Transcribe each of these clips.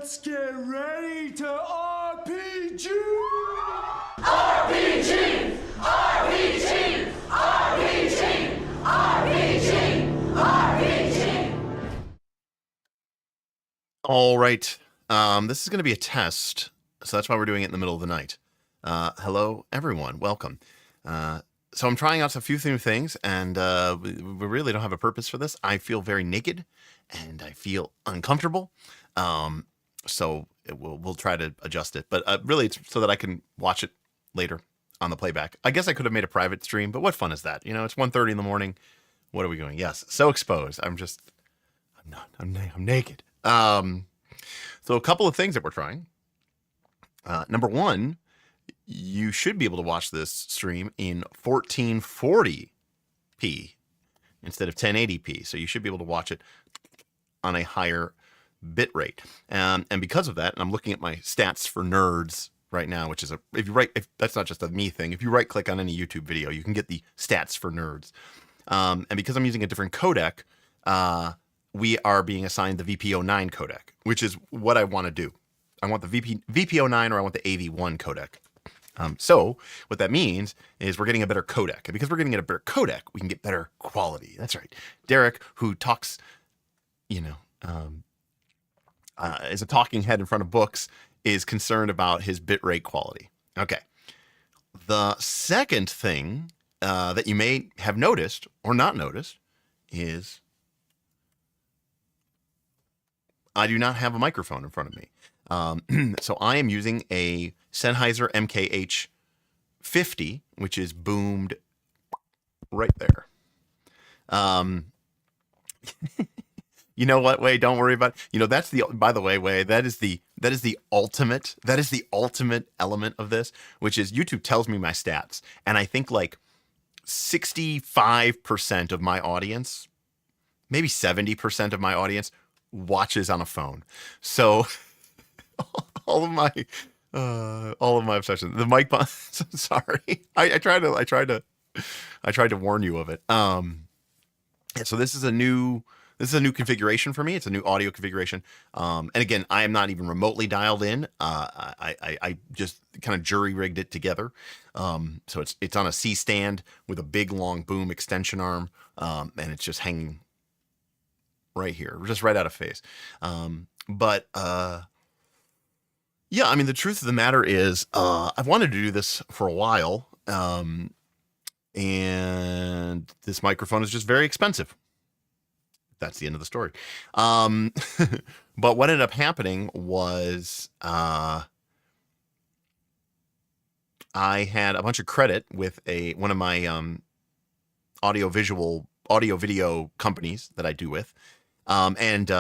Let's get ready to RPG! RPG! RPG! RPG! RPG! RPG! All right. This is going to be a test, so that's why we're doing it in the middle of the night. Hello, everyone. Welcome. So I'm trying out a few new things, and we really don't have a purpose for this. I feel very naked, and I feel uncomfortable. So we'll try to adjust it. But really, it's so that I can watch it later on the playback. I guess I could have made a private stream, but what fun is that? You know, it's 1:30 in the morning. What are we doing? Yes, so exposed. I'm naked. So a couple of things that we're trying. Number one, you should be able to watch this stream in 1440p instead of 1080p. So you should be able to watch it on a higher bit rate. And because of that, and I'm looking at my stats for nerds right now, which is if that's not just a me thing. If you right click on any YouTube video, you can get the stats for nerds. And because I'm using a different codec, we are being assigned the VP09 codec, which is what I want to do. I want the VP09 or I want the AV1 codec. So what that means is we're getting a better codec. And because we're getting a better codec, we can get better quality. That's right. Derek, who talks, is a talking head in front of books, is concerned about his bitrate quality. Okay. The second thing that you may have noticed or not noticed is I do not have a microphone in front of me. So I am using a Sennheiser MKH50, which is boomed right there. You know what, Way, don't worry about it. That's by the way, Way, that is the ultimate element of this, which is YouTube tells me my stats. And I think like 65% of my audience, maybe 70% of my audience watches on a phone. So all of my obsession, the mic sorry. I tried to warn you of it. So this is a new configuration for me. It's a new audio configuration. And again, I am not even remotely dialed in. I just kind of jury rigged it together. So it's on a C stand with a big long boom extension arm. And it's just hanging right here, just right out of phase. Yeah, I mean, the truth of the matter is, I've wanted to do this for a while. And this microphone is just very expensive. That's the end of the story. But what ended up happening was I had a bunch of credit with one of my audio video companies that I do with. And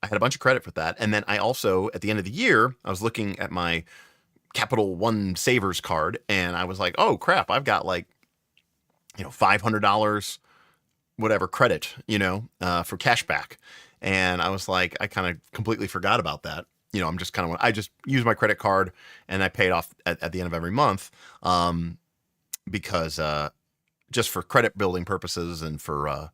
I had a bunch of credit for that. And then I also, at the end of the year, I was looking at my Capital One Savers card and I was like, oh crap, I've got like, $500 whatever credit, for cashback. And I was like, I kind of completely forgot about that. I just use my credit card and I pay it off at the end of every month. Because just for credit building purposes and for,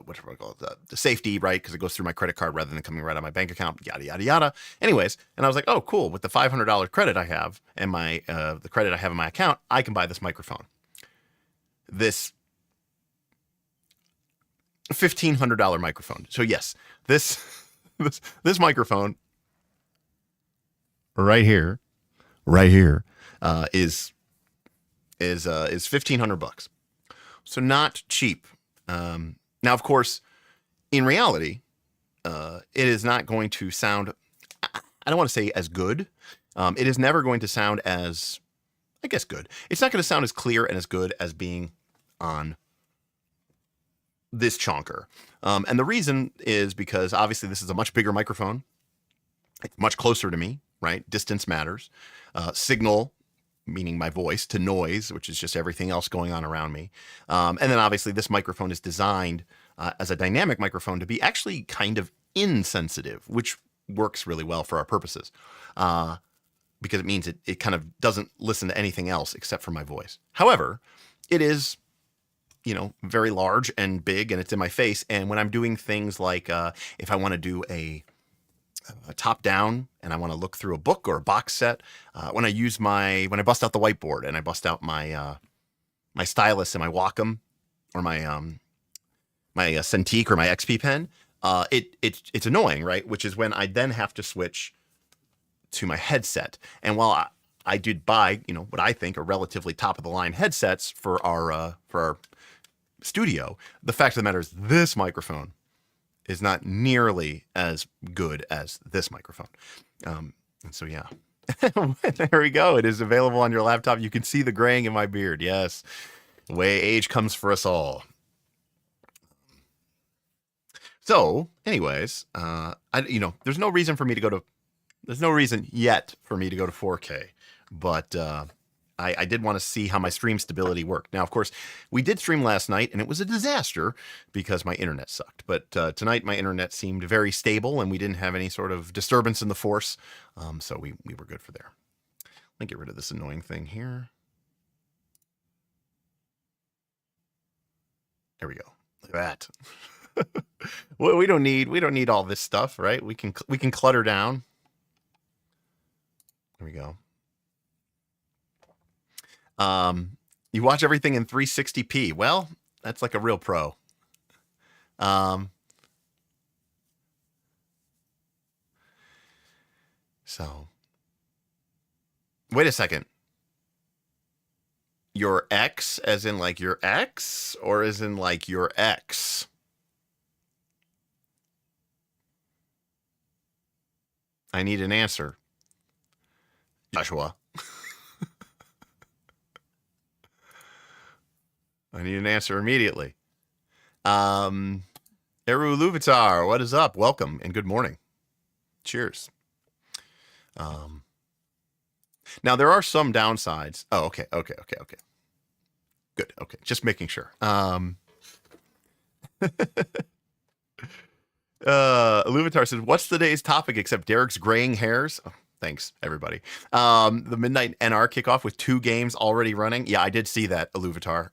whatever I call it, the safety, right? Because it goes through my credit card rather than coming right on my bank account, yada, yada, yada. Anyways, and I was like, oh, cool. With the $500 credit I have and the credit I have in my account, I can buy this microphone. This $1,500 microphone. So yes, this microphone right here is $1,500. So not cheap. Now, of course, in reality, it is not going to sound, I don't want to say as good. It is never going to sound as, I guess, good. It's not going to sound as clear and as good as being on this chonker. And the reason is because obviously this is a much bigger microphone. It's much closer to me, right? Distance matters. Signal, meaning my voice, to noise, which is just everything else going on around me. And then obviously this microphone is designed as a dynamic microphone to be actually kind of insensitive, which works really well for our purposes. Because it means it kind of doesn't listen to anything else except for my voice. However, it is, very large and big and it's in my face. And when I'm doing things like if I want to do a top down and I want to look through a book or a box set, when I bust out the whiteboard and I bust out my my stylus and my Wacom or my Cintiq or my XP pen, it's annoying, right? Which is when I then have to switch to my headset. And while I did buy, what I think are relatively top of the line headsets for our studio, the fact of the matter is this microphone is not nearly as good as this microphone. And so, yeah, there we go. It is available on your laptop. You can see the graying in my beard. Yes, the way age comes for us all. So, anyways, there's no reason yet for me to go to 4K, but I did want to see how my stream stability worked. Now, of course, we did stream last night, and it was a disaster because my internet sucked. But tonight, my internet seemed very stable, and we didn't have any sort of disturbance in the force, so we were good for there. Let me get rid of this annoying thing here. There we go. Look at that. Well, we don't need all this stuff, right? We can clutter down. There we go. You watch everything in 360p. Well, that's like a real pro. So wait a second. Your ex, as in like your ex, or as in like your ex? I need an answer, Joshua. I need an answer immediately. Eru Luvitar, what is up? Welcome and good morning. Cheers. Now there are some downsides. Oh, okay. Good. Okay, just making sure. Luvitar says, "What's today's topic except Derek's graying hairs?" Oh, thanks, everybody. The Midnight NR kickoff with 2 games already running. Yeah, I did see that, Luvitar.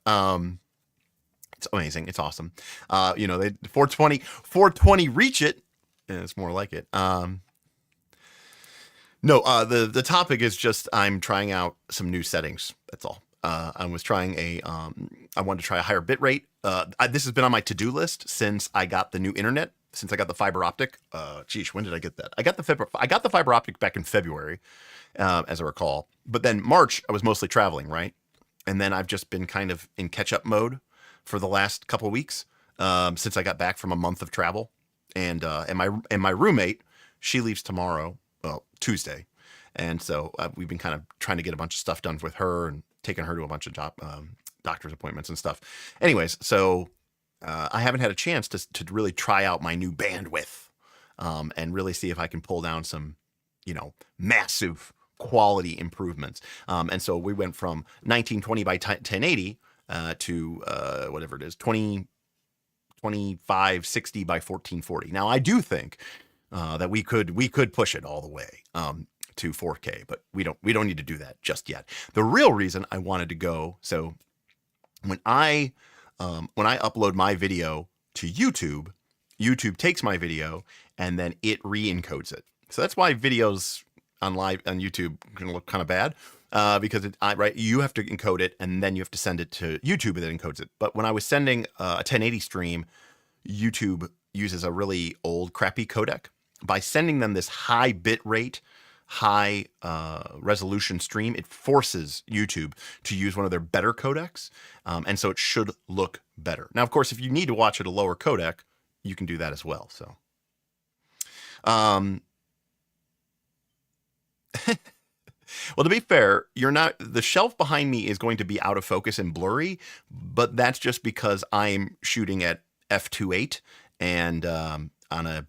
It's amazing. It's awesome. They 420 reach it. And it's more like it. No, the topic is just I'm trying out some new settings. That's all. I was trying I wanted to try a higher bit rate. This has been on my to-do list since I got the new internet, since I got the fiber optic. When did I get that? I got the fiber optic back in February, as I recall. But then March, I was mostly traveling, right? And then I've just been kind of in catch-up mode for the last couple of weeks, since I got back from a month of travel. And my roommate, she leaves tomorrow, Tuesday. And so we've been kind of trying to get a bunch of stuff done with her and taking her to a bunch of doctor's appointments and stuff. Anyways, so I haven't had a chance to really try out my new bandwidth, and really see if I can pull down some, massive quality improvements. And so we went from 1920 by 1080 to whatever it is, 2560 by 1440. Now I do think that we could push it all the way to 4K, but we don't need to do that just yet. The real reason I wanted to go, so when I upload my video to YouTube, YouTube takes my video and then it re-encodes it. So that's why videos on YouTube can look kind of bad, because you have to encode it and then you have to send it to YouTube and then encodes it. But when I was sending a 1080 stream, YouTube uses a really old crappy codec. By sending them this high bit rate, high resolution stream, it forces YouTube to use one of their better codecs, and so it should look better. Now, of course, if you need to watch at a lower codec, you can do that as well. So, well, to be fair, the shelf behind me is going to be out of focus and blurry, but that's just because I'm shooting at f2.8 and on a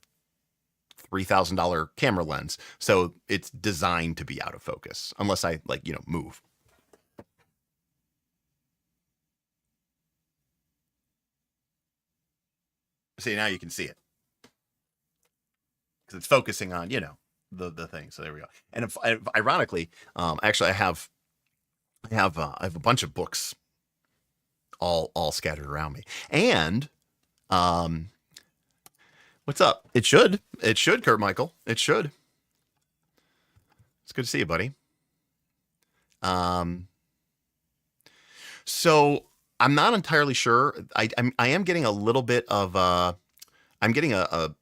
$3,000 camera lens. So it's designed to be out of focus unless I move. See, now you can see it because it's focusing on, the thing. So there we go. And if ironically, actually I have a bunch of books all scattered around me. And, What's up? It should. It should, Kurt Michael. It should. It's good to see you, buddy. So I'm not entirely sure. I am getting a little bit of I'm getting a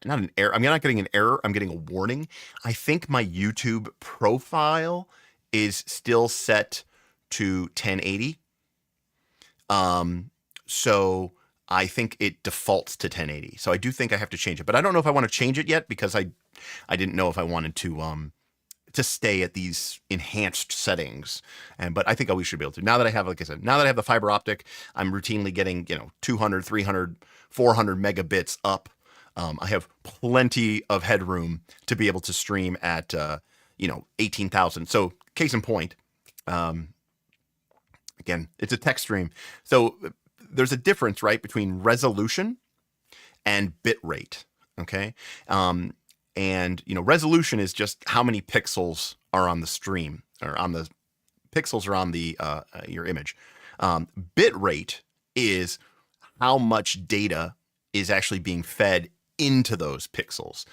not an error. I'm not getting an error. I'm getting a warning. I think my YouTube profile is still set to 1080. So I think it defaults to 1080. So I do think I have to change it, but I don't know if I want to change it yet because I didn't know if I wanted to stay at these enhanced settings. But I think we should be able to. Now that I have, like I said, now that I have the fiber optic, I'm routinely getting, 200, 300, 400 megabits up. I have plenty of headroom to be able to stream at, 18,000. So case in point, again, it's a text stream. So there's a difference, right, between resolution and bit rate. Okay. And resolution is just how many pixels are on the stream or on the pixels are on the your image. Bit rate is how much data is actually being fed into those pixels.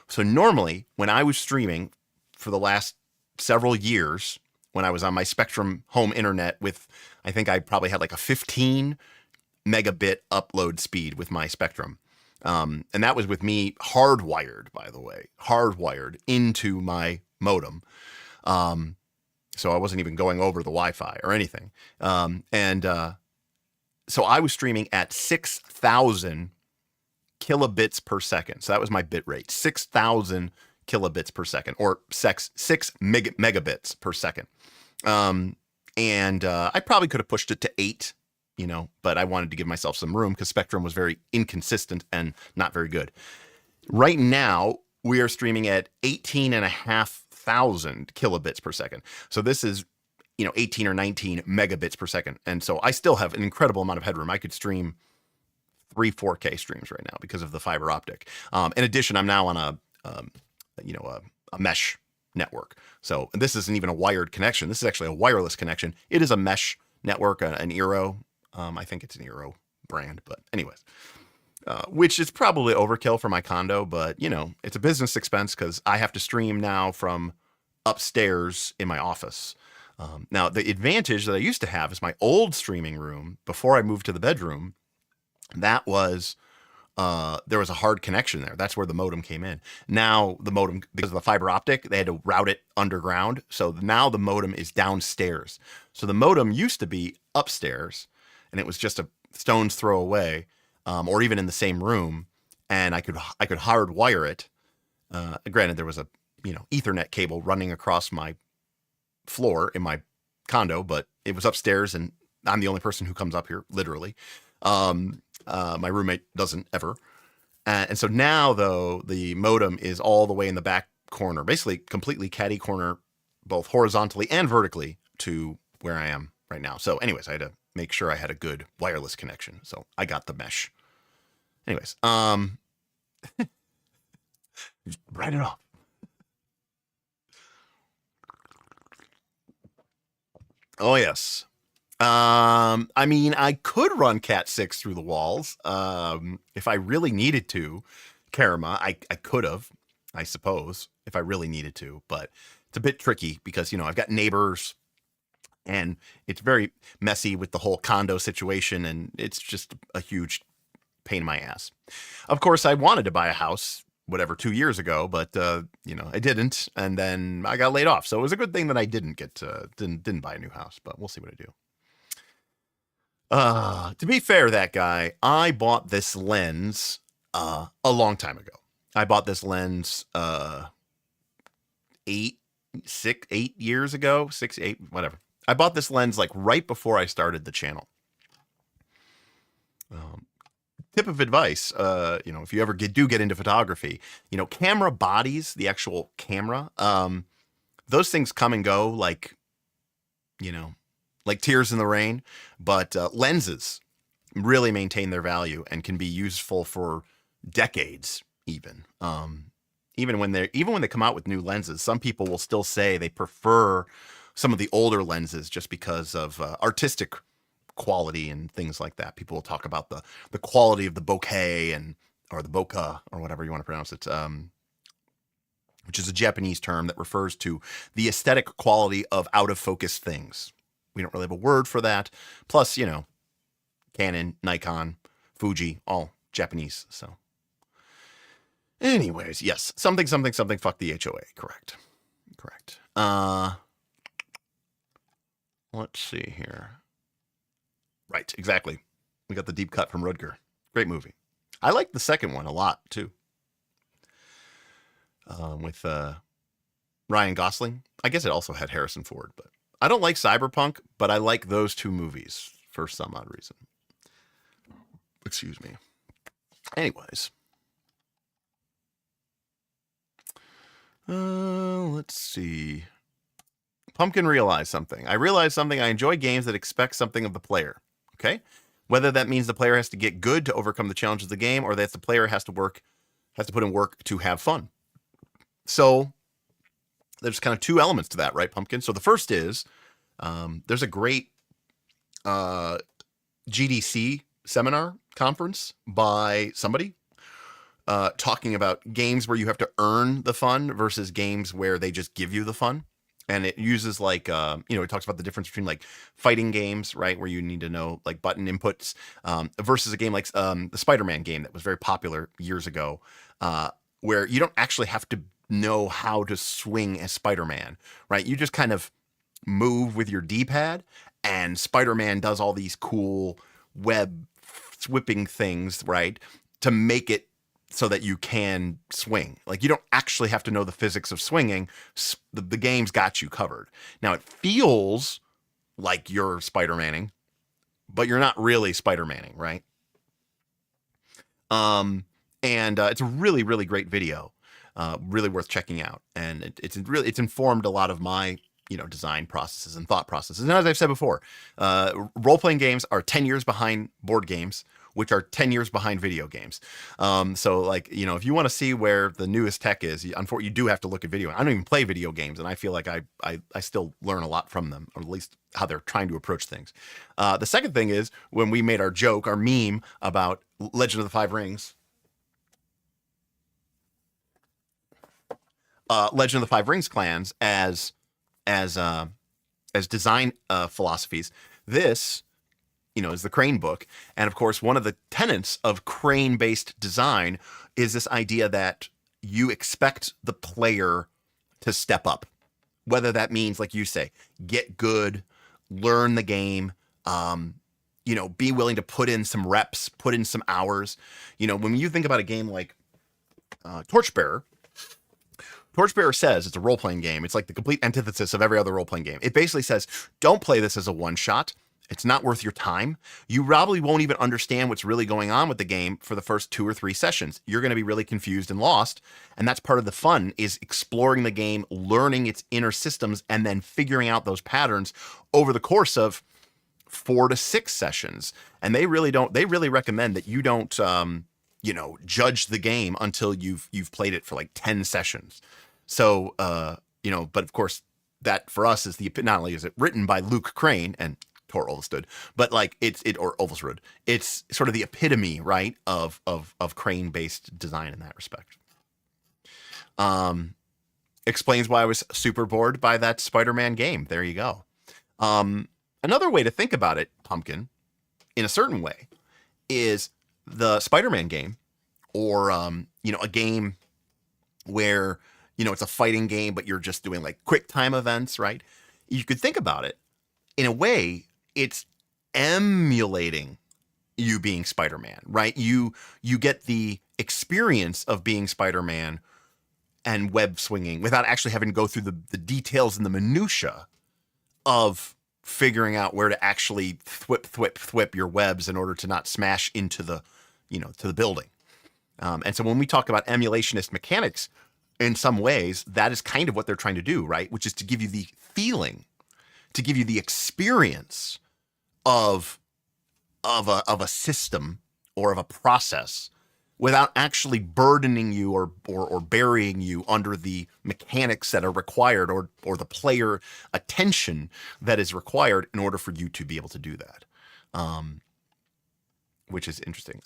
So normally when I was streaming for the last several years, when I was on my Spectrum home internet with, I think I probably had like a 15 megabit upload speed with my Spectrum. And that was with me hardwired, by the way, hardwired into my modem. So I wasn't even going over the Wi-Fi or anything. So I was streaming at 6,000 kilobits per second. So that was my bit rate, 6,000 kilobits per second, or 6 megabits per second. I probably could have pushed it to 8. But I wanted to give myself some room because Spectrum was very inconsistent and not very good. Right now, we are streaming at 18,500 kilobits per second. So this is, 18 or 19 megabits per second. And so I still have an incredible amount of headroom. I could stream 3 4K streams right now because of the fiber optic. In addition, I'm now on a mesh network. So this isn't even a wired connection. This is actually a wireless connection. It is a mesh network, an Eero. I think it's an Eero brand, but anyways, which is probably overkill for my condo, but it's a business expense because I have to stream now from upstairs in my office. Now the advantage that I used to have is my old streaming room before I moved to the bedroom. That was, there was a hard connection there. That's where the modem came in. Now the modem, because of the fiber optic, they had to route it underground. So now the modem is downstairs. So the modem used to be upstairs, and it was just a stone's throw away, or even in the same room, and I could hardwire it. Granted, there was a Ethernet cable running across my floor in my condo, but it was upstairs, and I'm the only person who comes up here, literally. My roommate doesn't ever, and so now though the modem is all the way in the back corner, basically completely catty corner, both horizontally and vertically to where I am right now. So, anyways, I had to make sure I had a good wireless connection. So I got the mesh. Anyways, write it off. Oh yes. I mean, I could run Cat 6 through the walls. If I really needed to, Karama, I could have, I suppose, if I really needed to, but it's a bit tricky because, I've got neighbors. And it's very messy with the whole condo situation, and it's just a huge pain in my ass. Of course, I wanted to buy a house, 2 years ago, but I didn't, and then I got laid off. So it was a good thing that I didn't buy a new house. But we'll see what I do. To be fair, that guy, I bought this lens a long time ago. I bought this lens 8 years ago, 6, 8, whatever. I bought this lens like right before I started the channel. Tip of advice, if you ever do get into photography, camera bodies, the actual camera, those things come and go like tears in the rain, but lenses really maintain their value and can be useful for decades even. Even when they come out with new lenses, some people will still say they prefer some of the older lenses just because of artistic quality and things like that. People will talk about the quality of the bokeh and or the bokeh, or whatever you want to pronounce it, which is a Japanese term that refers to the aesthetic quality of out-of-focus things. We don't really have a word for that. Plus, you know, Canon, Nikon, Fuji, all Japanese. So anyways, yes, something, fuck the HOA. Correct. Let's see here. Right, exactly. We got the deep cut from Rutger. Great movie. I like the second one a lot, too. With Ryan Gosling. I guess it also had Harrison Ford, but I don't like Cyberpunk, but I like those two movies for some odd reason. Excuse me. Anyways. Let's see. Pumpkin realized something. I realized something. I enjoy games that expect something of the player. Okay? Whether that means the player has to get good to overcome the challenges of the game, or that the player has to put in work to have fun. So there's kind of two elements to that, right, Pumpkin? So the first is there's a great GDC seminar conference by somebody talking about games where you have to earn the fun versus games where they just give you the fun. And it uses like, it talks about the difference between like fighting games, right, where you need to know like button inputs versus a game like the Spider-Man game that was very popular years ago, where you don't actually have to know how to swing as Spider-Man, right? You just kind of move with your D-pad, and Spider-Man does all these cool web whipping things, right, to make it so that you can swing. Like, you don't actually have to know the physics of swinging. The game's got you covered. Now, it feels like you're Spider-Manning, but you're not really Spider-Manning, right? And it's a really, really great video. Really worth checking out. And it's informed a lot of my, design processes and thought processes. And as I've said before, role-playing games are 10 years behind board games, which are 10 years behind video games. So like, if you want to see where the newest tech is, unfortunately, you do have to look at video. I don't even play video games, and I feel like I still learn a lot from them, or at least how they're trying to approach things. The second thing is when we made our meme about Legend of the Five Rings, Legend of the Five Rings clans as design philosophies. This, is the Crane book. And of course, one of the tenets of Crane-based design is this idea that you expect the player to step up. Whether that means, like you say, get good, learn the game, be willing to put in some reps, put in some hours. When you think about a game like Torchbearer says it's a role-playing game. It's like the complete antithesis of every other role-playing game. It basically says, don't play this as a one-shot. It's not worth your time. You probably won't even understand what's really going on with the game for the first 2 or 3 sessions. You're going to be really confused and lost. And that's part of the fun, is exploring the game, learning its inner systems, and then figuring out those patterns over the course of 4 to 6 sessions. And they really recommend that you don't, judge the game until you've played it for like 10 sessions. So, but of course that for us is not only is it written by Luke Crane and Tor Olvestud, but like or Olvesrud, it's sort of the epitome, right, of Crane-based design in that respect. Explains why I was super bored by that Spider-Man game. There you go. Another way to think about it, Pumpkin, in a certain way, is the Spider-Man game, or a game where it's a fighting game, but you're just doing like quick time events, right? You could think about it in a way. It's emulating you being Spider-Man, right? You get the experience of being Spider-Man and web swinging without actually having to go through the details and the minutia of figuring out where to actually thwip your webs in order to not smash into the, to the building. And so when we talk about emulationist mechanics, in some ways, that is kind of what they're trying to do, right? Which is to give you the feeling, to give you the experience of a system or of a process without actually burdening you or burying you under the mechanics that are required or the player attention that is required in order for you to be able to do that. Which is interesting.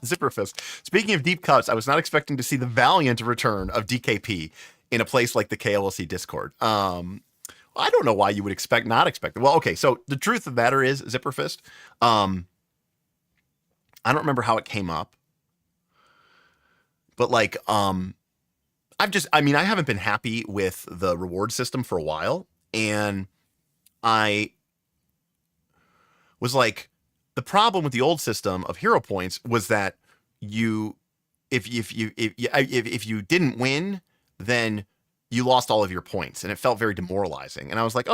Zipperfist. Speaking of deep cuts, I was not expecting to see the valiant return of DKP in a place like the KLLC Discord. I don't know why you would not expect it. Well, okay, so the truth of the matter is, Zipperfist, I don't remember how it came up, but like, I haven't been happy with the reward system for a while, and I was like, the problem with the old system of hero points was that if you didn't win, then you lost all of your points, and it felt very demoralizing. And I was like,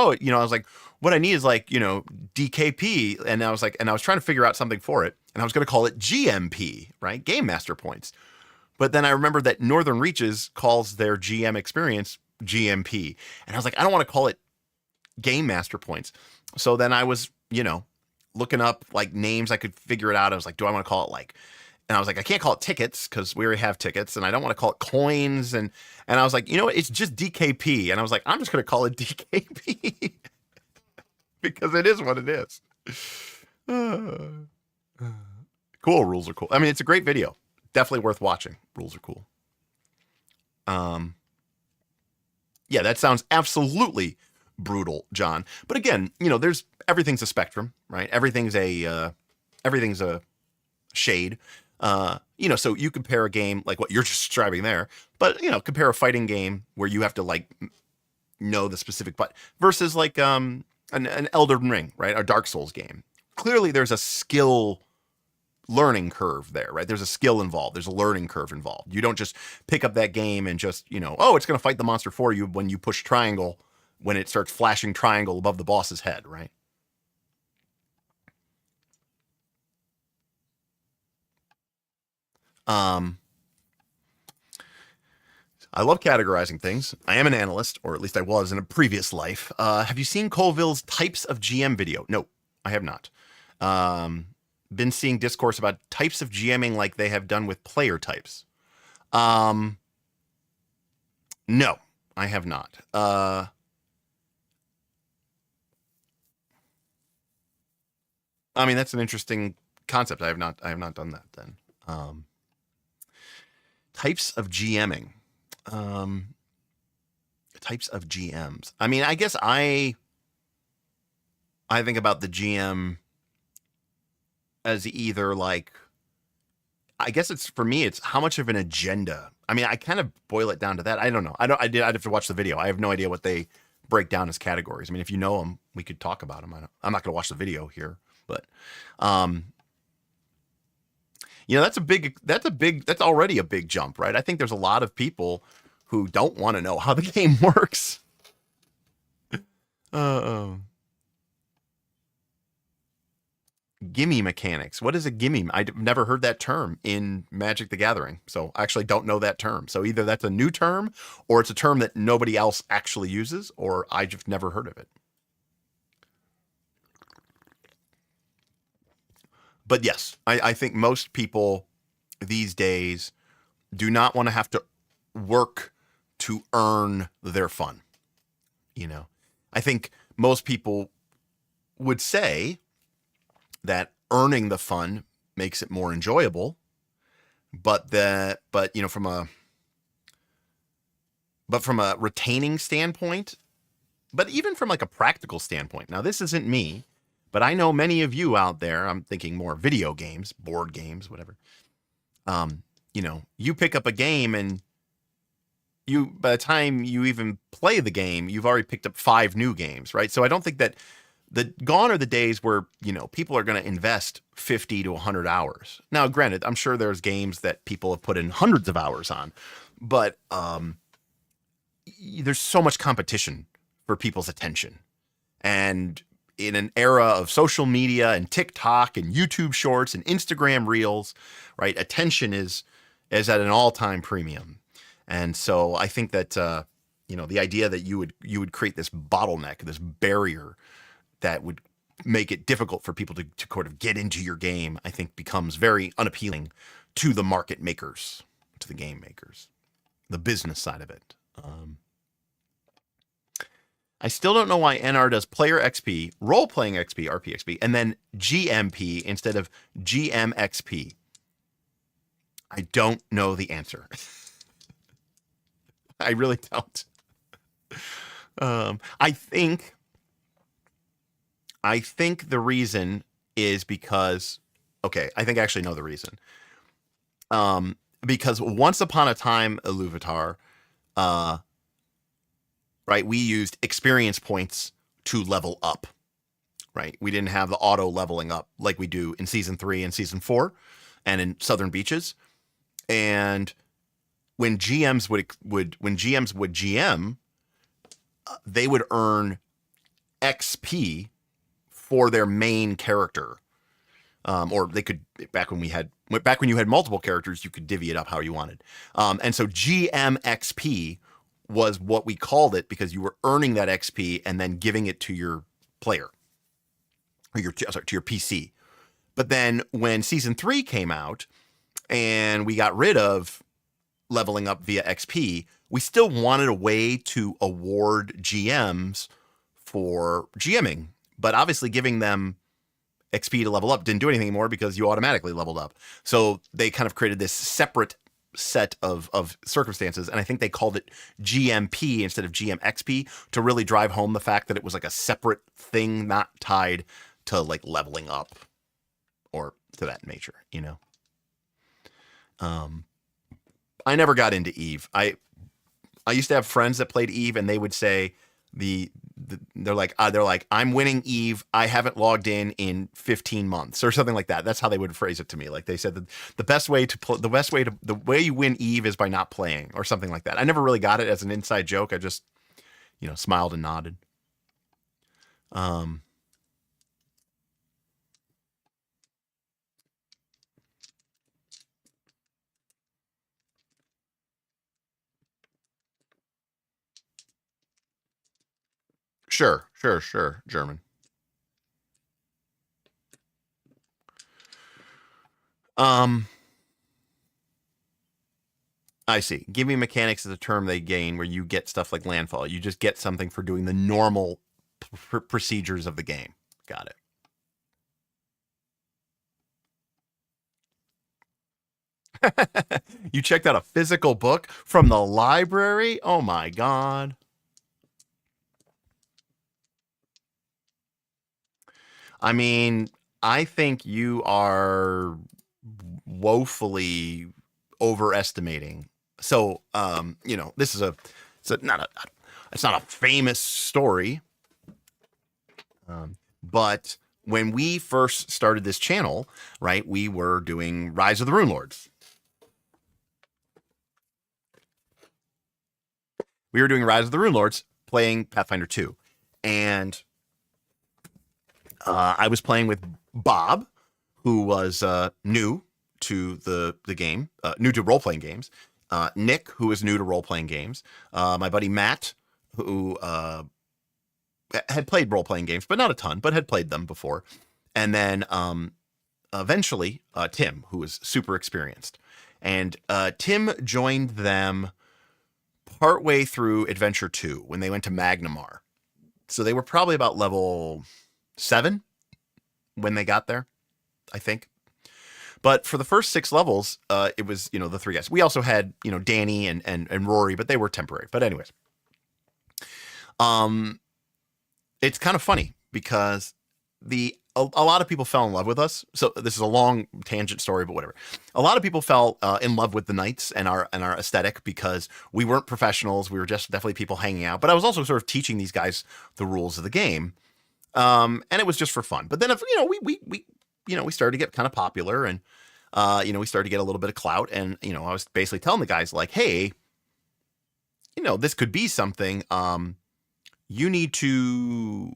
what I need is like, DKP. And I was trying to figure out something for it, and I was going to call it GMP, right? Game Master Points. But then I remembered that Northern Reaches calls their GM experience GMP. And I was like, I don't want to call it Game Master Points. So then I was, looking up like names I could figure it out. I was like, do I want to call it like, and I was like, I can't call it tickets because we already have tickets, and I don't want to call it coins. And I was like, it's just DKP. And I was like, I'm just going to call it DKP because it is what it is. Cool. Rules are cool. I mean, it's a great video. Definitely worth watching. Rules are cool. Yeah, that sounds absolutely brutal, John. But again, everything's a spectrum, right? Everything's a shade. So you compare a game like what you're describing there, but compare a fighting game where you have to like know the specific but versus like an Elden Ring, right? A Dark Souls game. Clearly there's a skill learning curve there, right? There's a skill involved. There's a learning curve involved. You don't just pick up that game and just, it's going to fight the monster for you when you push triangle, when it starts flashing triangle above the boss's head, right? I love categorizing things. I am an analyst, or at least I was in a previous life. Have you seen Colville's types of GM video? No, I have not. Been seeing discourse about types of GMing like they have done with player types. No, I have not. That's an interesting concept. I have not done that then. Types of GMing. Types of GMs. I guess I think about the GM as either like, I guess for me, it's how much of an agenda. I kind of boil it down to that. I don't know. I'd have to watch the video. I have no idea what they break down as categories. If you know them, we could talk about them. I'm not going to watch the video here, but, that's already a big jump, right? I think there's a lot of people who don't want to know how the game works. Gimme mechanics. What is a gimme? I've never heard that term in Magic the Gathering, so I actually don't know that term. So either that's a new term, or it's a term that nobody else actually uses, or I just never heard of it. But yes, I think most people these days do not want to have to work to earn their fun. I think most people would say that earning the fun makes it more enjoyable, but from a retaining standpoint, but even from like a practical standpoint. Now, this isn't me, but I know many of you out there, I'm thinking more video games, board games, whatever. You pick up a game and by the time you even play the game, you've already picked up 5 new games, right? So I don't think that gone are the days where, people are going to invest 50 to 100 hours. Now, granted, I'm sure there's games that people have put in hundreds of hours on, but there's so much competition for people's attention. And in an era of social media and TikTok and YouTube Shorts and Instagram Reels, right, attention is at an all-time premium. And so I think that, the idea that you would create this bottleneck, this barrier that would make it difficult for people to sort of get into your game, I think becomes very unappealing to the market makers, to the game makers, the business side of it. I still don't know why NR does player XP, role-playing XP, RPXP, and then GMP instead of GMXP. I don't know the answer. I really don't. I think the reason is because, okay, I think I actually know the reason. Because once upon a time, Iluvatar, right, we used experience points to level up, right? We didn't have the auto leveling up like we do in season 3 and season 4 and in Southern Beaches. And when GMs would GM, they would earn XP for their main character. Or they could, back when you had multiple characters, you could divvy it up how you wanted. And so GM XP was what we called it because you were earning that XP and then giving it to your player, or to your PC. But then when season 3 came out and we got rid of leveling up via XP, we still wanted a way to award GMs for GMing, but obviously giving them XP to level up didn't do anything more because you automatically leveled up. So they kind of created this separate set of circumstances, and I think they called it GMP instead of GMXP to really drive home the fact that it was like a separate thing, not tied to like leveling up or to that nature, you know. I never got into Eve. I used to have friends that played Eve, and they would say they're like I'm winning Eve. I haven't logged in 15 months or something like that. That's how they would phrase it to me. Like they said that the way you win Eve is by not playing or something like that. I never really got it as an inside joke. I just, smiled and nodded. Sure, German. I see. Giving mechanics is a term they gain where you get stuff like landfall. You just get something for doing the normal procedures of the game. Got it. You checked out a physical book from the library? Oh my God. I mean, I think you are woefully overestimating. So, this is it's not a famous story. But when we first started this channel, right, we were doing Rise of the Rune Lords. We were doing Rise of the Rune Lords, playing Pathfinder 2. And I was playing with Bob, who was new to the game, new to role-playing games. Nick, who is new to role-playing games. My buddy Matt, who had played role-playing games, but not a ton, but had played them before. And then eventually Tim, who was super experienced. And Tim joined them partway through Adventure 2 when they went to Magnamar. So they were probably about level 7 when they got there, I think. But for the first 6 levels, it was, the 3 guys. We also had, Danny and Rory, but they were temporary. But anyways, it's kind of funny because a lot of people fell in love with us. So this is a long tangent story, but whatever. A lot of people fell in love with the Knights and our aesthetic because we weren't professionals. We were just definitely people hanging out. But I was also sort of teaching these guys the rules of the game, and it was just for fun. But then if we started to get kind of popular, and we started to get a little bit of clout, and I was basically telling the guys like, hey, this could be something. You need to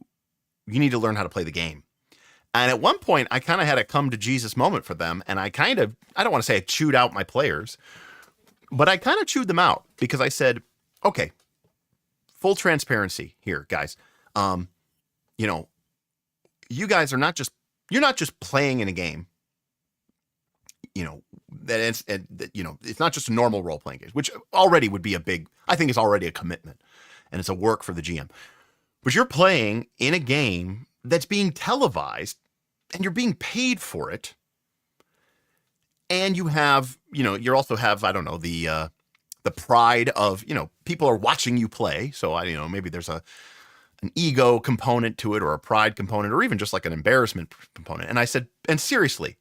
learn how to play the game. And at one point, I kind of had a come to Jesus moment for them. And I don't want to say I chewed out my players, but I kind of chewed them out because I said, okay, full transparency here, guys. You guys are you're not just playing in a game, it's not just a normal role-playing game, which already would be I think it's already a commitment and it's a work for the GM. But you're playing in a game that's being televised and you're being paid for it. and you have, you also have, I don't know, the pride of, people are watching you play. So maybe there's an ego component to it, or a pride component, or even just like an embarrassment component. And I said, and seriously,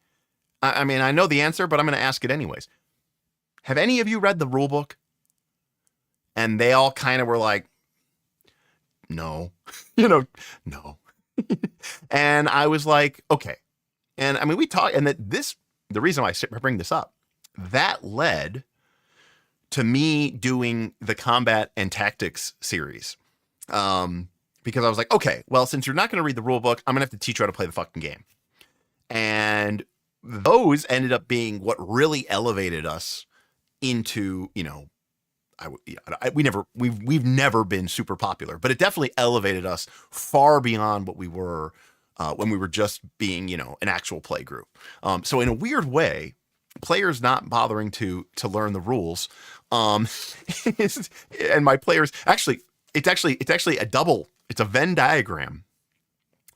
I mean, I know the answer, but I'm going to ask it anyways. Have any of you read the rule book? And they all kind of were like, no, no. And I was like, okay. And I mean, we talked, and the reason why I bring this up, that led to me doing the combat and tactics series. Because I was like, okay, well, since you're not going to read the rule book, I'm going to have to teach you how to play the fucking game. And those ended up being what really elevated us into, we've never been super popular, but it definitely elevated us far beyond what we were when we were just being, an actual play group. So in a weird way, players not bothering to learn the rules, and my players it's actually it's a Venn diagram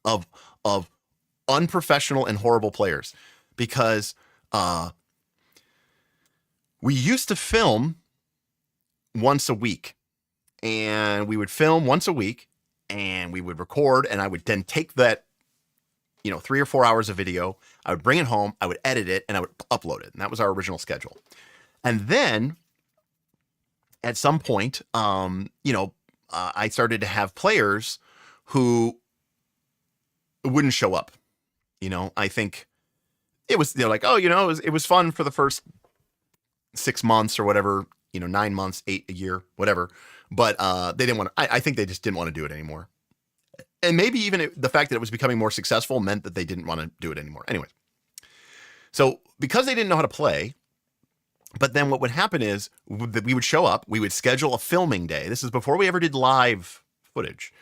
of unprofessional and horrible players, because we used to film once a week, and we would film once a week, and we would record, and I would then take that 3 or 4 hours of video, I would bring it home, I would edit it, and I would upload it. And that was our original schedule. And then at some point, I started to have players who wouldn't show up. I think it was, they're like, oh, it was fun for the first 6 months or whatever, 9 months, 8, a year, whatever. But they didn't want to, I think they just didn't want to do it anymore. And maybe even the fact that it was becoming more successful meant that they didn't want to do it anymore. Anyways, so because they didn't know how to play, but then what would happen is we would show up, we would schedule a filming day. This is before we ever did live footage.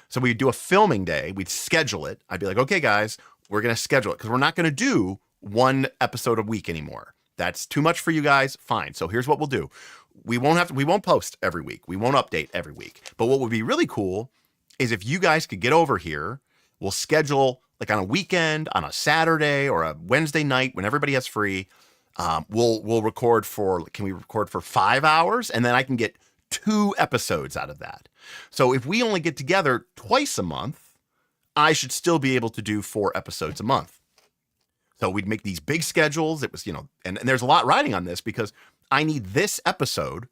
So we'd do a filming day, we'd schedule it. I'd be like, okay, guys, we're going to schedule it because we're not going to do one episode a week anymore. That's too much for you guys. Fine. So here's what we'll do. We won't post every week. We won't update every week. But what would be really cool is if you guys could get over here, we'll schedule like on a weekend, on a Saturday or a Wednesday night when everybody has free. We'll record can we record for 5 hours? And then I can get 2 episodes out of that. So if we only get together twice a month, I should still be able to do 4 episodes a month. So we'd make these big schedules. It was, and there's a lot riding on this because I need this episode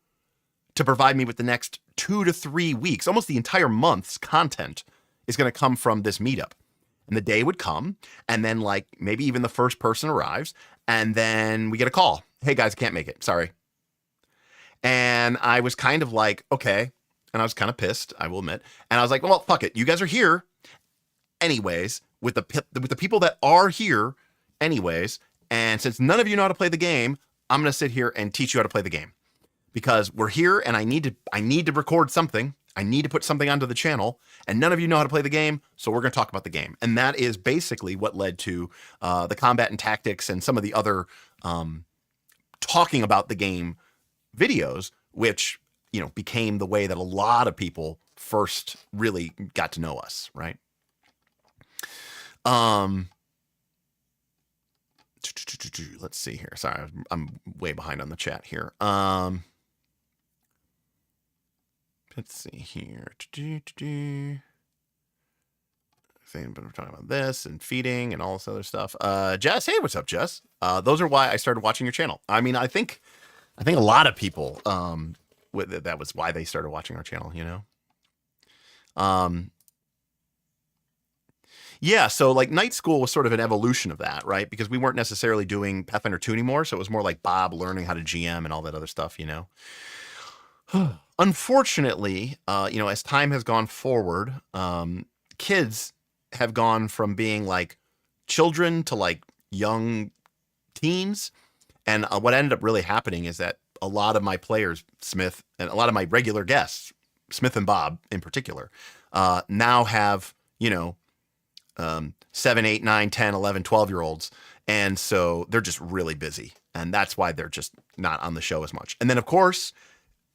to provide me with the next 2 to 3 weeks. Almost the entire month's content is going to come from this meetup. And the day would come, and then like maybe even the first person arrives, and then we get a call. Hey guys, I can't make it. Sorry. And I was kind of like, okay. And I was kind of pissed, I will admit. And I was like, well, fuck it. You guys are here anyways with the people that are here anyways. And since none of you know how to play the game, I'm going to sit here and teach you how to play the game. Because we're here and I need to record something. I need to put something onto the channel, and none of you know how to play the game, so we're going to talk about the game. And that is basically what led to the combat and tactics and some of the other talking about the game videos, which became the way that a lot of people first really got to know us, right? Let's see here. Sorry, I'm way behind on the chat here. Let's see here. We're talking about this and feeding and all this other stuff. Jess, hey, what's up, Jess? Those are why I started watching your channel. I mean, I think a lot of people, that was why they started watching our channel, Yeah, so like Night School was sort of an evolution of that, right? Because we weren't necessarily doing Pathfinder 2 anymore, so it was more like Bob learning how to GM and all that other stuff, Unfortunately, as time has gone forward, kids have gone from being like children to like young teens. And what ended up really happening is that a lot of my players, Smith, and a lot of my regular guests, Smith and Bob in particular, now have, 7, 8, 9, 10, 11, 12-year-olds. And so they're just really busy. And that's why they're just not on the show as much. And then, of course,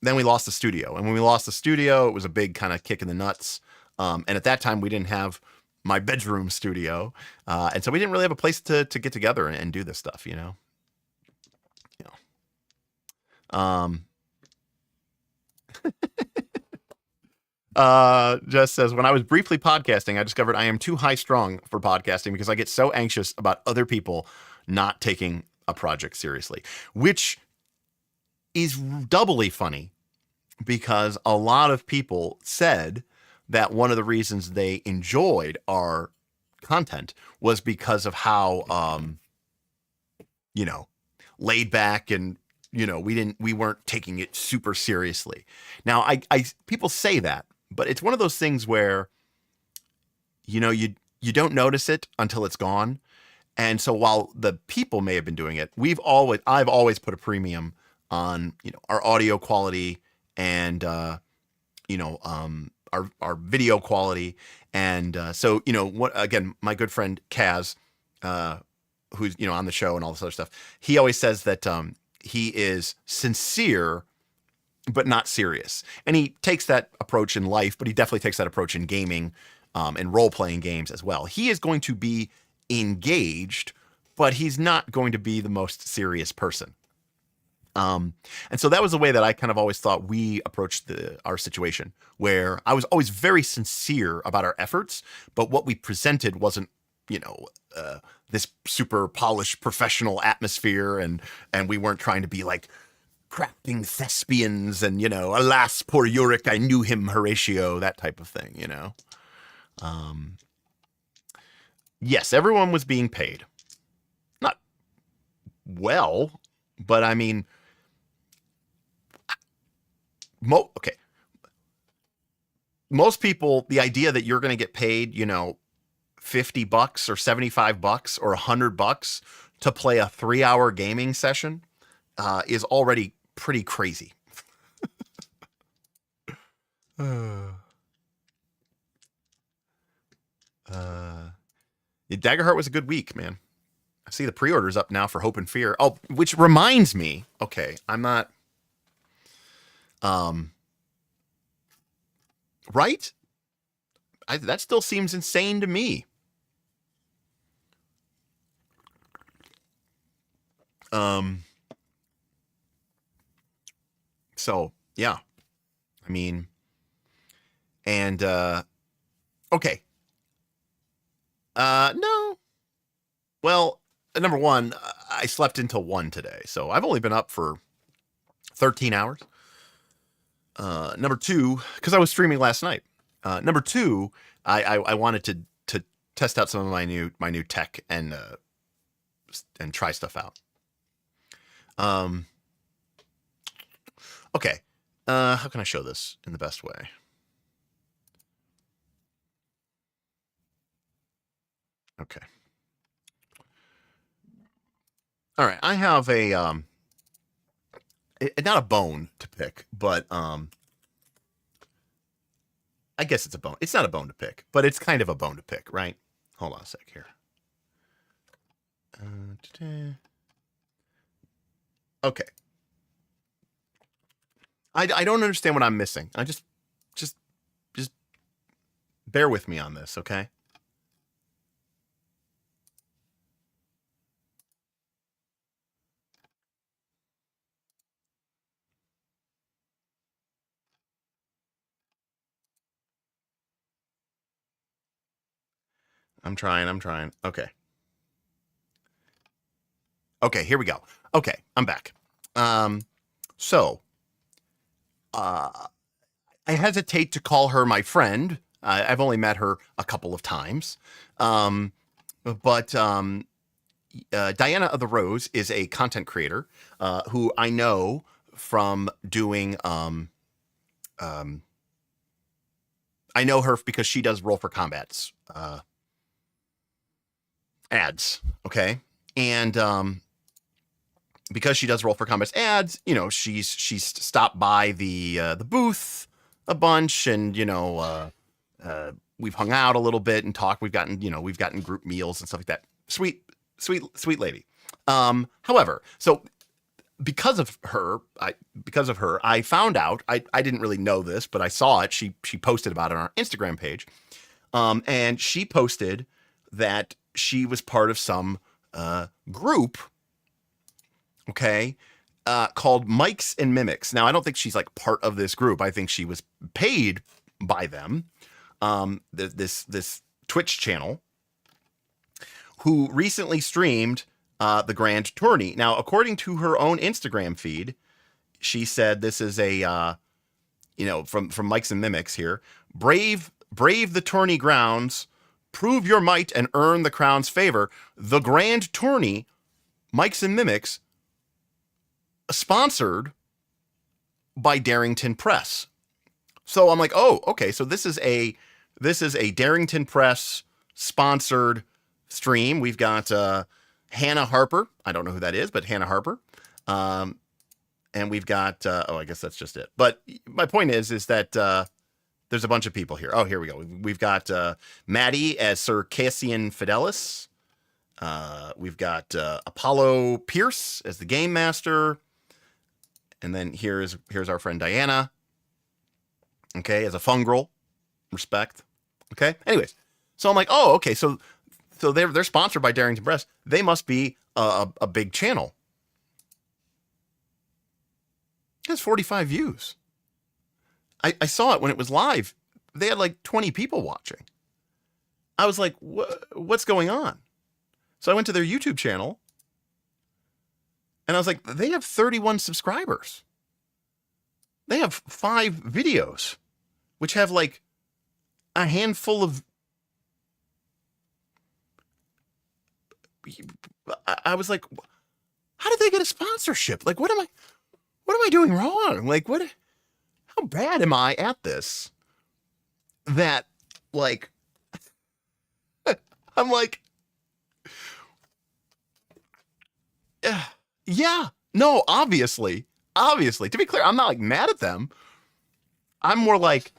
then we lost the studio. And when we lost the studio, it was a big kind of kick in the nuts. And at that time, we didn't have my bedroom studio. And so we didn't really have a place to get together and do this stuff, Just says, when I was briefly podcasting, I discovered I am too high strung for podcasting because I get so anxious about other people not taking a project seriously, which is doubly funny because a lot of people said that one of the reasons they enjoyed our content was because of how, laid back and, we weren't taking it super seriously. Now, people say that, but it's one of those things where, you don't notice it until it's gone. And so while the people may have been doing it, I've always put a premium on, our audio quality and, our video quality. And, so, again, my good friend Kaz, who's, on the show and all this other stuff, he always says that, he is sincere, but not serious. And he takes that approach in life, but he definitely takes that approach in gaming, and role-playing games as well. He is going to be engaged, but he's not going to be the most serious person. And so that was the way that I kind of always thought we approached our situation, where I was always very sincere about our efforts, but what we presented wasn't, this super polished professional atmosphere, and we weren't trying to be like crafting thespians and, alas, poor Yorick, I knew him, Horatio, that type of thing, Yes, everyone was being paid. Not well, but I mean, okay. Most people, the idea that you're going to get paid, $50 or $75 or $100 to play a 3-hour gaming session, is already pretty crazy. Daggerheart was a good week, man. I see the pre-orders up now for Hope and Fear. Oh, which reminds me, okay, I'm not, right? That still seems insane to me. So yeah, I mean, and, okay. No. Well, number one, I slept until 1 today, so I've only been up for 13 hours. Number two, because I was streaming last night. Number two, I wanted to test out some of my new tech and try stuff out. Okay. How can I show this in the best way? Okay. All right. I have not a bone to pick, but I guess it's a bone. It's not a bone to pick, but it's kind of a bone to pick, right? Hold on a sec here. Okay. I don't understand what I'm missing. I just bear with me on this, okay? I'm trying. Okay. Okay, here we go. Okay, I'm back. So, I hesitate to call her my friend. I've only met her a couple of times. But Diana of the Rose is a content creator who I know from doing. I know her because she does Roll for Combat's ads. Okay, and because she does Roll for Combat's ads, she's stopped by the booth a bunch, and we've hung out a little bit and talked. We've gotten group meals and stuff like that. Sweet lady. However, so because of her, I found out, I didn't really know this, but I saw it. She posted about it on our Instagram page. And she posted that she was part of some group, okay, called Mics and Mimics. Now, I don't think she's like part of this group. I think she was paid by them, this Twitch channel, who recently streamed the Grand Tourney. Now, according to her own Instagram feed, she said this is a, from Mics and Mimics here, brave the tourney grounds, prove your might and earn the crown's favor. The Grand Tourney, Mics and Mimics, sponsored by Darrington Press. So I'm like, oh, okay. So this is a Darrington Press sponsored stream. We've got Hannah Harper. I don't know who that is, but Hannah Harper. And we've got I guess that's just it. But my point is that there's a bunch of people here. Oh, here we go. We've got Maddie as Sir Cassian Fidelis. We've got Apollo Pierce as the game master. And then here's our friend Diana. Okay, as a fungrel. Respect. Okay. Anyways, so I'm like, oh, okay. So they're sponsored by Darrington Press. They must be a big channel. It has 45 views. I saw it when it was live. They had like 20 people watching. I was like, what's going on? So I went to their YouTube channel. And I was like, they have 31 subscribers. They have 5 videos, which have like a handful of... I was like, how did they get a sponsorship? Like, what am I doing wrong? Like, how bad am I at this? That, like, I'm like, yeah, no, obviously, to be clear, I'm not like mad at them. I'm more like,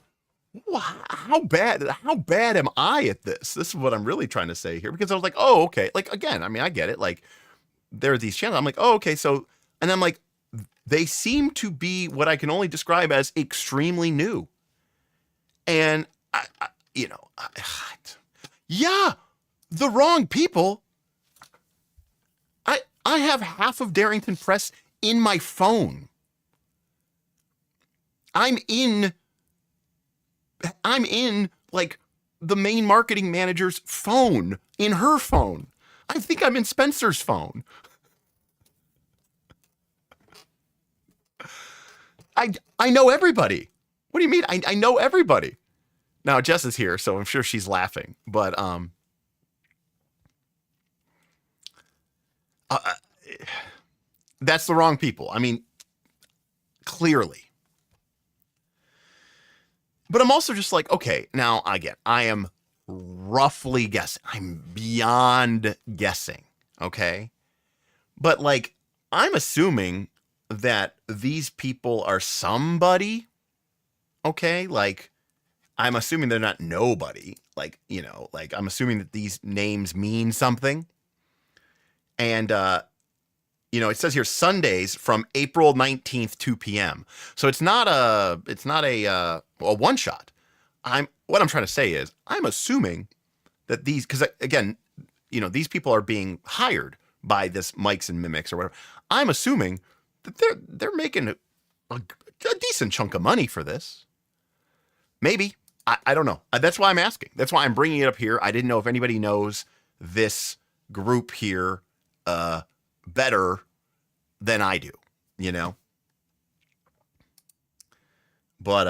how bad am I at this? This is what I'm really trying to say here, because I was like, oh, okay. Like, again, I mean, I get it. Like, there are these channels. I'm like, oh, okay. So, and I'm like, they seem to be what I can only describe as extremely new. And yeah, the wrong people. I have half of Darrington Press in my phone. I'm in like the main marketing manager's phone, in her phone. I think I'm in Spencer's phone. I know everybody. What do you mean? I know everybody. Now Jess is here, so I'm sure she's laughing. But that's the wrong people. I mean, clearly. But I'm also just like, okay, now I am roughly guessing. I'm beyond guessing. Okay. But like, I'm assuming that these people are somebody. Okay. Like, I'm assuming they're not nobody. Like, like I'm assuming that these names mean something. And, it says here Sundays from April 19th, 2 p.m. So it's not a one shot. What I'm trying to say is I'm assuming that these, because again, these people are being hired by this Mics and Mimics or whatever. I'm assuming that they're making a decent chunk of money for this. Maybe. I don't know. That's why I'm asking. That's why I'm bringing it up here. I didn't know if anybody knows this group here better than I do, But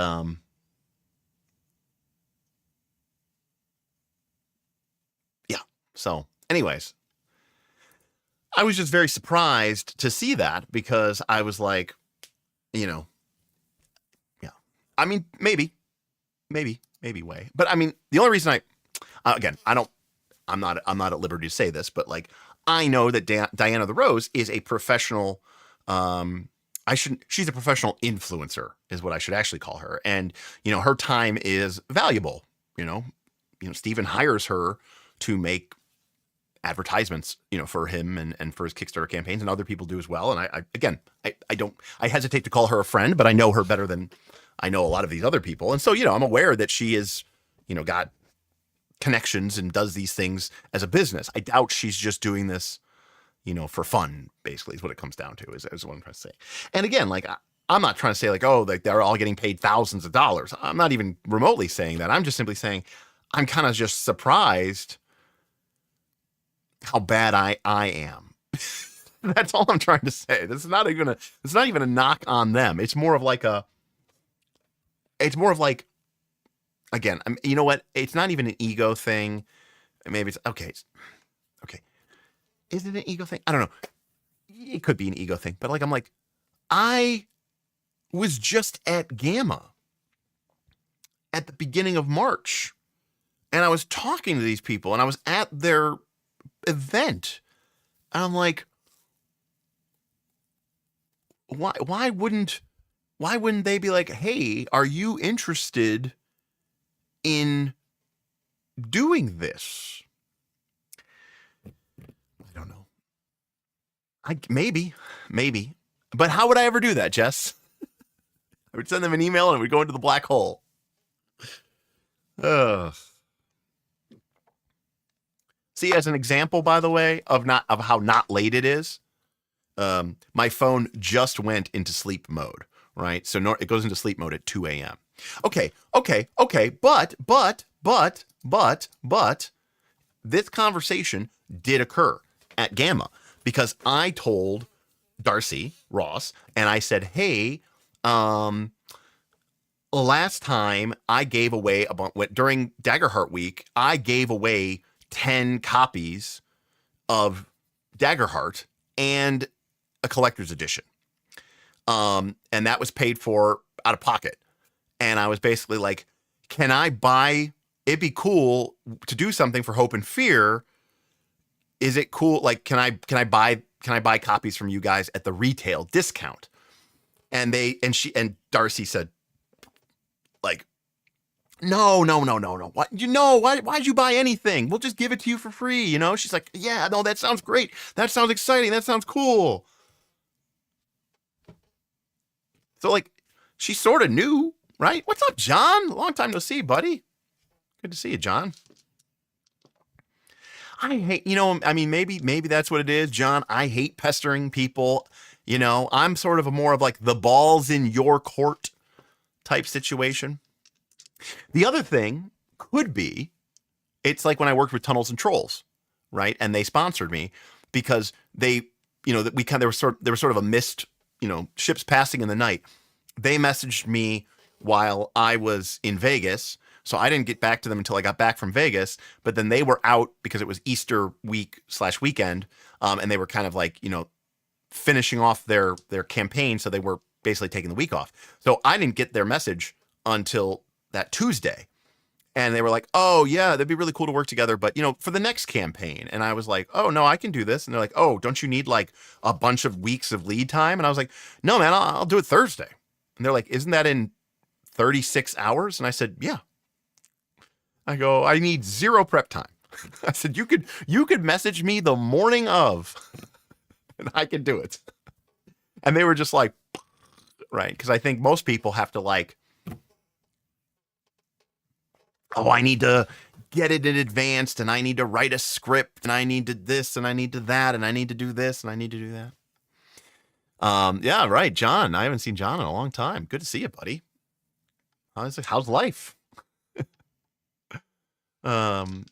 yeah. So, anyways, I was just very surprised to see that, because I was like, yeah. I mean, maybe way. But I mean, the only reason I'm not at liberty to say this, but like, I know that Diana the Rose is a professional, she's a professional influencer is what I should actually call her. And, her time is valuable, Steven hires her to make advertisements, for him and for his Kickstarter campaigns, and other people do as well. And I hesitate to call her a friend, but I know her better than I know a lot of these other people. And so, I'm aware that she is, got connections and does these things as a business. I doubt she's just doing this for fun, basically, is what it comes down to, is what I'm trying to say. And again, like, I'm not trying to say like, oh, like they're all getting paid thousands of dollars. I'm not even remotely saying that. I'm just simply saying I'm kind of just surprised how bad I am. That's all I'm trying to say. It's not even a knock on them. It's more of like, again, you know what? It's not even an ego thing. Maybe it's okay. Okay. Is it an ego thing? I don't know. It could be an ego thing, but like, I'm like, I was just at Gamma at the beginning of March, and I was talking to these people, and I was at their event, and I'm like, why wouldn't they be like, hey, are you interested in doing this? I don't know. Maybe. But how would I ever do that, Jess? I would send them an email and it would go into the black hole. Ugh. See, as an example, by the way, of how not late it is, my phone just went into sleep mode, right? So it goes into sleep mode at 2 a.m. Okay. But this conversation did occur at Gamma because I told Darcy Ross and I said, hey, last time I gave away during Daggerheart Week, I gave away 10 copies of Daggerheart and a collector's edition. And that was paid for out of pocket. And I was basically like, can I buy, it'd be cool to do something for Hope and Fear. Is it cool? Like, can I buy copies from you guys at the retail discount? And Darcy said, like, no. What? Why'd you buy anything? We'll just give it to you for free. She's like, yeah, no, that sounds great. That sounds exciting. That sounds cool. So like, she sort of knew, right? What's up, John? Long time no see, buddy. Good to see you, John. I hate, maybe that's what it is, John. I hate pestering people. I'm sort of more of like the ball's in your court type situation. The other thing could be, it's like when I worked with Tunnels and Trolls, right? And they sponsored me because there was sort of a missed, ships passing in the night. They messaged me while I was in Vegas. So I didn't get back to them until I got back from Vegas, but then they were out because it was Easter week/weekend. And they were kind of like, finishing off their campaign. So they were basically taking the week off. So I didn't get their message until that Tuesday. And they were like, oh yeah, that'd be really cool to work together. But for the next campaign. And I was like, oh no, I can do this. And they're like, oh, don't you need like a bunch of weeks of lead time? And I was like, no, man, I'll do it Thursday. And they're like, isn't that in 36 hours? And I said, yeah. I go, I need 0 prep time. I said, you could message me the morning of and I can do it. And they were just like, right. Cause I think most people have to like, oh, I need to get it in advance and I need to write a script and I need to this and I need to that and I need to do this and I need to do that. Yeah, right. John, I haven't seen John in a long time. Good to see you, buddy. How's life? To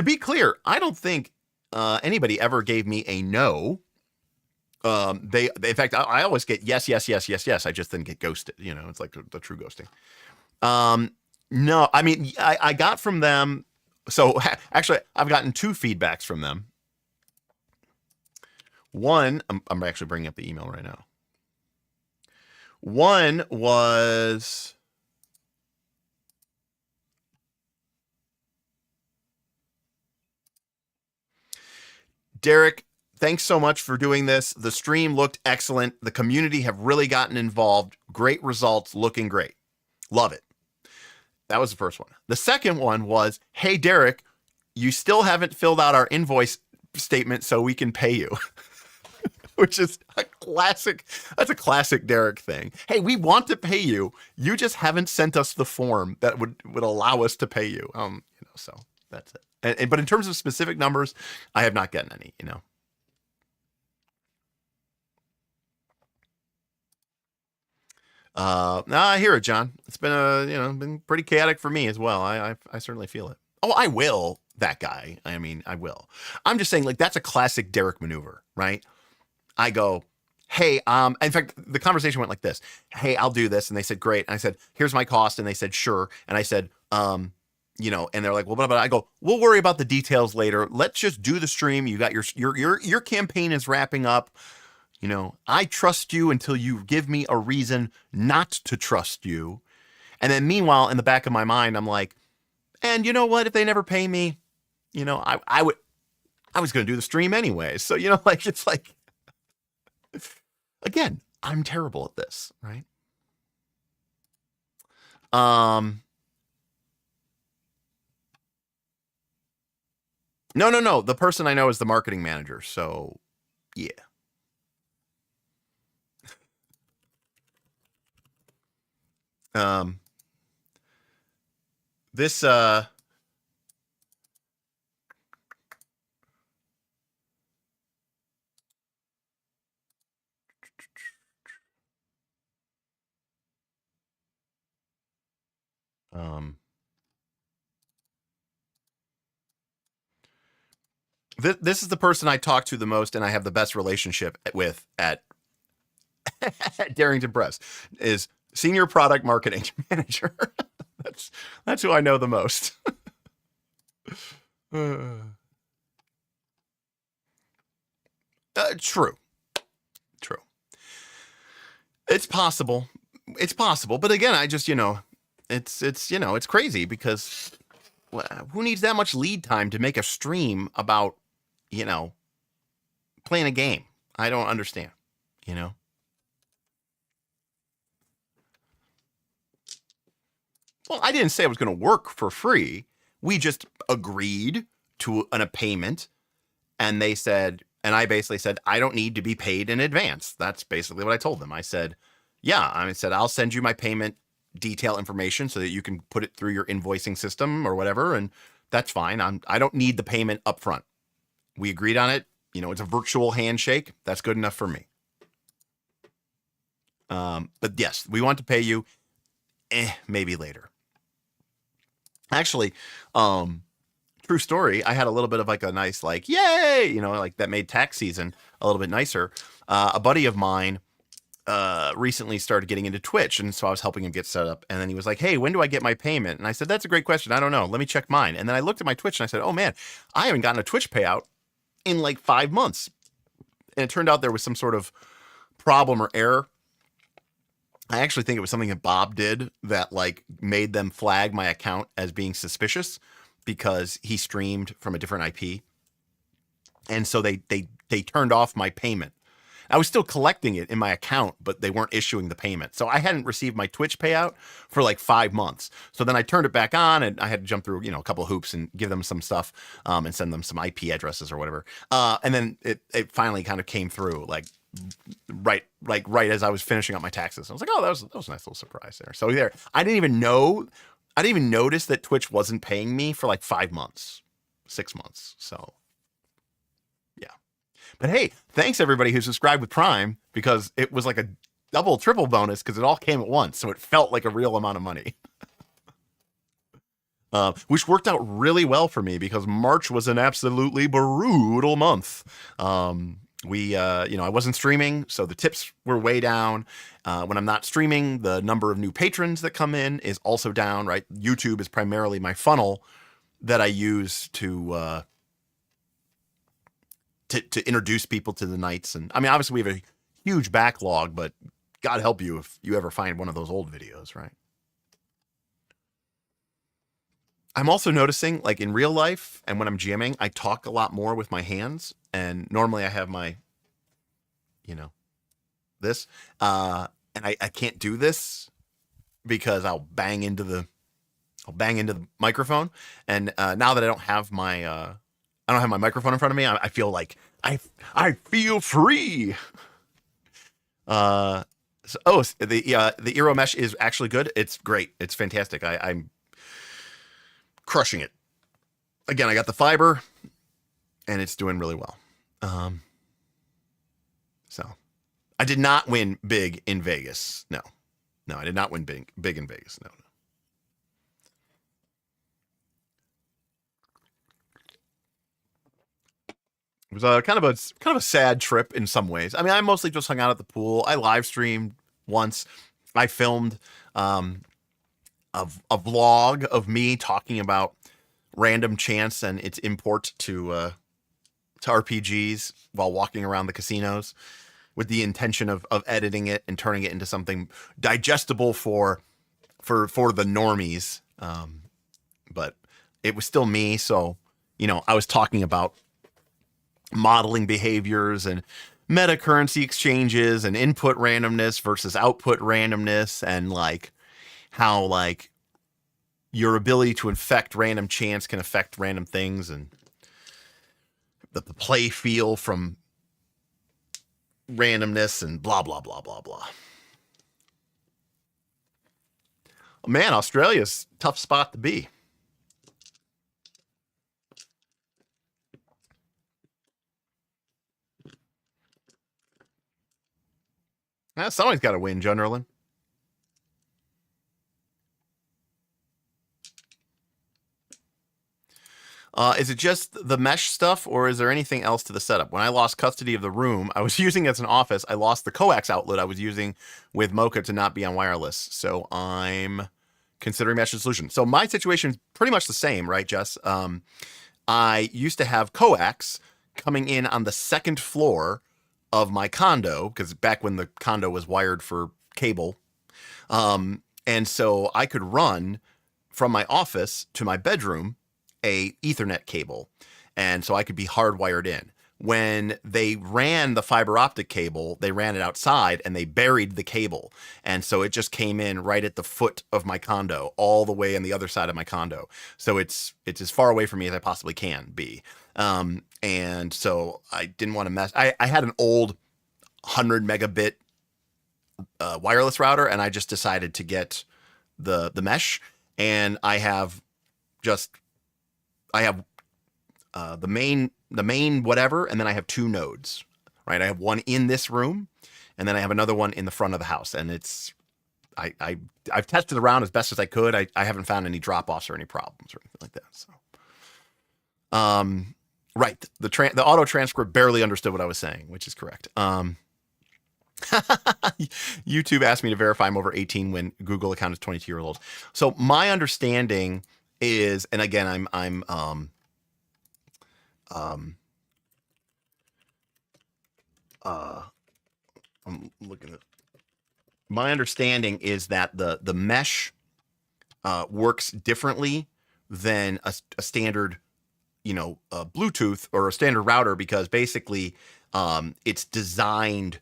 be clear, I don't think anybody ever gave me a no. In fact, I always get yes. I just didn't get ghosted. It's like the true ghosting. No, I mean, I got from them. So actually, I've gotten 2 feedbacks from them. One, I'm actually bringing up the email right now. One was, Derek, thanks so much for doing this. The stream looked excellent. The community have really gotten involved. Great results, looking great. Love it. That was the first one. The second one was, hey, Derek, you still haven't filled out our invoice statement so we can pay you. Which is a classic. That's a classic Derek thing. Hey, we want to pay you. You just haven't sent us the form that would allow us to pay you. So That's it. But in terms of specific numbers, I have not gotten any, you know. No, I hear it, John. It's been been pretty chaotic for me as well. I certainly feel it. Oh, I will. That guy. I mean, I will. I'm just saying, like, that's a classic Derek maneuver, right? I go, hey, in fact, the conversation went like this. Hey, I'll do this. And they said, great. And I said, here's my cost. And they said, sure. And I said, and they're like, well, blah, blah. I go, we'll worry about the details later. Let's just do the stream. You got your campaign is wrapping up. You know, I trust you until you give me a reason not to trust you. And then meanwhile, in the back of my mind, I'm like, and you know what? If they never pay me, you know, I was going to do the stream anyway. So, you know, like, it's like, again, I'm terrible at this, right? No. The person I know is the marketing manager. So, yeah. This this is the person I talk to the most and I have the best relationship with at Darrington Press is senior product marketing manager. That's who I know the most. True. It's possible. But again, I just, it's crazy because who needs that much lead time to make a stream about, playing a game? I don't understand, Well, I didn't say I was going to work for free. We just agreed to a payment, and they said, and I basically said, I don't need to be paid in advance. That's basically what I told them. I said, I'll send you my payment detail information so that you can put it through your invoicing system or whatever, and that's fine. I don't need the payment up front. We agreed on it. It's a virtual handshake. That's good enough for me. But yes, we want to pay you. Maybe later. Actually, true story. I had a little bit of like a nice, like, yay, like that made tax season a little bit nicer. A buddy of mine recently started getting into Twitch, and so I was helping him get set up. And then he was like, hey, when do I get my payment? And I said, that's a great question. I don't know. Let me check mine. And then I looked at my Twitch and I said, oh man, I haven't gotten a Twitch payout in like 5 months. And it turned out there was some sort of problem or error. I actually think it was something that Bob did that like made them flag my account as being suspicious because he streamed from a different IP. And so they turned off my payment. I was still collecting it in my account, but they weren't issuing the payment. So I hadn't received my Twitch payout for like 5 months. So then I turned it back on and I had to jump through, a couple of hoops and give them some stuff and send them some IP addresses or whatever. And then it finally kind of came through right as I was finishing up my taxes. I was like, oh, that was a nice little surprise there. So there, I didn't even notice that Twitch wasn't paying me for like 5 months, 6 months. So yeah. But hey, thanks everybody who subscribed with Prime because it was like a double, triple bonus because it all came at once. So it felt like a real amount of money. Which worked out really well for me because March was an absolutely brutal month. I wasn't streaming, so the tips were way down. When I'm not streaming, the number of new patrons that come in is also down, right? YouTube is primarily my funnel that I use to introduce people to the nights. And I mean, obviously we have a huge backlog, but God help you if you ever find one of those old videos, right? I'm also noticing, like in real life and when I'm GMing, I talk a lot more with my hands. And normally I have my, this, and I can't do this because I'll bang into the microphone. And now that I don't have my microphone in front of me, I feel like I feel free. The Eero mesh is actually good. It's great. It's fantastic. I'm crushing it. again, I got the fiber, and it's doing really well. So I did not win big in Vegas. No, I did not win big in Vegas. No. It was kind of a sad trip in some ways. I mean, I mostly just hung out at the pool. I live streamed once. I filmed a vlog of me talking about random chance and its import to RPGs while walking around the casinos, with the intention of editing it and turning it into something digestible for the normies. But it was still me, so I was talking about modeling behaviors and meta currency exchanges and input randomness versus output randomness, and like how like your ability to infect random chance can affect random things, and the play feel from randomness, and blah blah blah blah blah. Man, Australia's a tough spot to be. Somebody's got to win, Junderlin. Is it just the mesh stuff, or is there anything else to the setup? When I lost custody of the room I was using as an office, I lost the coax outlet I was using with Mocha to not be on wireless. So I'm considering mesh solution. So my situation is pretty much the same, right, Jess? I used to have coax coming in on the second floor of my condo, because back when the condo was wired for cable. And so I could run from my office to my bedroom a Ethernet cable. And so I could be hardwired in. When they ran the fiber optic cable, they ran it outside and they buried the cable. And so it just came in right at the foot of my condo, all the way on the other side of my condo. So it's as far away from me as I possibly can be. And so I didn't want to mess. I had an old 100 megabit wireless router, and I just decided to get the mesh. And I have the main whatever, and then I have two nodes, right? I have one in this room, and then I have another one in the front of the house. And I've tested around as best as I could. I haven't found any drop-offs or any problems or anything like that. So, right. The auto transcript barely understood what I was saying, which is correct. YouTube asked me to verify I'm over 18 when Google account is 22 years old. So my understanding is, and again, I'm looking at. My understanding is that the mesh works differently than a standard, Bluetooth or a standard router, because basically it's designed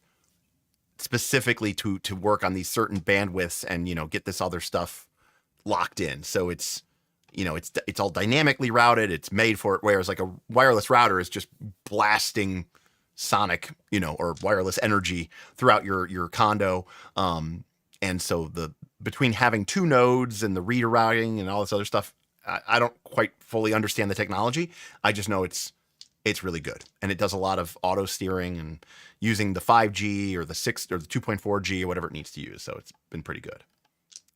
specifically to work on these certain bandwidths and get this other stuff locked in. So it's all dynamically routed. It's made for it, whereas like a wireless router is just blasting sonic, or wireless energy throughout your condo. And so between having two nodes and the rerouting and all this other stuff, I don't quite fully understand the technology. I just know it's really good, and it does a lot of auto steering and using the 5G or the 6 or the 2.4G or whatever it needs to use. So it's been pretty good.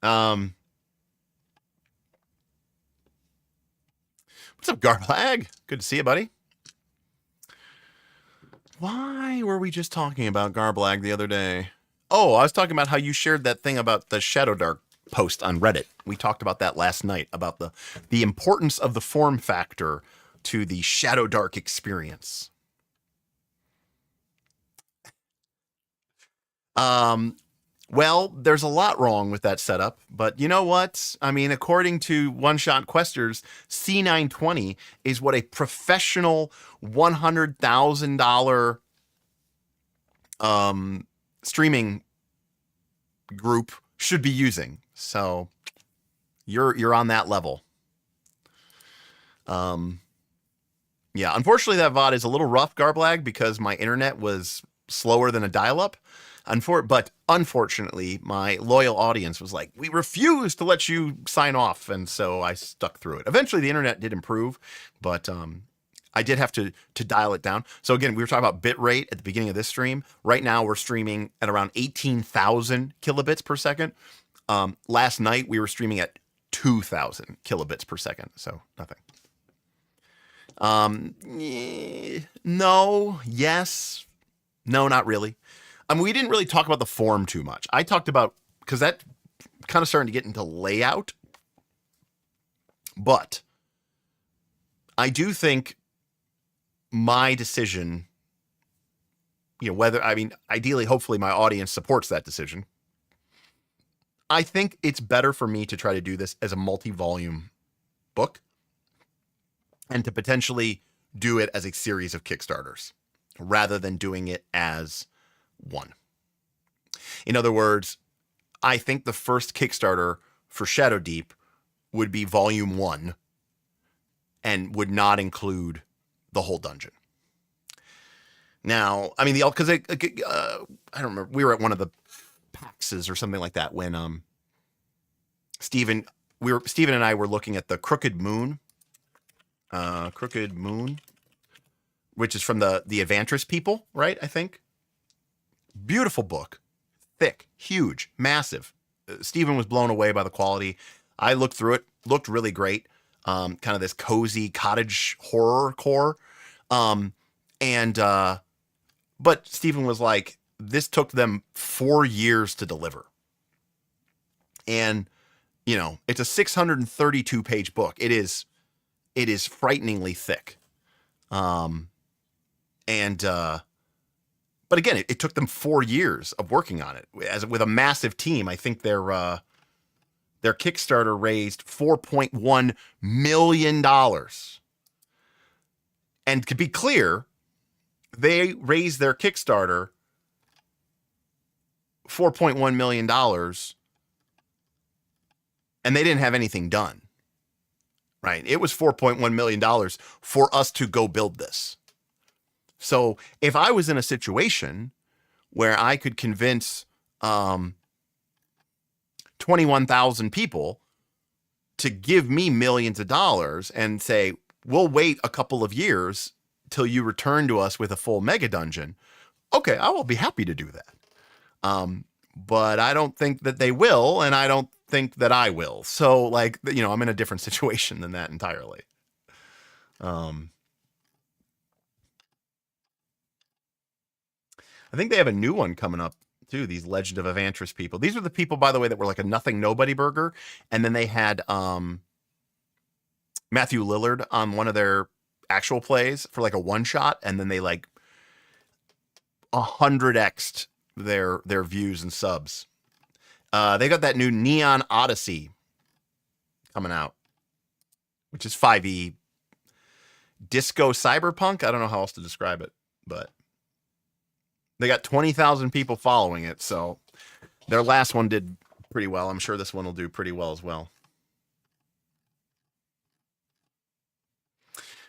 What's up, Garblag? Good to see you, buddy. Why were we just talking about Garblag the other day? Oh, I was talking about how you shared that thing about the Shadow Dark post on Reddit. We talked about that last night, about the importance of the form factor to the Shadow Dark experience. Well, there's a lot wrong with that setup, but you know what? I mean, according to One Shot Questers, C920 is what a professional $100,000 streaming group should be using. So you're on that level. Yeah, unfortunately that VOD is a little rough, Garblag, because my internet was slower than a dial-up. But unfortunately, my loyal audience was like, we refuse to let you sign off. And so I stuck through it. Eventually, the internet did improve, but I did have to dial it down. So again, we were talking about bitrate at the beginning of this stream. Right now, we're streaming at around 18,000 kilobits per second. Last night, we were streaming at 2,000 kilobits per second. So nothing. No, yes, no, not really. We didn't really talk about the form too much. I talked about, because that kind of starting to get into layout. But I do think my decision, ideally, hopefully my audience supports that decision. I think it's better for me to try to do this as a multi-volume book and to potentially do it as a series of Kickstarters rather than doing it as one. In other words, I think the first Kickstarter for Shadow Deep would be volume 1 and would not include the whole dungeon. Now, I mean, because I don't remember, we were at one of the PAXs or something like that when Steven and I were looking at the Crooked Moon, which is from the Evantris people, right? I think. Beautiful book, thick, huge, massive. Steven was blown away by the quality. I looked through it, looked really great. Kind of this cozy cottage horror core. But Steven was like, this took them 4 years to deliver. And, it's a 632 page book. It is frighteningly thick. But again, it took them 4 years of working on it with a massive team. I think their Kickstarter raised $4.1 million. And to be clear, they raised their Kickstarter $4.1 million and they didn't have anything done. Right? It was $4.1 million for us to go build this. So if I was in a situation where I could convince 21,000 people to give me millions of dollars and say, we'll wait a couple of years till you return to us with a full mega dungeon. Okay, I will be happy to do that. But I don't think that they will, and I don't think that I will. So I'm in a different situation than that entirely. I think they have a new one coming up too. These Legend of Evantris people. These are the people, by the way, that were like a nothing nobody burger, and then they had Matthew Lillard on one of their actual plays for like a one shot, and then they 100x'd their views and subs. They got that new Neon Odyssey coming out, which is 5e disco cyberpunk. I don't know how else to describe it, but they got 20,000 people following it. So their last one did pretty well. I'm sure this one will do pretty well as well.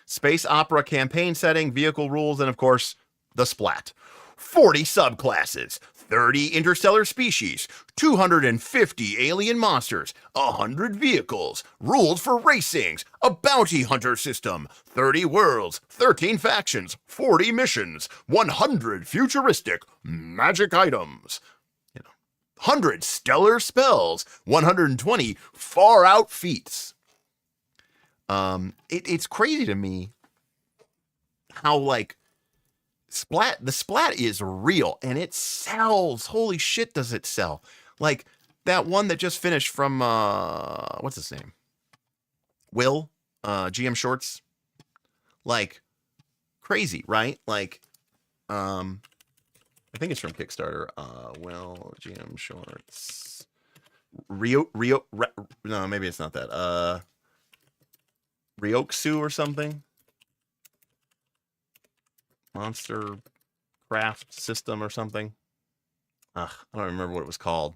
Space opera campaign setting, vehicle rules, and of course, the splat. 40 subclasses, 30 interstellar species, 250 alien monsters, 100 vehicles, rules for racings, a bounty hunter system, 30 worlds, 13 factions, 40 missions, 100 futuristic magic items, 100 stellar spells, 120 far out feats. It's crazy to me how the splat is real and it sells. Holy shit, does it sell? Like that one that just finished from what's his name? Will, GM Shorts. Like crazy, right? I think it's from Kickstarter. Well, GM Shorts. No, maybe it's not that. Ryoksu or something. Monster Craft System or something. I don't remember what it was called.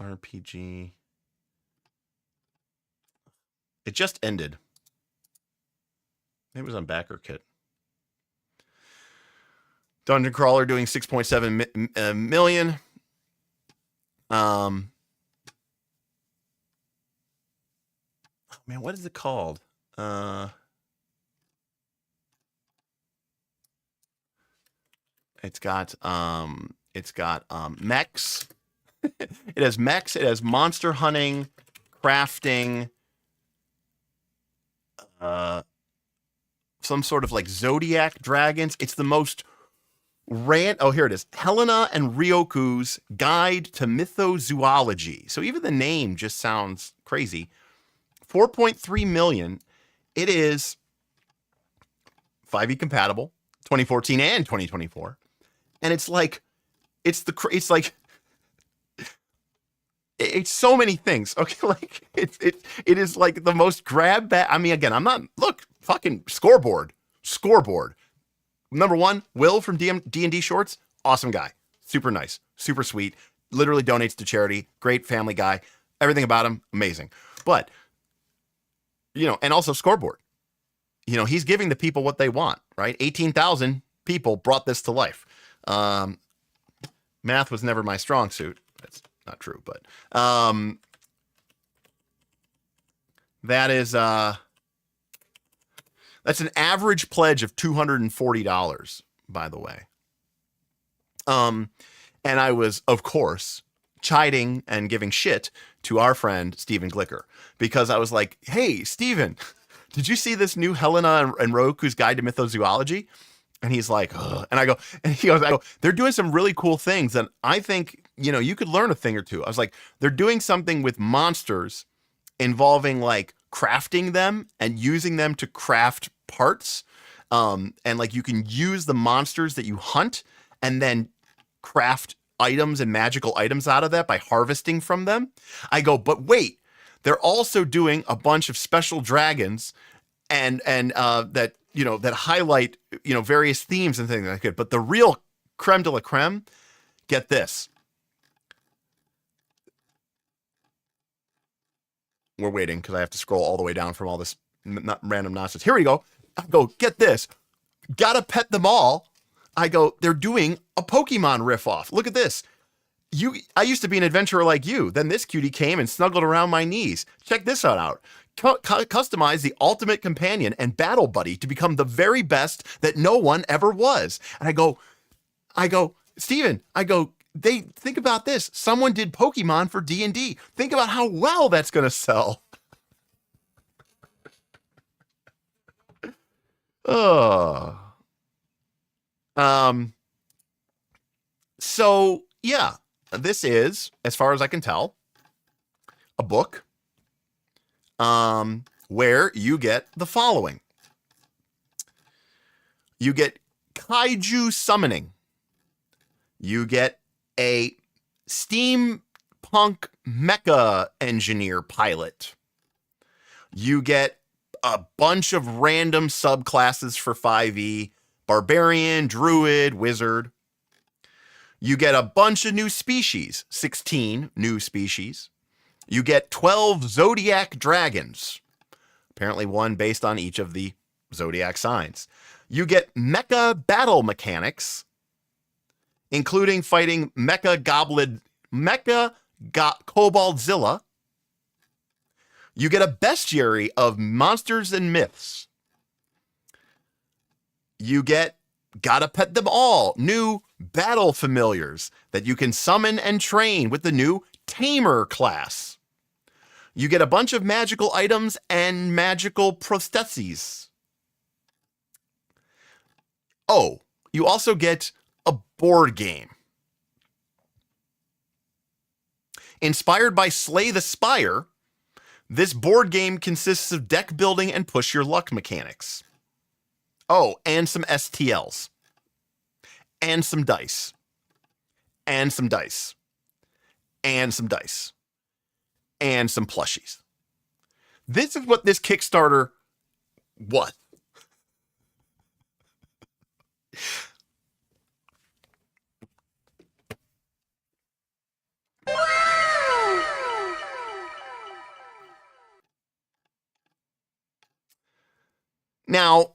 RPG. It just ended. Maybe it was on BackerKit. Dungeon Crawler doing 6.7 million. Man, what is it called? It's got mechs. It has mechs. It has monster hunting, crafting, some sort of like zodiac dragons. It's the most oh, here it is. Helena and Ryoku's Guide to Mythozoology. So even the name just sounds crazy. 4.3 million. It is 5e compatible, 2014 and 2024. And it's like, it's so many things. Okay, like it is like the most grab bag. I mean, again, I'm not, look, fucking scoreboard. Number one, Will from D&D Shorts, awesome guy, super nice, super sweet, literally donates to charity, great family guy, everything about him, amazing. But, you know, and also scoreboard, you know, he's giving the people what they want, right? 18,000 people brought this to life. Math was never my strong suit. That's not true, but that is that's an average pledge of $240, by the way. And I was, of course, chiding and giving shit to our friend Stephen Glicker, because I was like, hey, Stephen, did you see this new Helena and Roku's Guide to Mythozoology? And he's like, ugh. And I go, they're doing some really cool things. And I think, you know, you could learn a thing or two. I was like, they're doing something with monsters involving like crafting them and using them to craft parts. And like you can use the monsters that you hunt and then craft items and magical items out of that by harvesting from them. I go, but wait, they're also doing a bunch of special dragons and that, you know, that highlight, you know, various themes and things like that. But the real creme de la creme, get this. We're waiting because I have to scroll all the way down from all this random nonsense. Here we go. I go, get this. Gotta pet them all. I go, they're doing a Pokemon riff-off. Look at this. I used to be an adventurer like you. Then this cutie came and snuggled around my knees. Check this out. Customize the ultimate companion and battle buddy to become the very best that no one ever was. And I go, Steven, think about this. Someone did Pokemon for D&D. Think about how well that's going to sell. So yeah, this is, as far as I can tell, a book where you get the following. You get kaiju summoning. You get a steampunk mecha engineer pilot. You get a bunch of random subclasses for 5e, barbarian, druid, wizard. You get a bunch of new species, 16 new species. You get 12 zodiac dragons, apparently one based on each of the zodiac signs. You get mecha battle mechanics, including fighting Koboldzilla. You get a bestiary of monsters and myths. You get gotta pet them all, new battle familiars that you can summon and train with the new Tamer class. You get a bunch of magical items and magical prostheses. Oh, you also get a board game. Inspired by Slay the Spire, this board game consists of deck building and push your luck mechanics. Oh, and some STLs. And some dice. And some dice. And some dice. And some plushies. This is what this Kickstarter was. Now,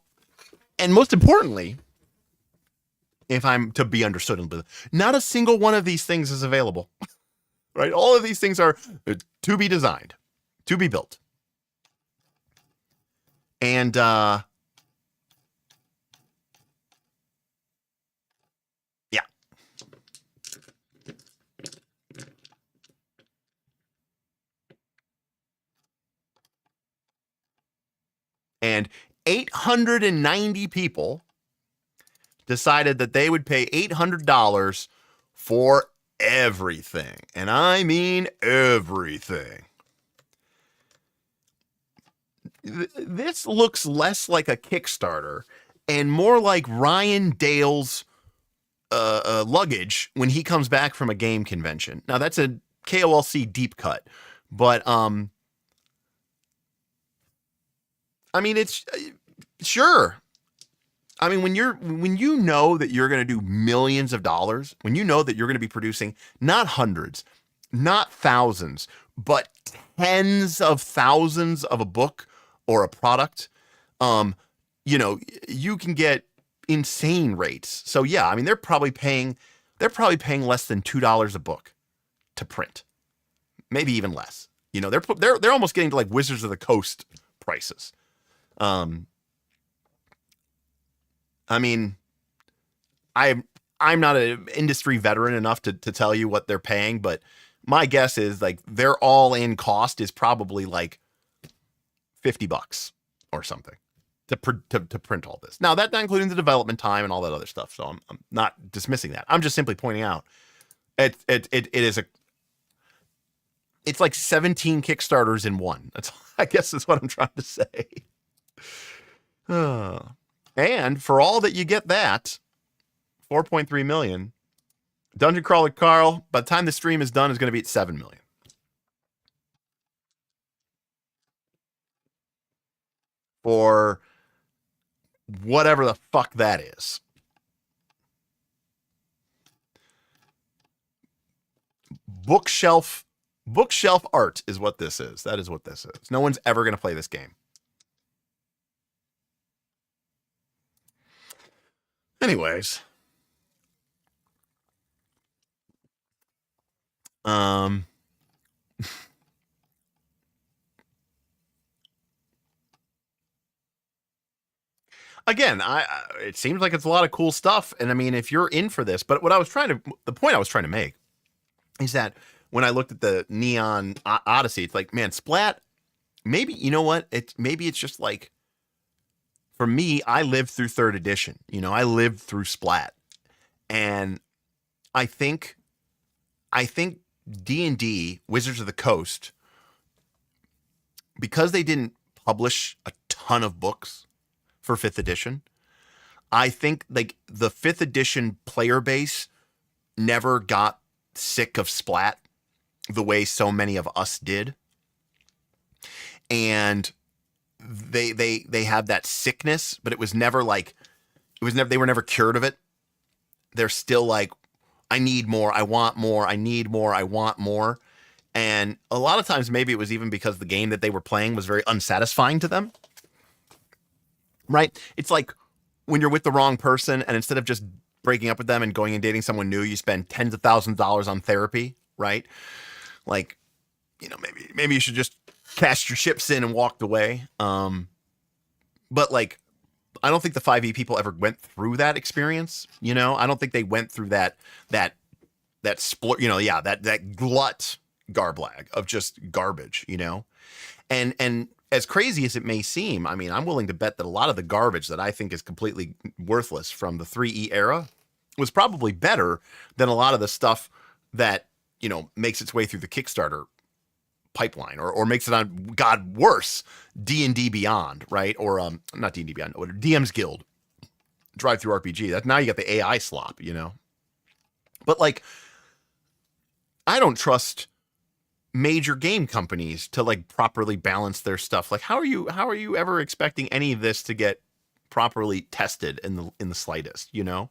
and most importantly, if I'm to be understood. Not a single one of these things is available, right? All of these things are to be designed, to be built. And, yeah. And 890 people decided that they would pay $800 for everything. And I mean everything. This looks less like a Kickstarter and more like Ryan Dale's luggage when he comes back from a game convention. Now that's a KOLC deep cut, but I mean, it's sure. I mean, when you know that you're going to do millions of dollars, when you know that you're going to be producing not hundreds, not thousands, but tens of thousands of a book or a product, you know, you can get insane rates. So yeah, I mean, they're probably paying less than $2 a book to print, maybe even less. You know, they're almost getting to like Wizards of the Coast prices. I mean, I'm not an industry veteran enough to tell you what they're paying, but my guess is like their all-in cost is probably like $50 or something to print all this. Now that's not including the development time and all that other stuff. So I'm not dismissing that. I'm just simply pointing out it is it's like 17 Kickstarters in one. That's, I guess, is what I'm trying to say. And for all that you get that, 4.3 million, Dungeon Crawler Carl, by the time the stream is done, is going to be at 7 million. For whatever the fuck that is. Bookshelf art is what this is. That is what this is. No one's ever going to play this game. Anyways. Again, it seems like it's a lot of cool stuff. And I mean, if you're in for this, but the point I was trying to make is that when I looked at the Neon Odyssey, it's like, man, Splat, maybe, you know what? Maybe it's just like, for me, I lived through 3rd edition. You know, I lived through Splat. And I think D&D, Wizards of the Coast, because they didn't publish a ton of books for 5th edition, I think like the 5th edition player base never got sick of Splat the way so many of us did. And they had that sickness, but it was never like, they were never cured of it. They're still like, I need more, I want more, I need more, I want more. And a lot of times maybe it was even because the game that they were playing was very unsatisfying to them. Right? It's like when you're with the wrong person and instead of just breaking up with them and going and dating someone new, you spend tens of thousands of dollars on therapy, right? Like, you know, maybe you should just cast your chips in and walked away. But like, I don't think the 5e people ever went through that experience. You know, I don't think they went through that split, you know, yeah, that glut garblag of just garbage, you know, and as crazy as it may seem, I mean, I'm willing to bet that a lot of the garbage that I think is completely worthless from the 3E era was probably better than a lot of the stuff that, you know, makes its way through the Kickstarter pipeline or makes it on, God, worse, D&D Beyond, right? Or not D&D Beyond, DM's Guild, Drive Through RPG. That now you got the AI slop, you know. But like, I don't trust major game companies to like properly balance their stuff. Like, how are you ever expecting any of this to get properly tested in the slightest, you know?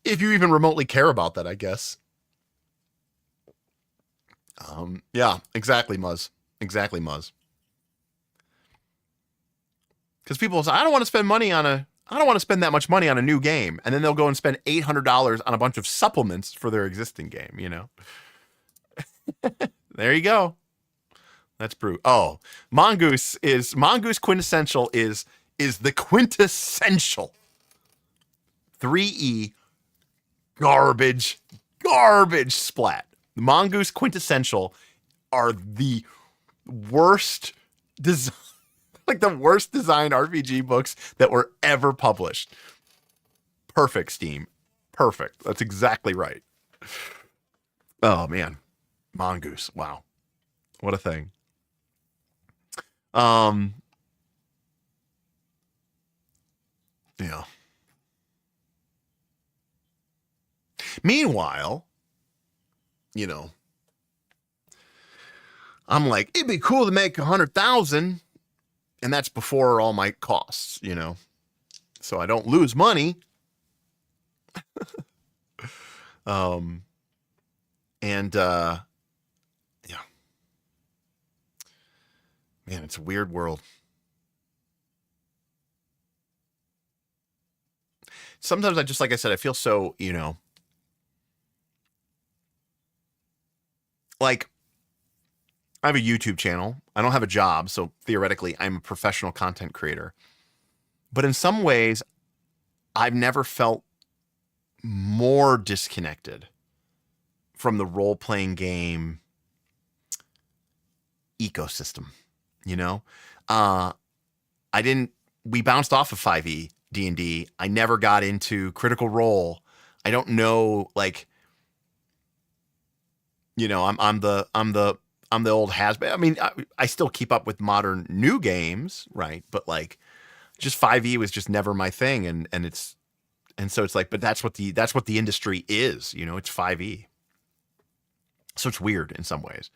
If you even remotely care about that, I guess. Yeah, exactly, Muzz. Exactly, Muzz. Because people say, I don't want to spend money on I don't want to spend that much money on a new game. And then they'll go and spend $800 on a bunch of supplements for their existing game, you know? There you go. That's brute. Oh, Mongoose Quintessential is the quintessential 3E garbage splat. The Mongoose Quintessential are the worst the worst designed RPG books that were ever published. Perfect, Steam. Perfect. That's exactly right. Oh man. Mongoose. Wow. What a thing. Yeah. Meanwhile, you know, I'm like, it'd be cool to make 100,000, and that's before all my costs, you know, so I don't lose money. Yeah, man, it's a weird world. Sometimes I just, like I said, I feel so, you know, like I have a YouTube channel. I don't have a job, so theoretically I'm a professional content creator. But in some ways, I've never felt more disconnected from the role-playing game ecosystem, you know? We bounced off of 5e D&D. I never got into Critical Role. I don't know, like, you know, I'm the old has-been. I mean, I still keep up with modern new games, right? But like, just 5e was just never my thing, and so it's like, but that's what the industry is, you know. It's 5e, so it's weird in some ways.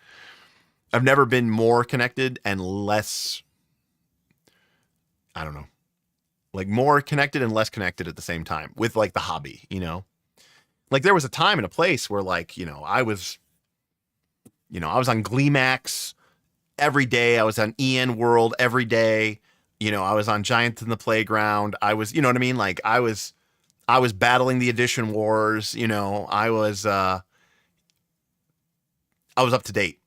I've never been more connected and less, I don't know, like more connected and less connected at the same time with like the hobby, you know. Like there was a time and a place where, like, you know, I was on Gleemax every day. I was on EN World every day. You know, I was on Giants in the Playground. I was, you know what I mean? Like I was battling the edition wars. You know, I was up to date.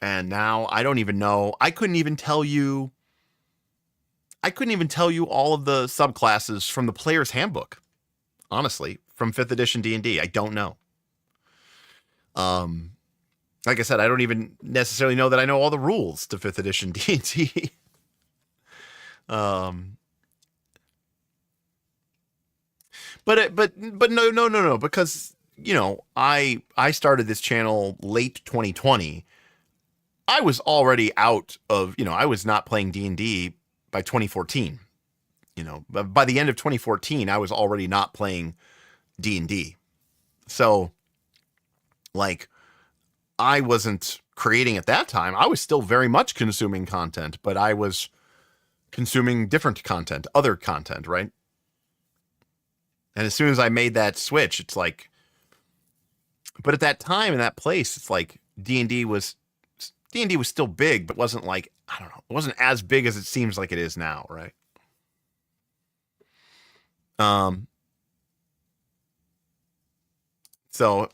And now I don't even know. I couldn't even tell you all of the subclasses from the player's handbook. Honestly, from 5th edition D&D, I don't know. Like I said, I don't even necessarily know that I know all the rules to 5th edition D&D. But no, because, you know, I started this channel late 2020. I was already out of, you know, I was not playing D&D by 2014. You know, by the end of 2014, I was already not playing D&D. So, like, I wasn't creating at that time. I was still very much consuming content, but I was consuming different content, other content, right? And as soon as I made that switch, it's like, but at that time in that place, it's like D&D was still big, but wasn't like, I don't know, it wasn't as big as it seems like it is now, right? So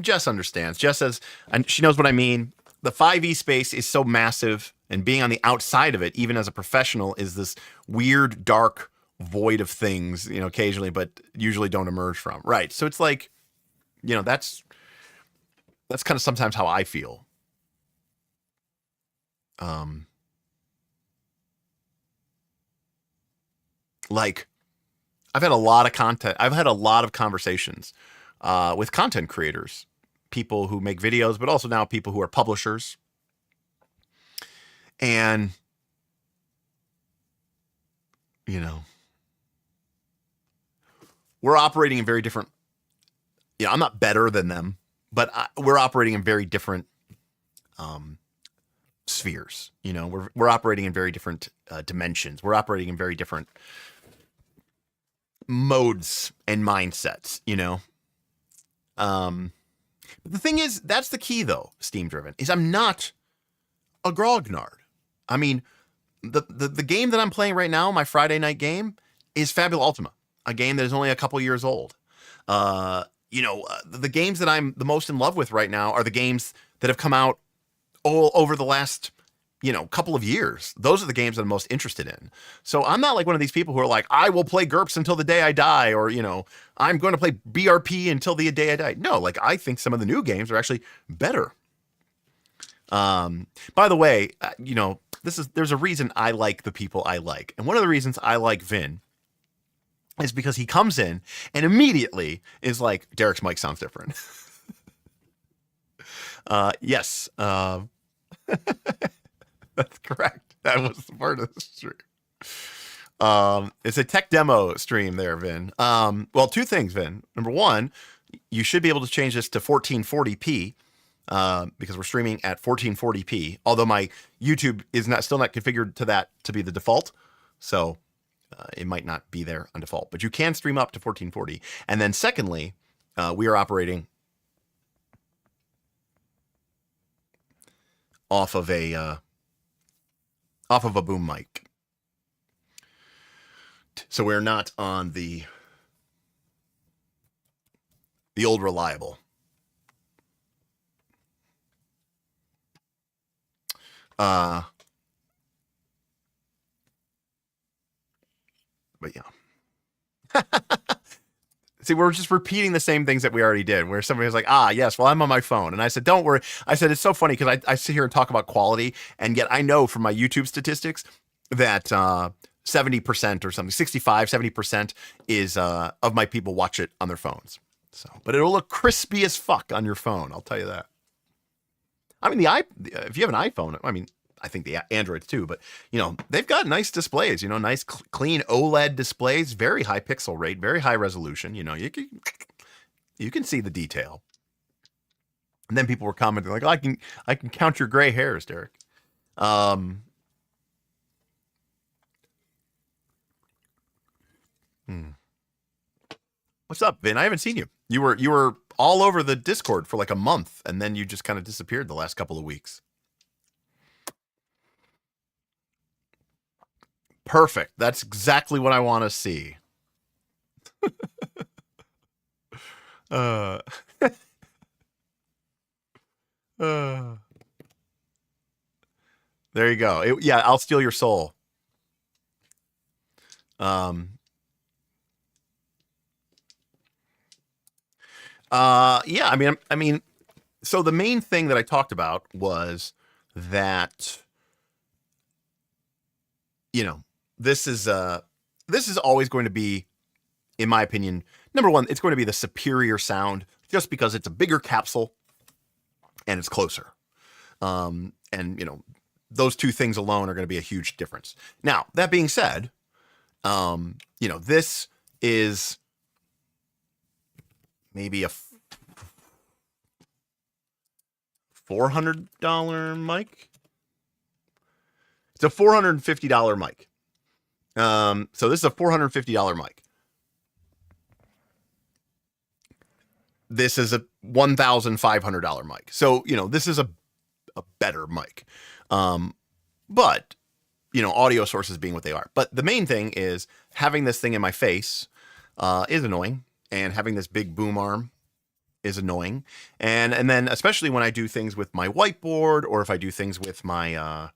Jess understands. Jess says, and she knows what I mean. The 5e space is so massive, and being on the outside of it, even as a professional, is this weird, dark void of things, you know, occasionally, but usually don't emerge from. Right. So it's like, you know, that's kind of sometimes how I feel. Like, I've had a lot of content. I've had a lot of conversations with content creators, people who make videos, but also now people who are publishers. And, you know, we're operating in very different, you know, I'm not better than them, but we're operating in very different spheres. You know, we're operating in very different dimensions. We're operating in very different modes and mindsets, you know. But the thing is, that's the key though, Steam Driven, is I'm not a grognard. I mean, the game that I'm playing right now, my Friday night game, is Fabula Ultima, a game that is only a couple years old. The games that I'm the most in love with right now are the games that have come out all over the last, couple of years. Those are the games that I'm most interested in. So I'm not like one of these people who are like, I will play GURPS until the day I die, or, I'm going to play BRP until the day I die. No, like I think some of the new games are actually better. By the way, there's a reason I like the people I like. And one of the reasons I like Vin is because he comes in and immediately is like, Derek's mic sounds different. Yes. That's correct. That was the part of the stream. It's a tech demo stream there, Vin. Well, two things, Vin. Number one, you should be able to change this to 1440p. Because we're streaming at 1440p, although my YouTube is still not configured to that to be the default. So it might not be there on default, but you can stream up to 1440. And then secondly, we are operating off of a boom mic. So we're not on the old reliable. But yeah. See, we're just repeating the same things that we already did, where somebody was like, yes, well, I'm on my phone. And I said, don't worry. I said, it's so funny because I sit here and talk about quality, and yet I know from my YouTube statistics that 70% or something, 65, 70% is of my people watch it on their phones. So, but it'll look crispy as fuck on your phone. I'll tell you that. I mean, if you have an iPhone, I think the Androids too, but they've got nice displays, nice clean OLED displays, very high pixel rate, very high resolution. You can see the detail. And then people were commenting like, I can count your gray hairs, Derek. What's up, Vin? I haven't seen you. You were all over the Discord for like a month, and then you just kind of disappeared the last couple of weeks. Perfect. That's exactly what I want to see. There you go. I'll steal your soul. So the main thing that I talked about was that, this is always going to be, in my opinion, number one, it's going to be the superior sound just because it's a bigger capsule and it's closer. Those two things alone are going to be a huge difference. Now, that being said, this is maybe a $400 mic. It's a $450 mic. So this is a $450 mic. This is a $1,500 mic. So, this is a better mic. But, audio sources being what they are. But the main thing is having this thing in my face is annoying. And having this big boom arm is annoying. And then especially when I do things with my whiteboard, or if I do things with my,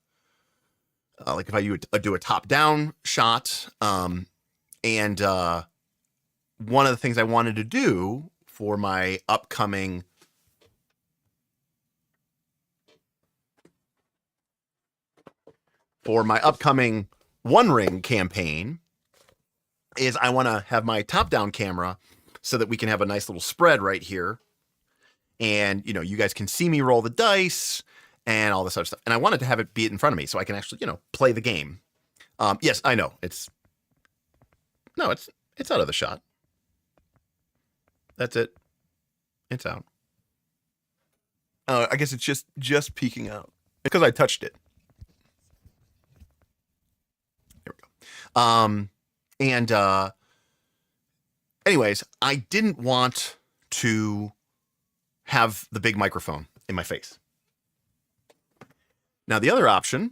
like if I do a top-down shot. One of the things I wanted to do for my upcoming One Ring campaign is I want to have my top-down camera so that we can have a nice little spread right here. And, you guys can see me roll the dice and all this other stuff. And I wanted to have it be in front of me so I can actually, play the game. Yes, I know. It's out of the shot. That's it. It's out. I guess it's just peeking out because I touched it. There we go. Anyways, I didn't want to have the big microphone in my face. Now, the other option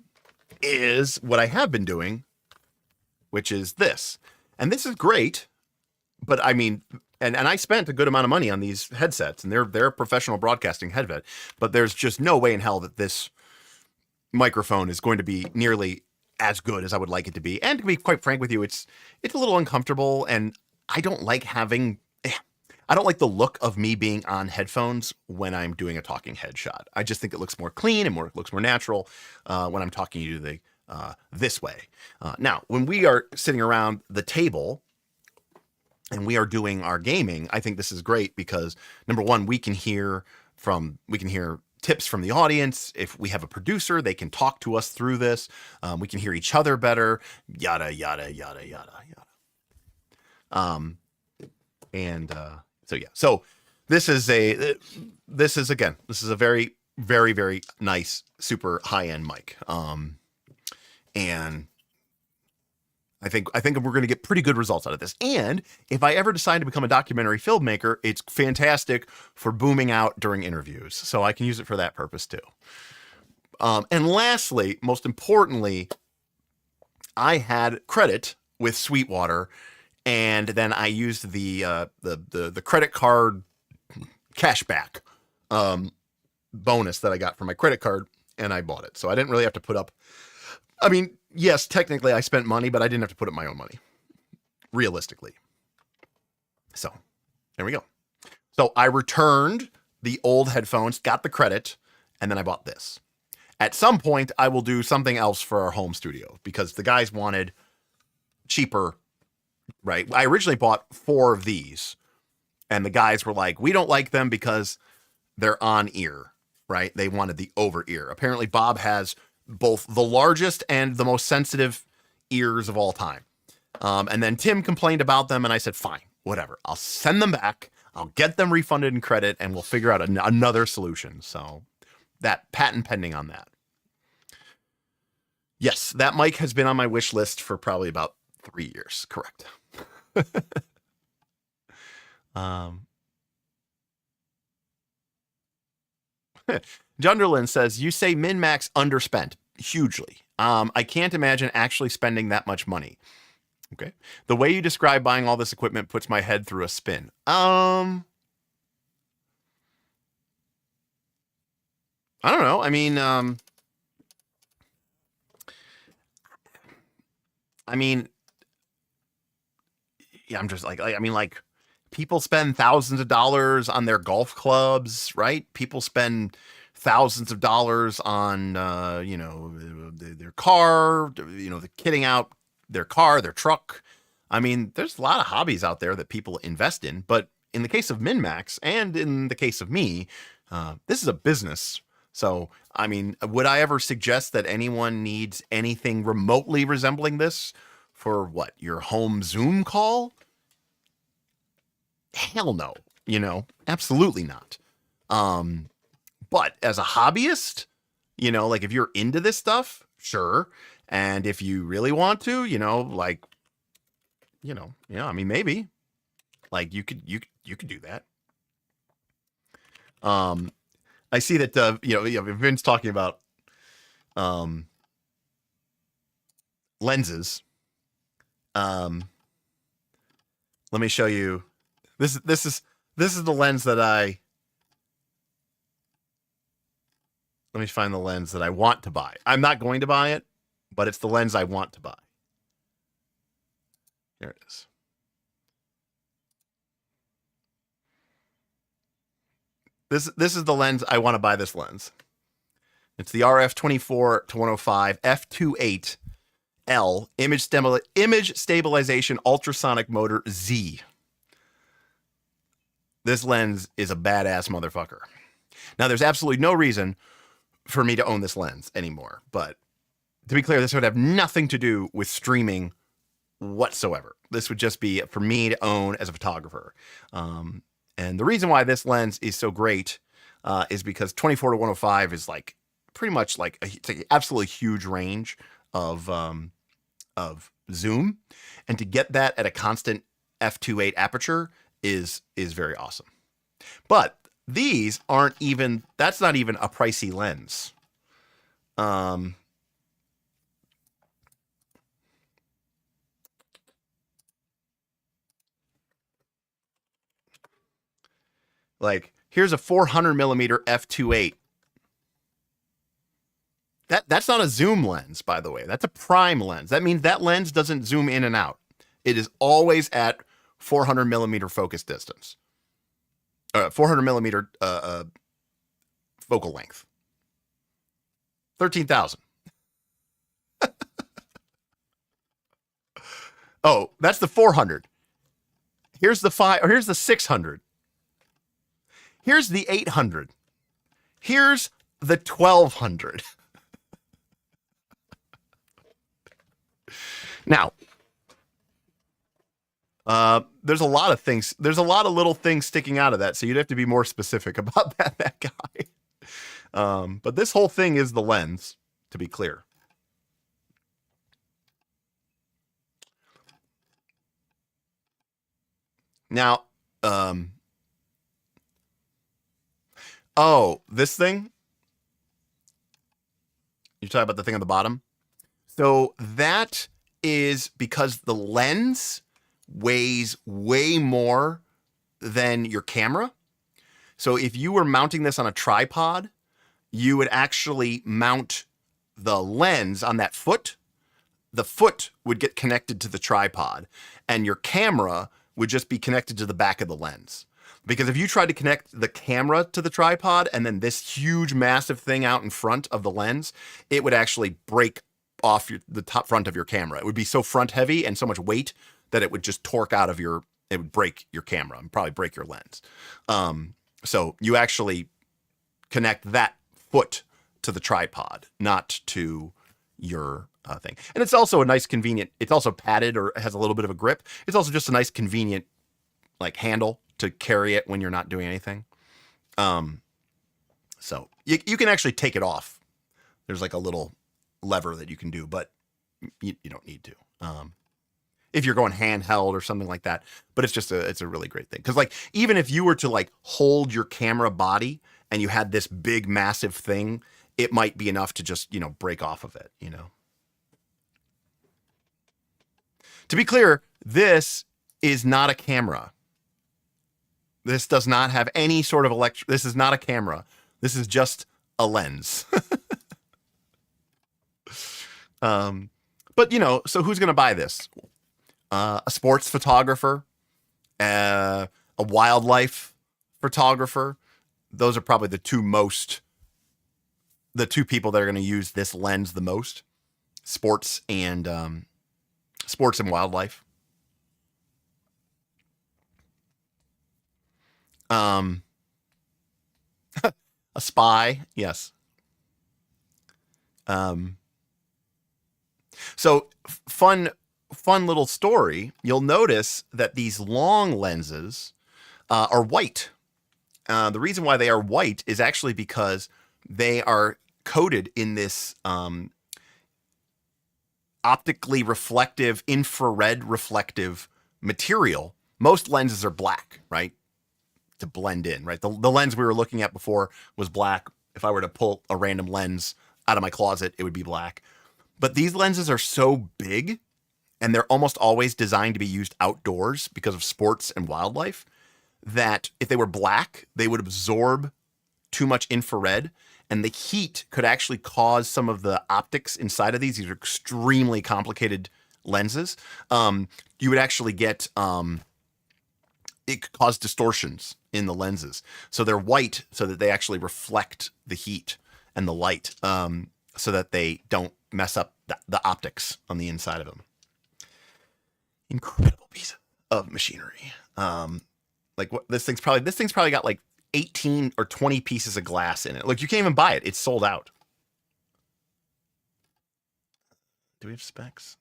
is what I have been doing, which is this. And this is great, but I mean, and I spent a good amount of money on these headsets, and they're a professional broadcasting headset, but there's just no way in hell that this microphone is going to be nearly as good as I would like it to be. And to be quite frank with you, it's a little uncomfortable, and I don't like I don't like the look of me being on headphones when I'm doing a talking head shot. I just think it looks more clean and looks more natural when I'm talking to you this way. Now, when we are sitting around the table and we are doing our gaming, I think this is great because number one, we can hear tips from the audience. If we have a producer, they can talk to us through this. We can hear each other better. Yada yada yada yada yada. So this is a very, very, very nice, super high end mic. And I think we're going to get pretty good results out of this. And if I ever decide to become a documentary filmmaker, it's fantastic for booming out during interviews. So I can use it for that purpose too. And lastly, most importantly, I had credit with Sweetwater, and then I used the credit card cashback bonus that I got from my credit card, and I bought it. So I didn't really have to put up. I mean, yes, technically I spent money, but I didn't have to put up my own money, realistically. So there we go. So I returned the old headphones, got the credit, and then I bought this. At some point, I will do something else for our home studio because the guys wanted cheaper, right? I originally bought 4 of these, and the guys were like, we don't like them because they're on ear, right? They wanted the over ear. Apparently, Bob has both the largest and the most sensitive ears of all time. And then Tim complained about them, and I said, fine, whatever. I'll send them back. I'll get them refunded in credit, and we'll figure out another solution. So that patent pending on that. Yes, that mic has been on my wish list for probably about 3 years. Correct. Junderlin says, you say min-max underspent hugely. I can't imagine actually spending that much money. Okay. The way you describe buying all this equipment puts my head through a spin. I don't know. I mean, yeah, I'm just like people spend thousands of dollars on their golf clubs, right? People spend thousands of dollars on, their car, the kitting out their car, their truck. I mean, there's a lot of hobbies out there that people invest in, but in the case of MinMax and in the case of me, this is a business. So, I mean, would I ever suggest that anyone needs anything remotely resembling this for what, your home Zoom call? Hell no, absolutely not. But as a hobbyist, like if you're into this stuff, sure. And if you really want to, I mean, maybe like you could do that. I see that, Vince talking about, lenses. Let me show you. This is the lens that let me find the lens that I want to buy. I'm not going to buy it, but it's the lens I want to buy. Here it is. This is the lens I want to buy. This lens. It's the RF24-105 f2.8L image stabilization ultrasonic motor Z. This lens is a badass motherfucker. Now, there's absolutely no reason for me to own this lens anymore, but to be clear, this would have nothing to do with streaming whatsoever. This would just be for me to own as a photographer. And the reason why this lens is so great is because 24-105 is like pretty much like it's an absolutely huge range of zoom, and to get that at a constant f2.8 aperture is very awesome. But these aren't even, that's not even a pricey lens. Like, here's a 400 millimeter f2.8. That's not a zoom lens, by the way. That's a prime lens. That means that lens doesn't zoom in and out. It is always at 400 millimeter focus distance. 400 millimeter focal length. 13,000. Oh, that's the 400. Here's the 5, or here's the 600. Here's the 800. Here's the 1200. Now, there's a lot of things. There's a lot of little things sticking out of that, so you'd have to be more specific about that guy. But this whole thing is the lens, to be clear. Now, oh, this thing? You're talking about the thing on the bottom? So that is because the lens weighs way more than your camera. So if you were mounting this on a tripod, you would actually mount the lens on that foot. The foot would get connected to the tripod, and your camera would just be connected to the back of the lens. Because if you tried to connect the camera to the tripod and then this huge, massive thing out in front of the lens, it would actually break off the top front of your camera. It would be so front heavy and so much weight that it would just torque out of it would break your camera and probably break your lens. So you actually connect that foot to the tripod, not to your thing. And it's also a nice convenient, it's also padded or has a little bit of a grip. It's also just a nice convenient like handle to carry it when you're not doing anything. So you can actually take it off. There's like a little lever that you can do, but you don't need to. If you're going handheld or something like that, but it's a really great thing. Cause like, even if you were to like hold your camera body and you had this big, massive thing, it might be enough to just, break off of it, To be clear, this is not a camera. This does not have any sort of this is not a camera. This is just a lens. But so who's going to buy this? A sports photographer, a wildlife photographer. Those are probably the two people that are going to use this lens the most. Sports and wildlife. A spy, yes. So fun little story. You'll notice that these long lenses are white. The reason why they are white is actually because they are coated in this optically reflective, infrared reflective material. Most lenses are black, right? To blend in, right? The lens we were looking at before was black. If I were to pull a random lens out of my closet, it would be black. But these lenses are so big, and they're almost always designed to be used outdoors because of sports and wildlife, that if they were black, they would absorb too much infrared, and the heat could actually cause some of the optics inside of these. These are extremely complicated lenses. You would actually get, it could cause distortions in the lenses. So they're white so that they actually reflect the heat and the light, so that they don't mess up the optics on the inside of them. Incredible piece of machinery. Like what this thing's probably got like 18 or 20 pieces of glass in it. Look, you can't even buy it. It's sold out. Do we have specs?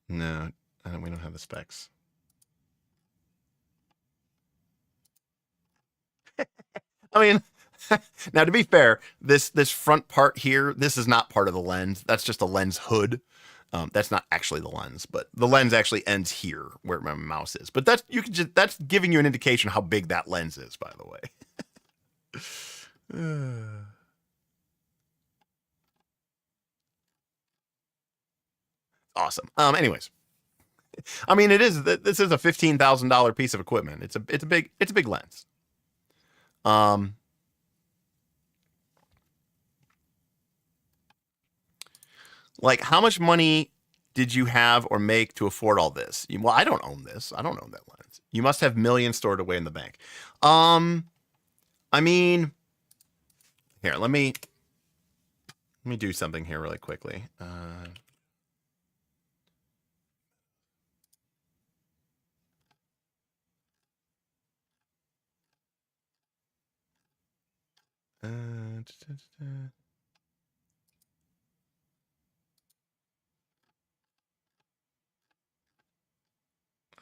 No, we don't have the specs. I mean, now to be fair, this front part here, this is not part of the lens. That's just a lens hood. That's not actually the lens, but the lens actually ends here where my mouse is. But that's giving you an indication how big that lens is, by the way. Awesome. Anyways, I mean, this is a $15,000 piece of equipment. It's a big lens. Like, how much money did you have or make to afford all this? Well, I don't own this. I don't own that lens. You must have millions stored away in the bank. I mean, here, let me do something here really quickly.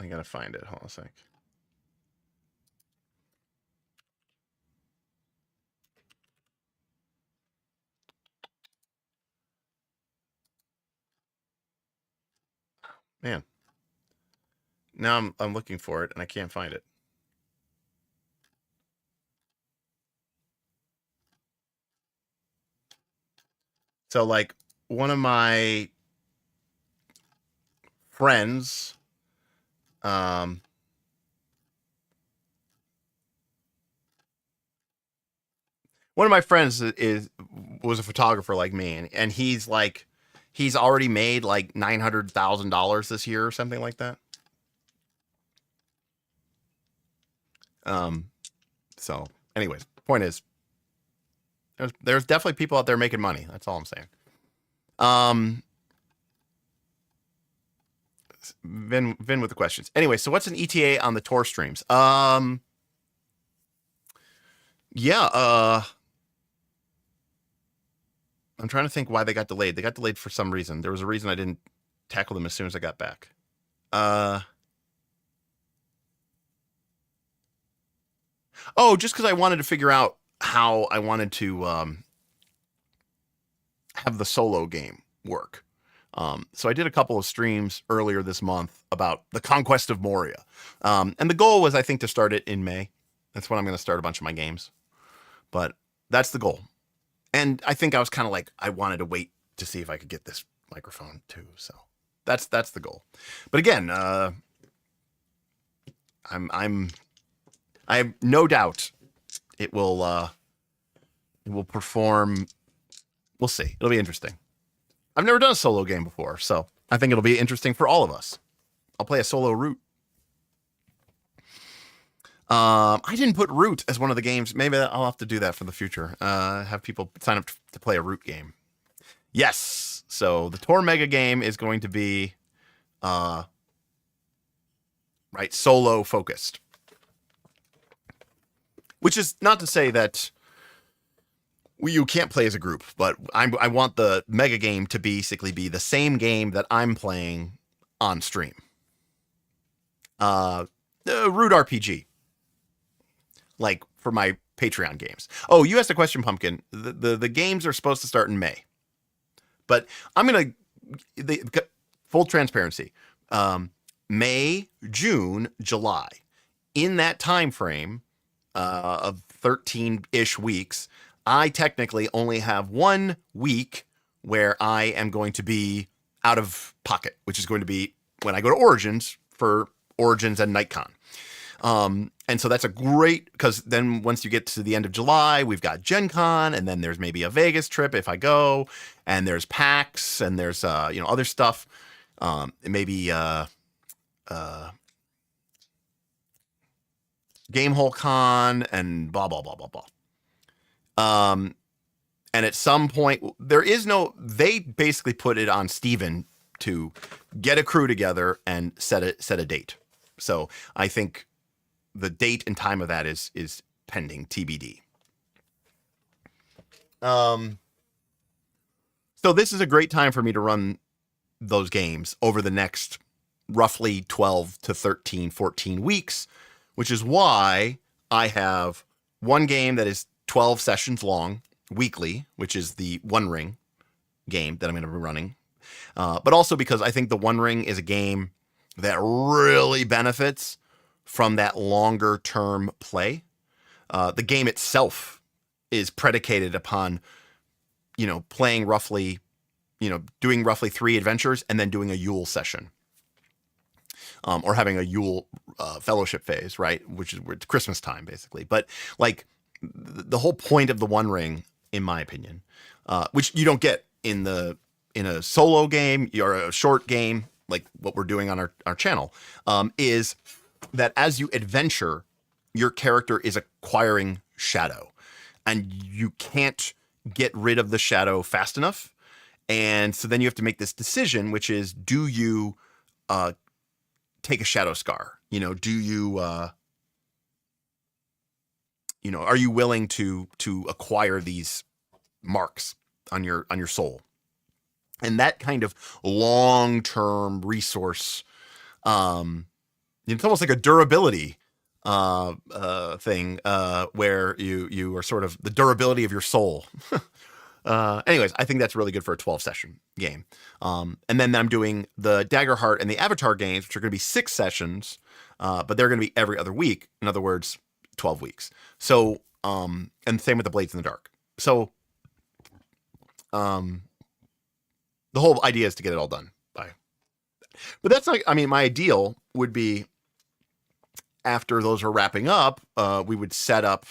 I gotta find it. Hold on a sec. Man. Now I'm looking for it and I can't find it. So, like, one of my friends, one of my friends was a photographer like me, and he's already made like $900,000 this year or something like that. So anyways, point is, there's definitely people out there making money. That's all I'm saying. Vin with the questions. Anyway, so what's an ETA on the Tor streams? Yeah, I'm trying to think why they got delayed. They got delayed for some reason. There was a reason I didn't tackle them as soon as I got back. Oh, just because I wanted to figure out how I wanted to have the solo game work. So I did a couple of streams earlier this month about the Conquest of Moria. And the goal was, I think, to start it in May. That's when I'm going to start a bunch of my games. But that's the goal. And I think I was kind of like, I wanted to wait to see if I could get this microphone too. So that's the goal. But again, I have no doubt it will perform. We'll see. It'll be interesting. I've never done a solo game before, so I think it'll be interesting for all of us. I'll play a solo root. I didn't put root as one of the games. Maybe I'll have to do that for the future. Have people sign up to play a root game. Yes. So the Tor Mega game is going to be, right, solo focused. Which is not to say that you can't play as a group, but I want the mega game to basically be the same game that I'm playing on stream. Root RPG. Like for my Patreon games. Oh, you asked a question, Pumpkin. The games are supposed to start in May. But I'm going to, full transparency, May, June, July. In that time frame of 13-ish weeks, I technically only have 1 week where I am going to be out of pocket, which is going to be when I go to Origins for Origins and NightCon. And so that's a great, because then once you get to the end of July, we've got Gen Con, and then there's maybe a Vegas trip if I go, and there's PAX, and there's, other stuff. Maybe, Gamehole Con, and blah, blah, blah, blah, blah. And at some point, they basically put it on Steven to get a crew together and set a date. So I think the date and time of that is pending, TBD. So this is a great time for me to run those games over the next roughly 12 to 13, 14 weeks, which is why I have one game that is 12 sessions long weekly, which is the One Ring game that I'm going to be running. But also because I think the One Ring is a game that really benefits from that longer term play. The game itself is predicated upon, playing roughly, doing roughly 3 adventures and then doing a Yule session. or having a Yule fellowship phase, right? Which is it's Christmas time basically. But like the whole point of the One Ring, in my opinion, which you don't get in a solo game or a short game like what we're doing on our channel, is that as you adventure, your character is acquiring shadow, and you can't get rid of the shadow fast enough. And so then you have to make this decision, which is, do you take a shadow scar? Do you, are you willing to acquire these marks on your soul? And that kind of long-term resource, it's almost like a durability thing, where you are sort of the durability of your soul. Anyways, I think that's really good for a 12-session game. And then I'm doing the Daggerheart and the Avatar games, which are going to be 6 sessions, but they're going to be every other week. In other words, 12 weeks. So, and same with the Blades in the Dark. So, the whole idea is to get it all done by. But that's like, my ideal would be after those are wrapping up, we would set up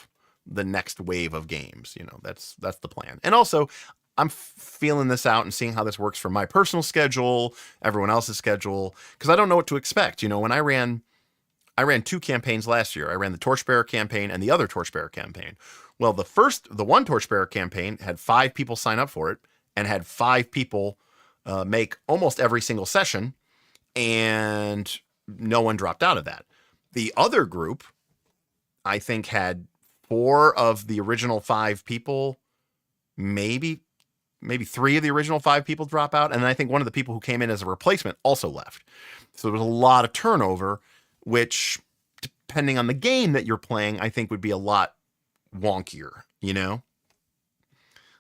the next wave of games. That's the plan. And also, I'm feeling this out and seeing how this works for my personal schedule, everyone else's schedule, because I don't know what to expect. When I ran 2 campaigns last year. I ran the Torchbearer campaign and the other Torchbearer campaign. Well, the one Torchbearer campaign had 5 people sign up for it and had 5 people make almost every single session, and no one dropped out of that. The other group, I think, had 4 of the original 5 people, maybe 3 of the original 5 people drop out. And then I think one of the people who came in as a replacement also left. So there was a lot of turnover, which, depending on the game that you're playing, I think would be a lot wonkier,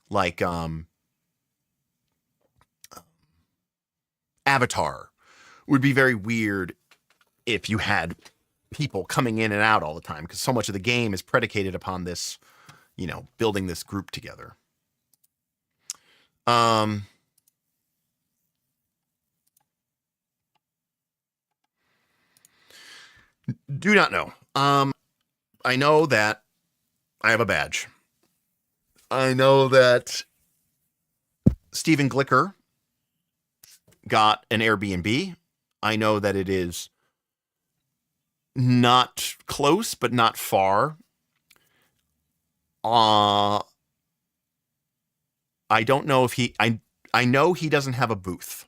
like, Avatar would be very weird if you had people coming in and out all the time, because so much of the game is predicated upon this, building this group together. Do not know. I know that I have a badge. I know that Stephen Glicker got an Airbnb. I know that it is not close, but not far. I don't know if I know he doesn't have a booth.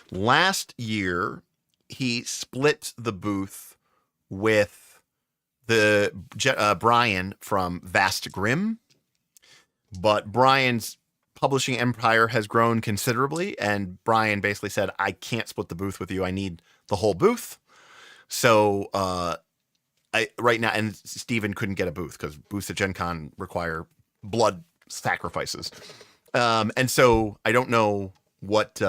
Last year, he split the booth with the Brian from Vast Grim, but Brian's publishing empire has grown considerably, and Brian basically said, I can't split the booth with you. I need the whole booth. So right now, and Steven couldn't get a booth because booths at Gen Con require blood sacrifices. And so I don't know what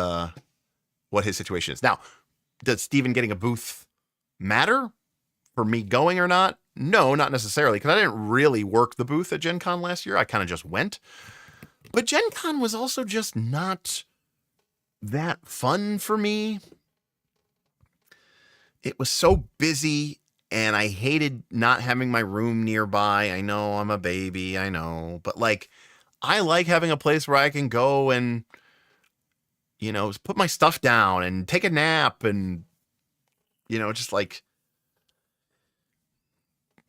his situation is. Now, does Steven getting a booth matter for me going or not? No, not necessarily, because I didn't really work the booth at Gen Con last year. I kind of just went. But Gen Con was also just not that fun for me. It was so busy, and I hated not having my room nearby. I know I'm a baby, I know. But, I like having a place where I can go and, put my stuff down and take a nap and, just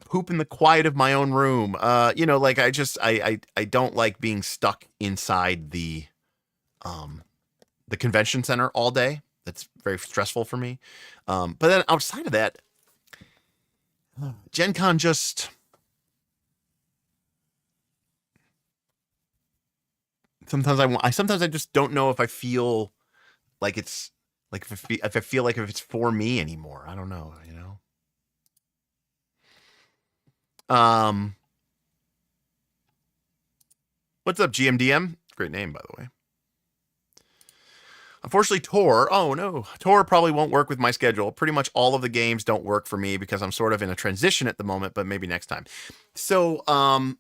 poop in the quiet of my own room. I don't like being stuck inside the convention center all day. That's very stressful for me. But then outside of that, Gen Con just, sometimes I just don't know if I feel like it's like if I feel like if it's for me anymore. I don't know, What's up, GMDM? Great name, by the way. Unfortunately, Tor probably won't work with my schedule. Pretty much all of the games don't work for me because I'm sort of in a transition at the moment, but maybe next time. So, so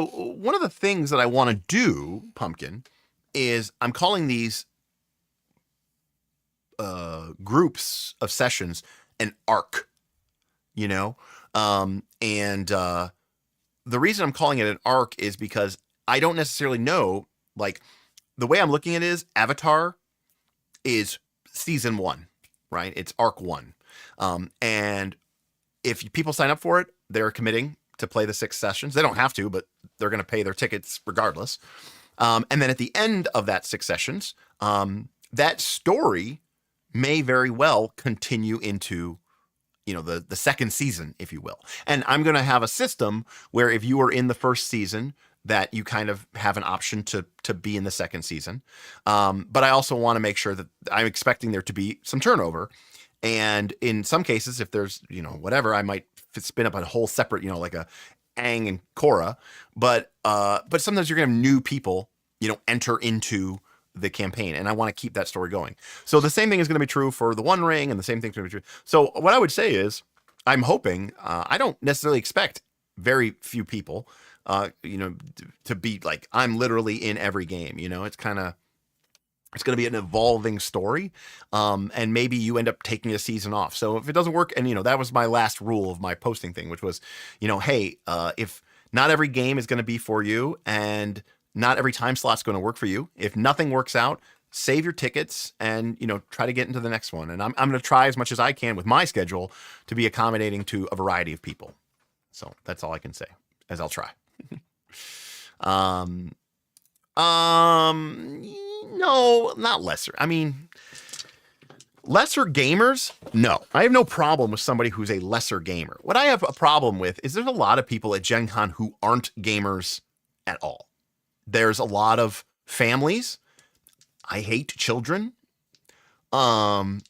one of the things that I want to do, Pumpkin, is I'm calling these groups of sessions an arc, you know? And the reason I'm calling it an arc is because I don't necessarily know, like, the way I'm looking at it is Avatar is season 1, right? It's arc 1. And if people sign up for it, they're committing to play the 6 sessions. They don't have to, but they're going to pay their tickets regardless. And then at the end of that 6 sessions, that story may very well continue into, you know, the second season, if you will. And I'm going to have a system where if you were in the first season, that you kind of have an option to be in the second season. But I also want to make sure that I'm expecting there to be some turnover. And in some cases, if there's, you know, whatever, I might spin up a whole separate, you know, like a Aang and Korra. But sometimes you're going to have new people, you know, enter into the campaign. And I want to keep that story going. So the same thing is going to be true for the One Ring, and the same thing is going to be true. So what I would say is I'm hoping, I don't necessarily expect very few people, you know, to be like, I'm literally in every game, you know, it's going to be an evolving story. And maybe you end up taking a season off. So if it doesn't work, and, you know, that was my last rule of my posting thing, which was, you know, hey, if not every game is going to be for you, and not every time slot's going to work for you, if nothing works out, save your tickets and, you know, try to get into the next one. And I'm going to try as much as I can with my schedule to be accommodating to a variety of people. So that's all I can say, as I'll try. No, not lesser. I mean, lesser gamers? No, I have no problem with somebody who's a lesser gamer. What I have a problem with is there's a lot of people at Gen Con who aren't gamers at all. There's a lot of families. I hate children. And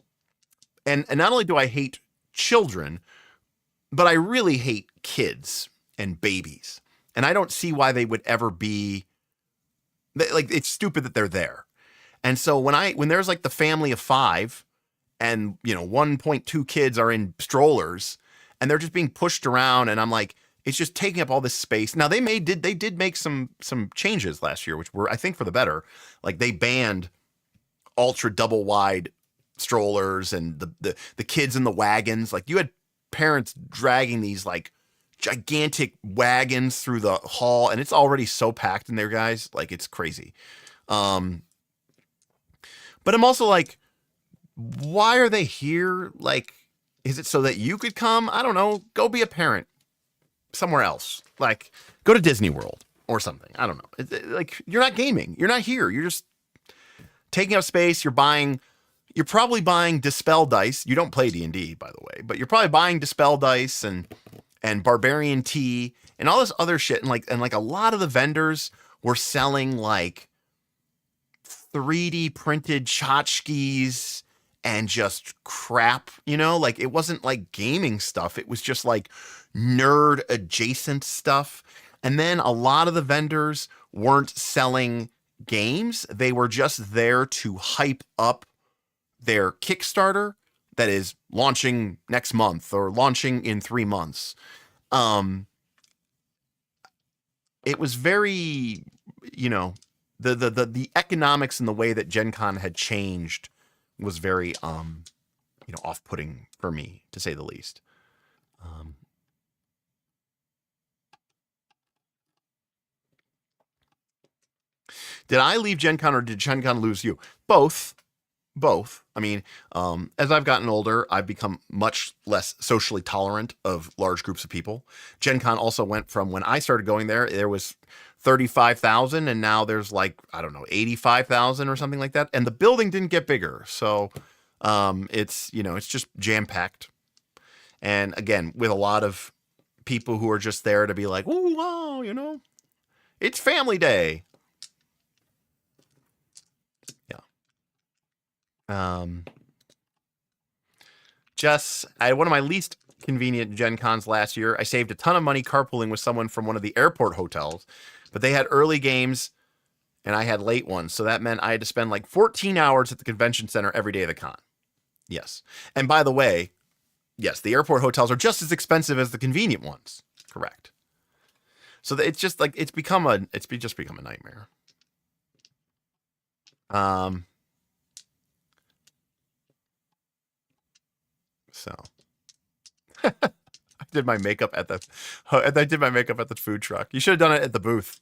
not only do I hate children, but I really hate kids and babies. And I don't see why they would ever be, like, it's stupid that they're there. And so when there's like the family of 5 and, you know, 1.2 kids are in strollers and they're just being pushed around, and I'm like, it's just taking up all this space. Now they did make some changes last year, which were, I think, for the better. Like, they banned ultra double wide strollers and the kids in the wagons. Like, you had parents dragging these like gigantic wagons through the hall, and it's already so packed in there, guys. Like, it's crazy. But I'm also like, why are they here? Like, is it so that you could come? I don't know. Go be a parent somewhere else. Like, go to Disney World or something. I don't know. Like, you're not gaming. You're not here. You're just taking up space. You're probably buying Dispel dice. You don't play D&D, by the way, but you're probably buying Dispel dice and Barbarian tea and all this other shit. And like a lot of the vendors were selling like 3D printed tchotchkes and just crap, you know, like it wasn't like gaming stuff. It was just like nerd adjacent stuff. And then a lot of the vendors weren't selling games. They were just there to hype up their Kickstarter that is launching next month or launching in 3 months. It was very, you know, the economics and the way that Gen Con had changed was very, you know, off-putting for me, to say the least. Did I leave Gen Con, or did Gen Con lose you? Both. I mean, as I've gotten older, I've become much less socially tolerant of large groups of people. Gen Con also went from, when I started going there was 35,000, and now there's like, I don't know, 85,000 or something like that. And the building didn't get bigger. So it's, you know, it's just jam-packed. And again, with a lot of people who are just there to be like, oh, wow, you know, it's family day. Jess, I had one of my least convenient Gen Cons last year. I saved a ton of money carpooling with someone from one of the airport hotels, but they had early games and I had late ones. So that meant I had to spend like 14 hours at the convention center every day of the con. Yes. And by the way, yes, the airport hotels are just as expensive as the convenient ones. Correct. So it's just like, it's just become a nightmare. So I did my makeup at the food truck. You should have done it at the booth.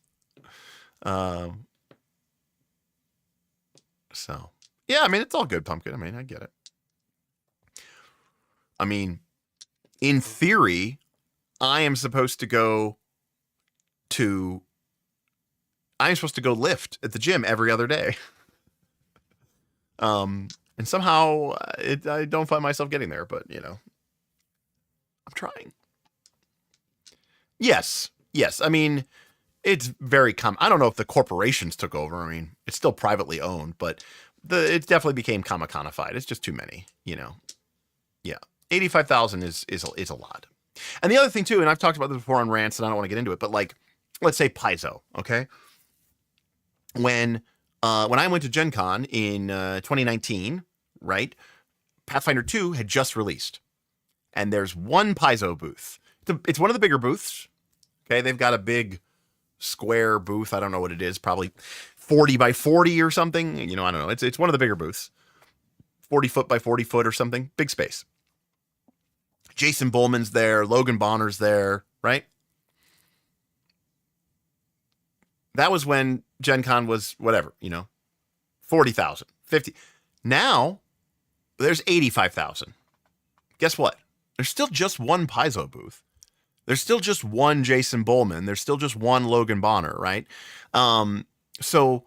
So yeah, I mean, it's all good, Pumpkin. I mean, I get it. I mean, in theory, I am supposed to go lift at the gym every other day. And somehow I don't find myself getting there, but you know, I'm trying. Yes. I mean, it's very common. I don't know if the corporations took over. I mean, it's still privately owned, but it definitely became Comic-Conified. It's just too many, you know. Yeah. 85,000 is a lot. And the other thing too, and I've talked about this before on rants and I don't want to get into it, but like, let's say Paizo, okay? When I went to Gen Con in 2019, right? Pathfinder 2 had just released. And there's one Paizo booth. It's one of the bigger booths. Okay, they've got a big square booth. I don't know what it is, probably 40 by 40 or something. You know, I don't know. It's one of the bigger booths. 40 foot by 40 foot or something. Big space. Jason Bullman's there. Logan Bonner's there, right? That was when Gen Con was whatever, you know, 40,000, 50. Now, there's 85,000. Guess what? There's still just one Paizo booth. There's still just one Jason Bullman. There's still just one Logan Bonner, right? So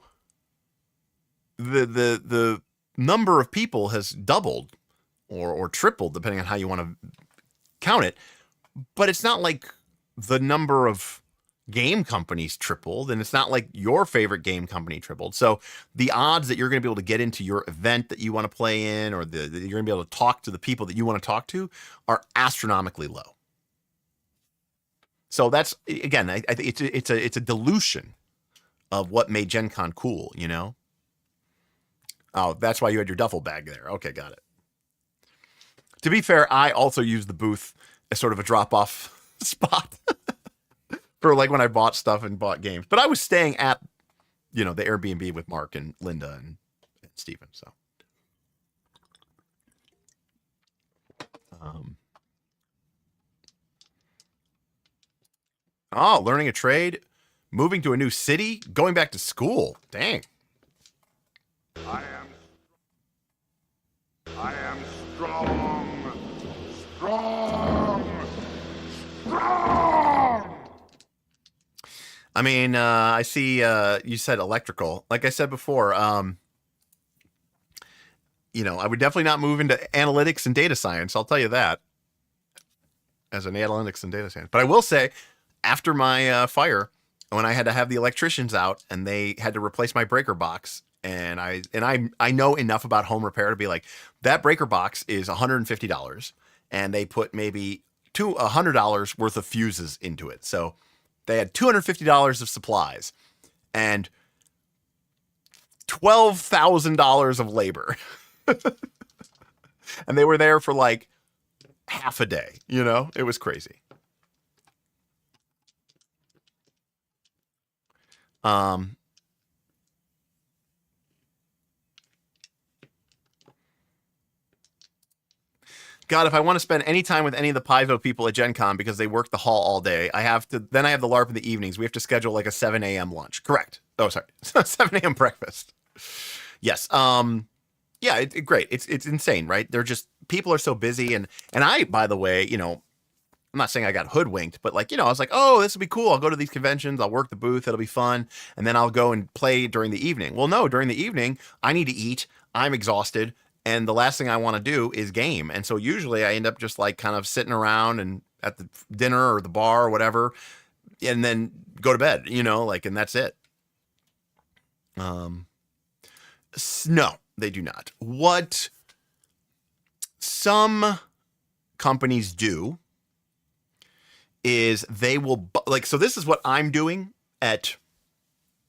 the number of people has doubled or tripled, depending on how you want to count it. But it's not like the number of game companies tripled, and it's not like your favorite game company tripled. So the odds that you're going to be able to get into your event that you want to play in, or that you're going to be able to talk to the people that you want to talk to, are astronomically low. So that's, again, I think it's a dilution of what made Gen Con cool, you know? Oh, that's why you had your duffel bag there. Okay, got it. To be fair, I also used the booth as sort of a drop-off spot for like when I bought stuff and bought games. But I was staying at, you know, the Airbnb with Mark and Linda and Steven, so. Oh, learning a trade, moving to a new city, going back to school. Dang. I am strong. I mean, I see you said electrical. Like I said before, you know, I would definitely not move into analytics and data science. I'll tell you that, as an analytics and data science. But I will say, after my fire, when I had to have the electricians out and they had to replace my breaker box, and I know enough about home repair to be like, that breaker box is $150, and they put maybe $100 worth of fuses into it. So they had $250 of supplies and $12,000 of labor. And they were there for like half a day, you know? It was crazy. God, if I want to spend any time with any of the Paizo people at Gen Con because they work the hall all day, I have the LARP in the evenings. We have to schedule like a 7 a.m. lunch. Correct. Oh, sorry. 7 a.m. breakfast. Yes. Yeah, great. It's insane, right? They're just, people are so busy. And I, by the way, you know, I'm not saying I got hoodwinked, but like, you know, I was like, oh, this will be cool. I'll go to these conventions. I'll work the booth. It'll be fun. And then I'll go and play during the evening. Well, no, during the evening, I need to eat. I'm exhausted. And the last thing I want to do is game. And so usually I end up just like kind of sitting around and at the dinner or the bar or whatever, and then go to bed, you know, like, and that's it. No, they do not. What some companies do is they will, like, so this is what I'm doing at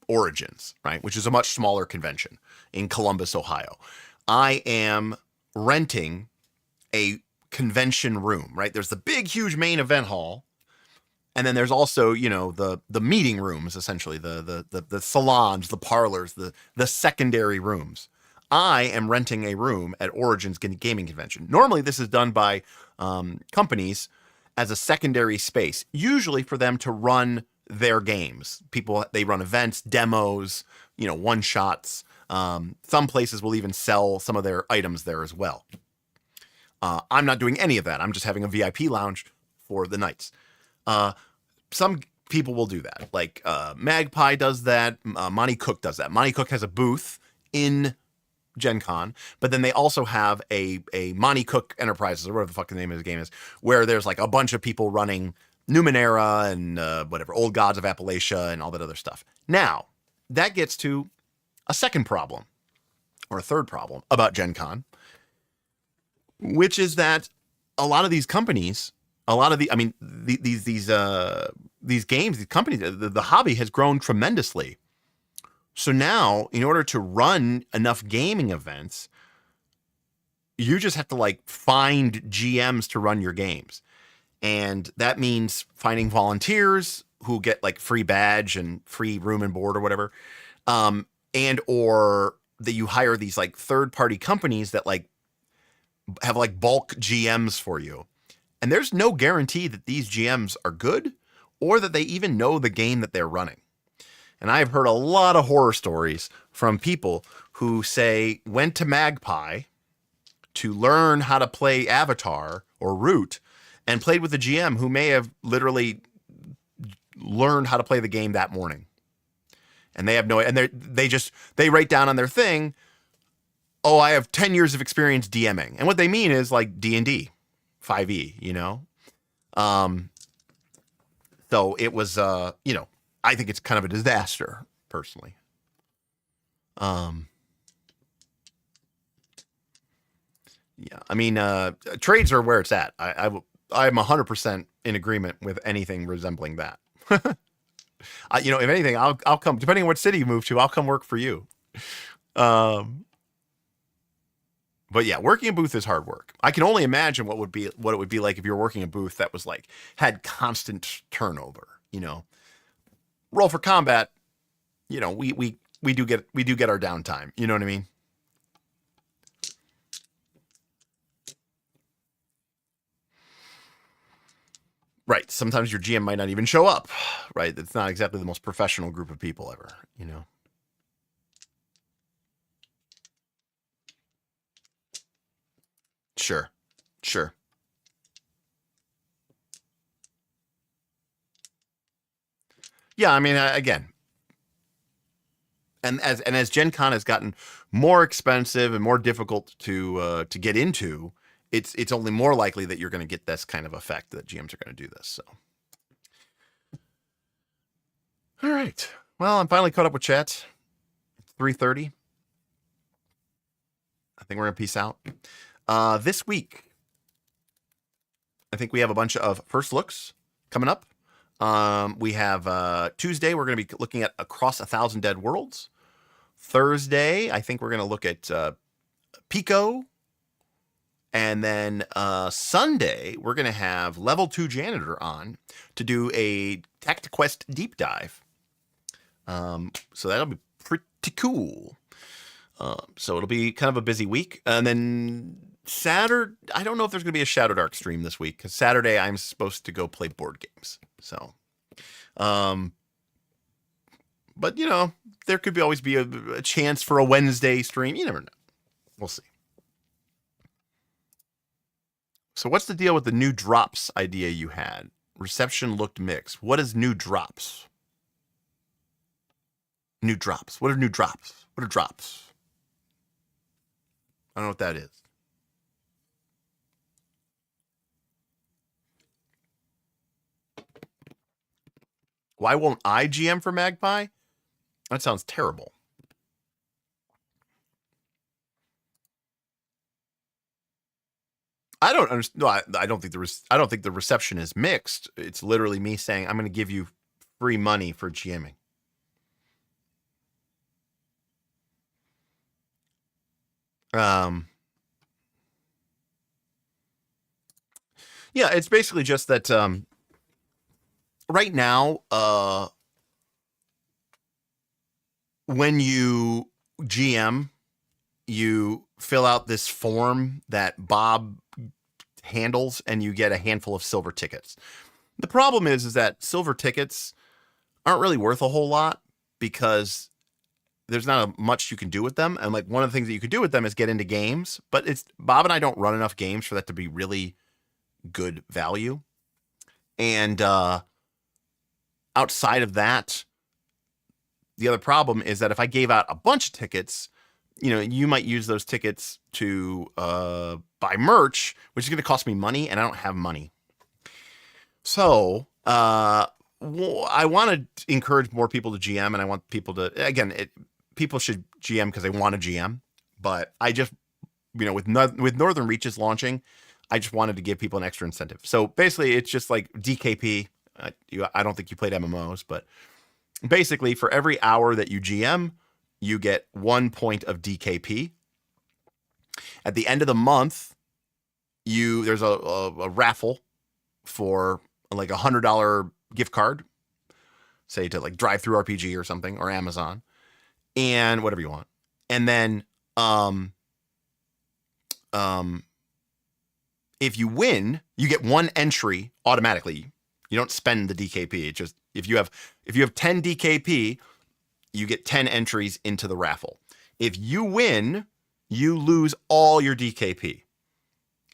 Origins, right? Which is a much smaller convention in Columbus, Ohio. I am renting a convention room, right? There's the big, huge main event hall. And then there's also, you know, the meeting rooms, essentially, the salons, the parlors, the secondary rooms. I am renting a room at Origins Gaming Convention. Normally, this is done by companies as a secondary space, usually for them to run their games. They run events, demos, one-shots. Some places will even sell some of their items there as well. I'm not doing any of that. I'm just having a VIP lounge for the nights. Some people will do that. Like Magpie does that. Monty Cook does that. Monty Cook has a booth in Gen Con, but then they also have a Monty Cook Enterprises, or whatever the fuck the name of the game is, where there's like a bunch of people running Numenera and whatever, Old Gods of Appalachia and all that other stuff. Now, that gets to a second problem, or a third problem about Gen Con, which is that a lot of these companies, these games, these companies, the hobby has grown tremendously. So now, in order to run enough gaming events, you just have to like find GMs to run your games. And that means finding volunteers who get like free badge and free room and board or whatever. And or that you hire these like third-party companies that like have like bulk GMs for you. And there's no guarantee that these GMs are good or that they even know the game that they're running. And I've heard a lot of horror stories from people who went to Magpie to learn how to play Avatar or Root and played with a GM who may have literally learned how to play the game that morning. And they have they write down on their thing, oh, I have 10 years of experience DMing. And what they mean is like D&D, 5e, So it was, I think it's kind of a disaster, personally. Trades are where it's at. I'm 100% in agreement with anything resembling that. If anything, I'll come, depending on what city you move to, I'll come work for you. But yeah, working a booth is hard work. I can only imagine what it would be like if you're working a booth that was like, had constant turnover, Roll for combat, we do get our downtime. You know what I mean? Right. Sometimes your GM might not even show up. Right. It's not exactly the most professional group of people ever, Sure. Yeah, again, and as Gen Con has gotten more expensive and more difficult to get into, it's only more likely that you're going to get this kind of effect that GMs are going to do this. So, all right. Well, I'm finally caught up with chat. It's 3:30. I think we're going to peace out. This week, I think we have a bunch of first looks coming up. We have Tuesday, we're going to be looking at Across 1,000 Dead Worlds. Thursday, I think we're going to look at Pico. And then Sunday, we're going to have Level 2 Janitor on to do a TactiQuest deep dive. So that'll be pretty cool. So it'll be kind of a busy week. And then Saturday, I don't know if there's going to be a Shadow Dark stream this week, because Saturday I'm supposed to go play board games. So, but there could always be a chance for a Wednesday stream. You never know. We'll see. So what's the deal with the new drops idea you had? Reception looked mixed. What is new drops? New drops. What are new drops? What are drops? I don't know what that is. Why won't I GM for Magpie? That sounds terrible. I don't understand. No, I don't think the reception is mixed. It's literally me saying I'm going to give you free money for GMing. Yeah, it's basically just that right now, when you GM you fill out this form that Bob handles, and you get a handful of silver tickets. The problem is that silver tickets aren't really worth a whole lot because there's not much you can do with them. And like one of the things that you could do with them is get into games, but it's Bob and I don't run enough games for that to be really good value. And outside of that, the other problem is that if I gave out a bunch of tickets, you might use those tickets to buy merch, which is going to cost me money, and I don't have money. So I want to encourage more people to GM, and I want people to, again, people should GM because they want to GM. But I just, with Northern Reaches launching, I just wanted to give people an extra incentive. So basically, it's just like DKP. I don't think you played MMOs, but basically, for every hour that you GM, you get 1 point of DKP. At the end of the month, there's a raffle for like $100 gift card, say to like Drive-Thru RPG or something, or Amazon, and whatever you want. And then if you win, you get one entry automatically. You don't spend the DKP. It's just if you have 10 DKP, you get 10 entries into the raffle. If you win, you lose all your DKP.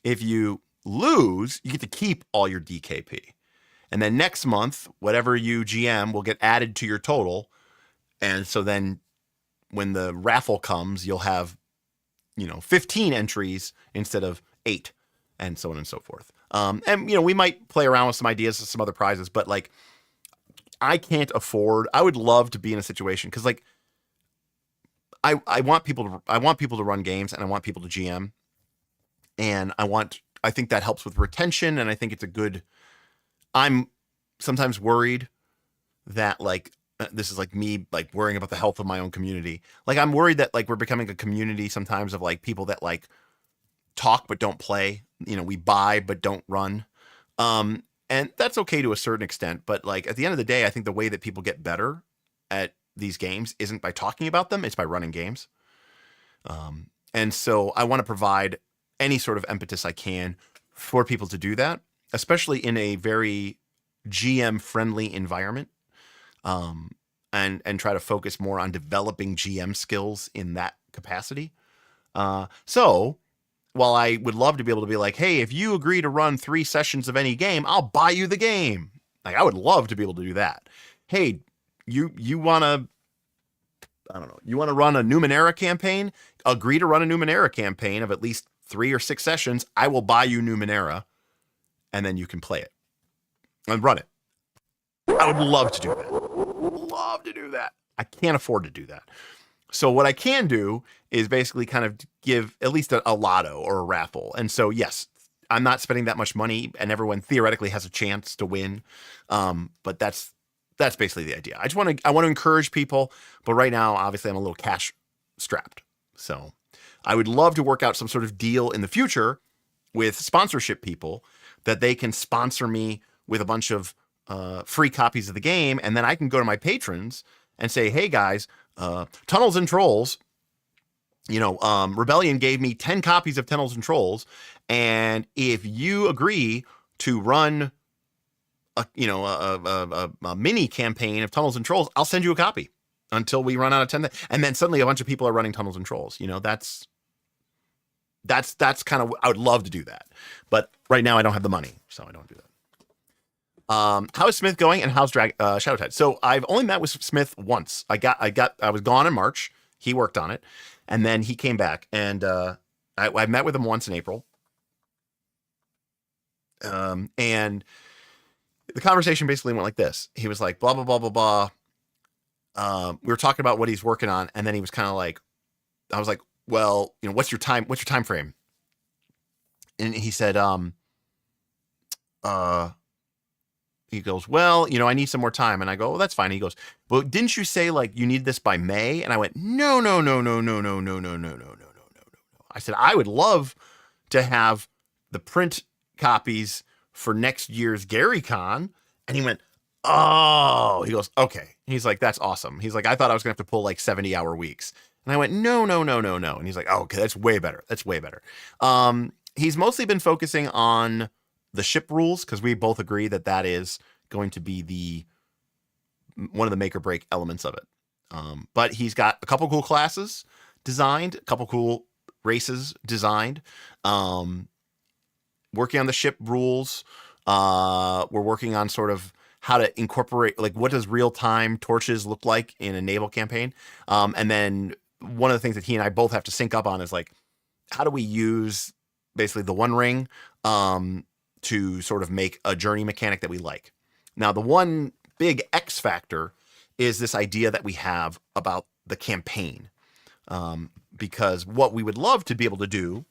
If you lose, you get to keep all your DKP. And then next month, whatever you GM will get added to your total. And so then when the raffle comes, you'll have, 15 entries instead of 8, and so on and so forth. And we might play around with some ideas of some other prizes, but like, I would love to be in a situation, because like I want people to run games, and I want people to GM, and I think that helps with retention, and I think it's I'm sometimes worried that like this is like me like worrying about the health of my own community. Like I'm worried that like we're becoming a community sometimes of like people that like talk but don't play. We buy but don't run. And that's okay to a certain extent, but like at the end of the day, I think the way that people get better at these games isn't by talking about them, it's by running games. And so I want to provide any sort of impetus I can for people to do that, especially in a very GM friendly environment. And try to focus more on developing GM skills in that capacity. So while I would love to be able to be like, hey, if you agree to run 3 sessions of any game, I'll buy you the game. Like I would love to be able to do that. Hey, you want to, I don't know, you want to run a Numenera campaign? Agree to run a Numenera campaign of at least 3 or 6 sessions. I will buy you Numenera, and then you can play it and run it. I would love to do that. Love to do that. I can't afford to do that. So what I can do is basically kind of give at least a lotto or a raffle. And so, yes, I'm not spending that much money, and everyone theoretically has a chance to win. But that's basically the idea. I want to encourage people, but right now, obviously, I'm a little cash strapped. So I would love to work out some sort of deal in the future with sponsorship people that they can sponsor me with a bunch of free copies of the game, and then I can go to my patrons and say, hey guys, Tunnels and Trolls, Rebellion gave me 10 copies of Tunnels and Trolls, and if you agree to run a mini campaign of Tunnels and Trolls, I'll send you a copy until we run out of 10. And then suddenly a bunch of people are running Tunnels and Trolls. That's kind of, I would love to do that, but right now I don't have the money, so I don't do that. How is Smith going, and how's Shadow Tide? So I've only met with Smith once. I was gone in March. He worked on it, and then he came back, and I met with him once in April. And the conversation basically went like this. He was like, blah, blah, blah, blah, blah. We were talking about what he's working on, and then he was kind of like, I was like, well, what's your time frame? And he said, he goes, well, I need some more time. And I go, oh, that's fine. He goes, well, didn't you say like you need this by May? And I went, no. I said, I would love to have the print copies for next year's GaryCon. And he went, oh, he goes, okay. He's like, that's awesome. He's like, I thought I was gonna have to pull like 70-hour weeks. And I went, no, no, no, no, no. And he's like, oh, okay, that's way better. That's way better. He's mostly been focusing on the ship rules because we both agree that that is going to be one of the make or break elements of it. But he's got a couple cool classes designed, a couple cool races designed. Working on the ship rules. We're working on sort of how to incorporate, like, what does real-time torches look like in a naval campaign? And then one of the things that he and I both have to sync up on is, like, how do we use basically the One Ring to sort of make a journey mechanic that we like? Now, the one big X factor is this idea that we have about the campaign. Because what we would love to be able to do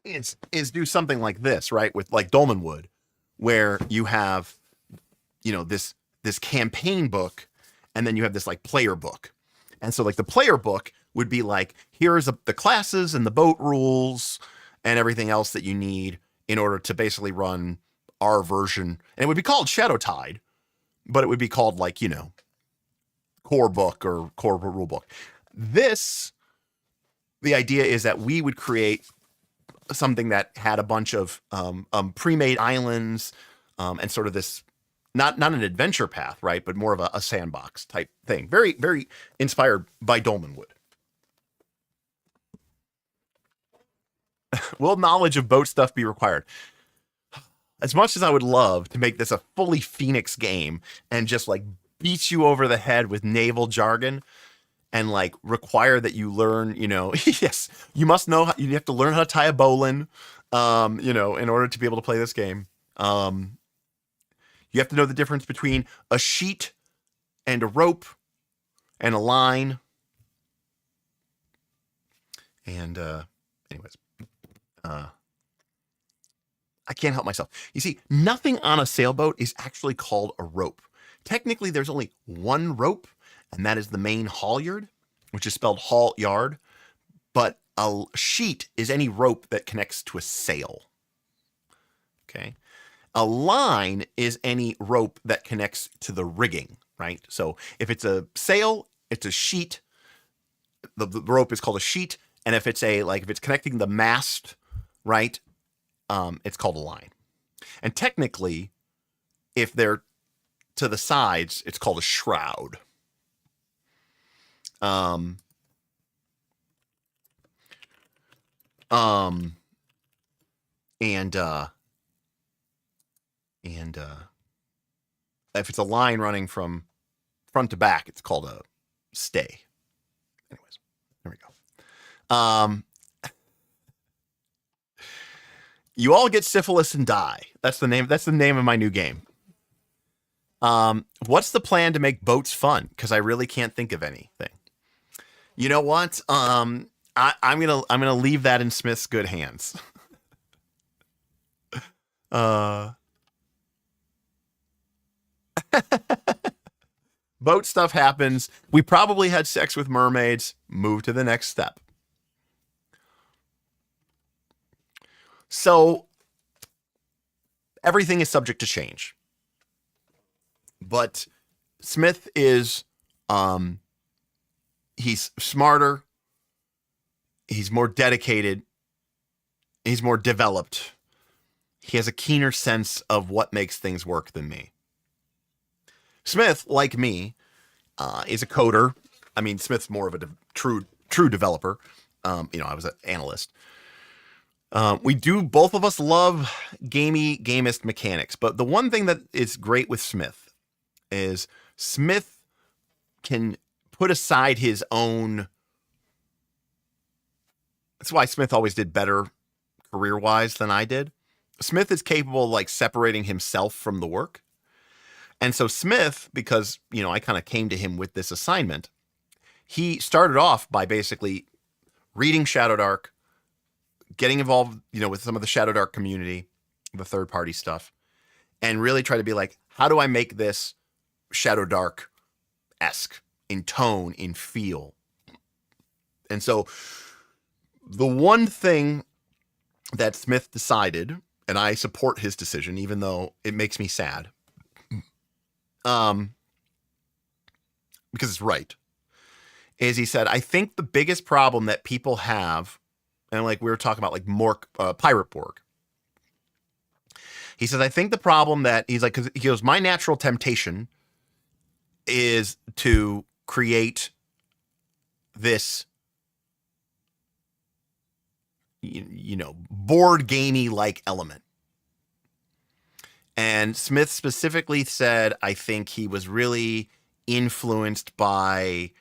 is do something like this, right? With like Dolmenwood, where you have, this campaign book, and then you have this like player book. And so like the player book would be like, here's the classes and the boat rules and everything else that you need in order to basically run our version. And it would be called Shadow Tide, but it would be called like, core book or core rule book. The idea is that we would create something that had a bunch of pre-made islands and sort of this, not an adventure path, right? But more of a sandbox type thing. Very, very inspired by Dolmenwood. Will knowledge of boat stuff be required? As much as I would love to make this a fully Phoenix game and just like beat you over the head with naval jargon and like require that you learn, yes, you have to learn how to tie a bowline, in order to be able to play this game. You have to know the difference between a sheet and a rope and a line. And anyways, I can't help myself. You see, nothing on a sailboat is actually called a rope. Technically, there's only one rope, and that is the main halyard, which is spelled halyard. But a sheet is any rope that connects to a sail. Okay. A line is any rope that connects to the rigging, right? So if it's a sail, it's a sheet. The rope is called a sheet. And if it's if it's connecting the mast, right, it's called a line. And technically, if they're to the sides, it's called a shroud. And if it's a line running from front to back, it's called a stay. Anyways, there we go. You all get syphilis and die. That's the name of my new game. What's the plan to make boats fun? Because I really can't think of anything. You know what? I'm gonna leave that in Smith's good hands. Boat stuff happens. We probably had sex with mermaids. Move to the next step. So everything is subject to change. But Smith is he's smarter, he's more dedicated, he's more developed. He has a keener sense of what makes things work than me. Smith, like me, is a coder. I mean, Smith's more of a true developer. I was an analyst. Both of us love gamist mechanics, but the one thing that is great with Smith is Smith can put aside his own. That's why Smith always did better career-wise than I did. Smith is capable of like separating himself from the work. And so Smith, because, I kind of came to him with this assignment, he started off by basically reading Shadowdark, getting involved, with some of the Shadowdark community, the third-party stuff, and really try to be like, how do I make this Shadowdark-esque in tone, in feel? And so the one thing that Smith decided, and I support his decision, even though it makes me sad, because it's right, is he said, I think the biggest problem that people have, and like we were talking about, like Pirate Borg. He says, I think the problem that he's like, because he goes, my natural temptation is to create this, board gamey like element. And Smith specifically said, I think he was really influenced by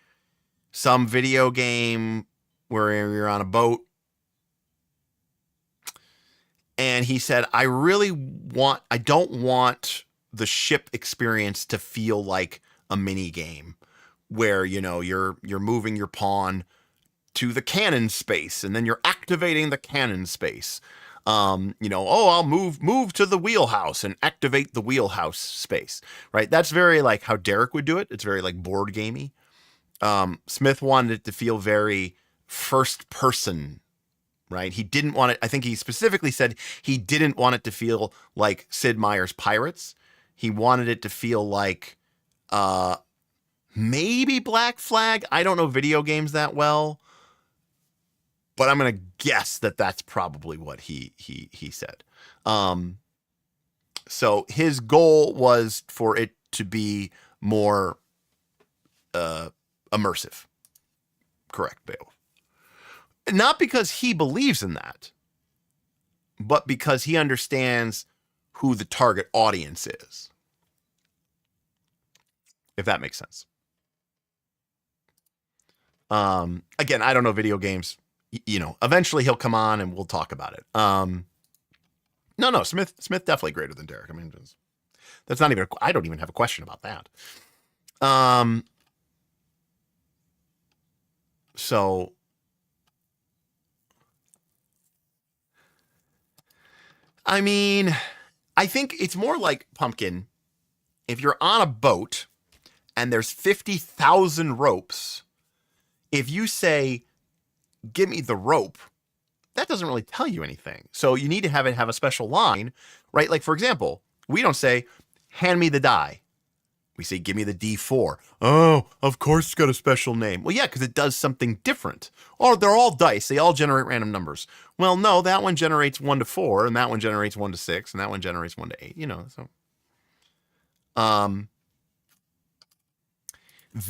some video game where you're on a boat. And he said, I don't want the ship experience to feel like a mini game where, you're moving your pawn to the cannon space and then you're activating the cannon space. I'll move to the wheelhouse and activate the wheelhouse space, right? That's very like how Derek would do it. It's very like board gamey. Smith wanted it to feel very first person, right? He didn't want it. I think he specifically said he didn't want it to feel like Sid Meier's Pirates. He wanted it to feel like, maybe Black Flag. I don't know video games that well, but I'm going to guess that that's probably what he said. So his goal was for it to be more immersive. Correct, Beowulf. Not because he believes in that, but because he understands who the target audience is. If that makes sense. Again, I don't know video games. Eventually he'll come on and we'll talk about it. No, Smith definitely greater than Derek. I mean, that's not even, I don't even have a question about that. So I mean, I think it's more like Pumpkin. If you're on a boat and there's 50,000 ropes, if you say, give me the rope, that doesn't really tell you anything. So you need to have a special line, right? Like, for example, we don't say, hand me the die. We say, give me the D4. Oh, of course it's got a special name. Well, yeah, because it does something different. Or they're all dice. They all generate random numbers. Well, no, that one generates 1 to 4, and that one generates 1 to 6, and that one generates 1 to 8. So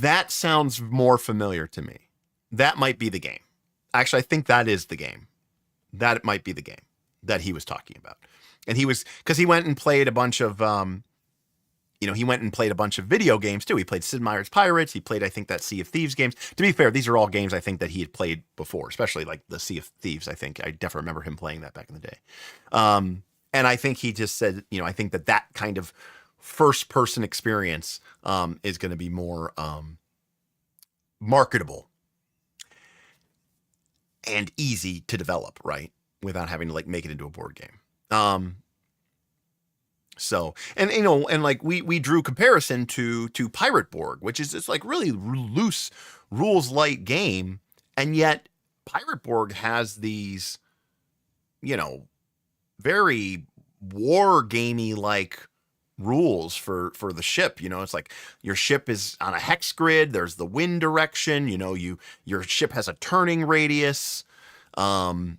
that sounds more familiar to me. That might be the game. Actually, I think that is the game. That might be the game that he was talking about. And because he went and played a bunch of he went and played a bunch of video games too. He played Sid Meier's Pirates. He played, I think, that Sea of Thieves games. To be fair, these are all games I think that he had played before, especially like the Sea of Thieves. I definitely remember him playing that back in the day. And I think he just said, I think that kind of first person experience is going to be more marketable and easy to develop, right? Without having to like make it into a board game. So, and like we drew comparison to Pirate Borg, which is this like really loose rules light game. And yet Pirate Borg has these, very war gamey like rules for the ship. It's like your ship is on a hex grid. There's the wind direction, your ship has a turning radius. You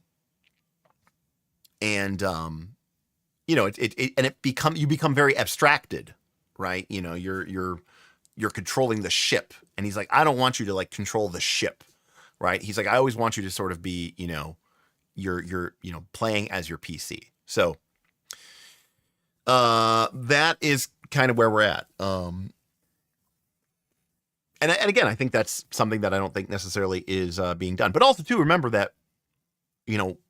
become very abstracted, right? You're controlling the ship, and he's like, I don't want you to like control the ship, right? He's like, I always want you to sort of be, you're playing as your PC. So, that is kind of where we're at. And again, I think that's something that I don't think necessarily is being done, but also too, remember that,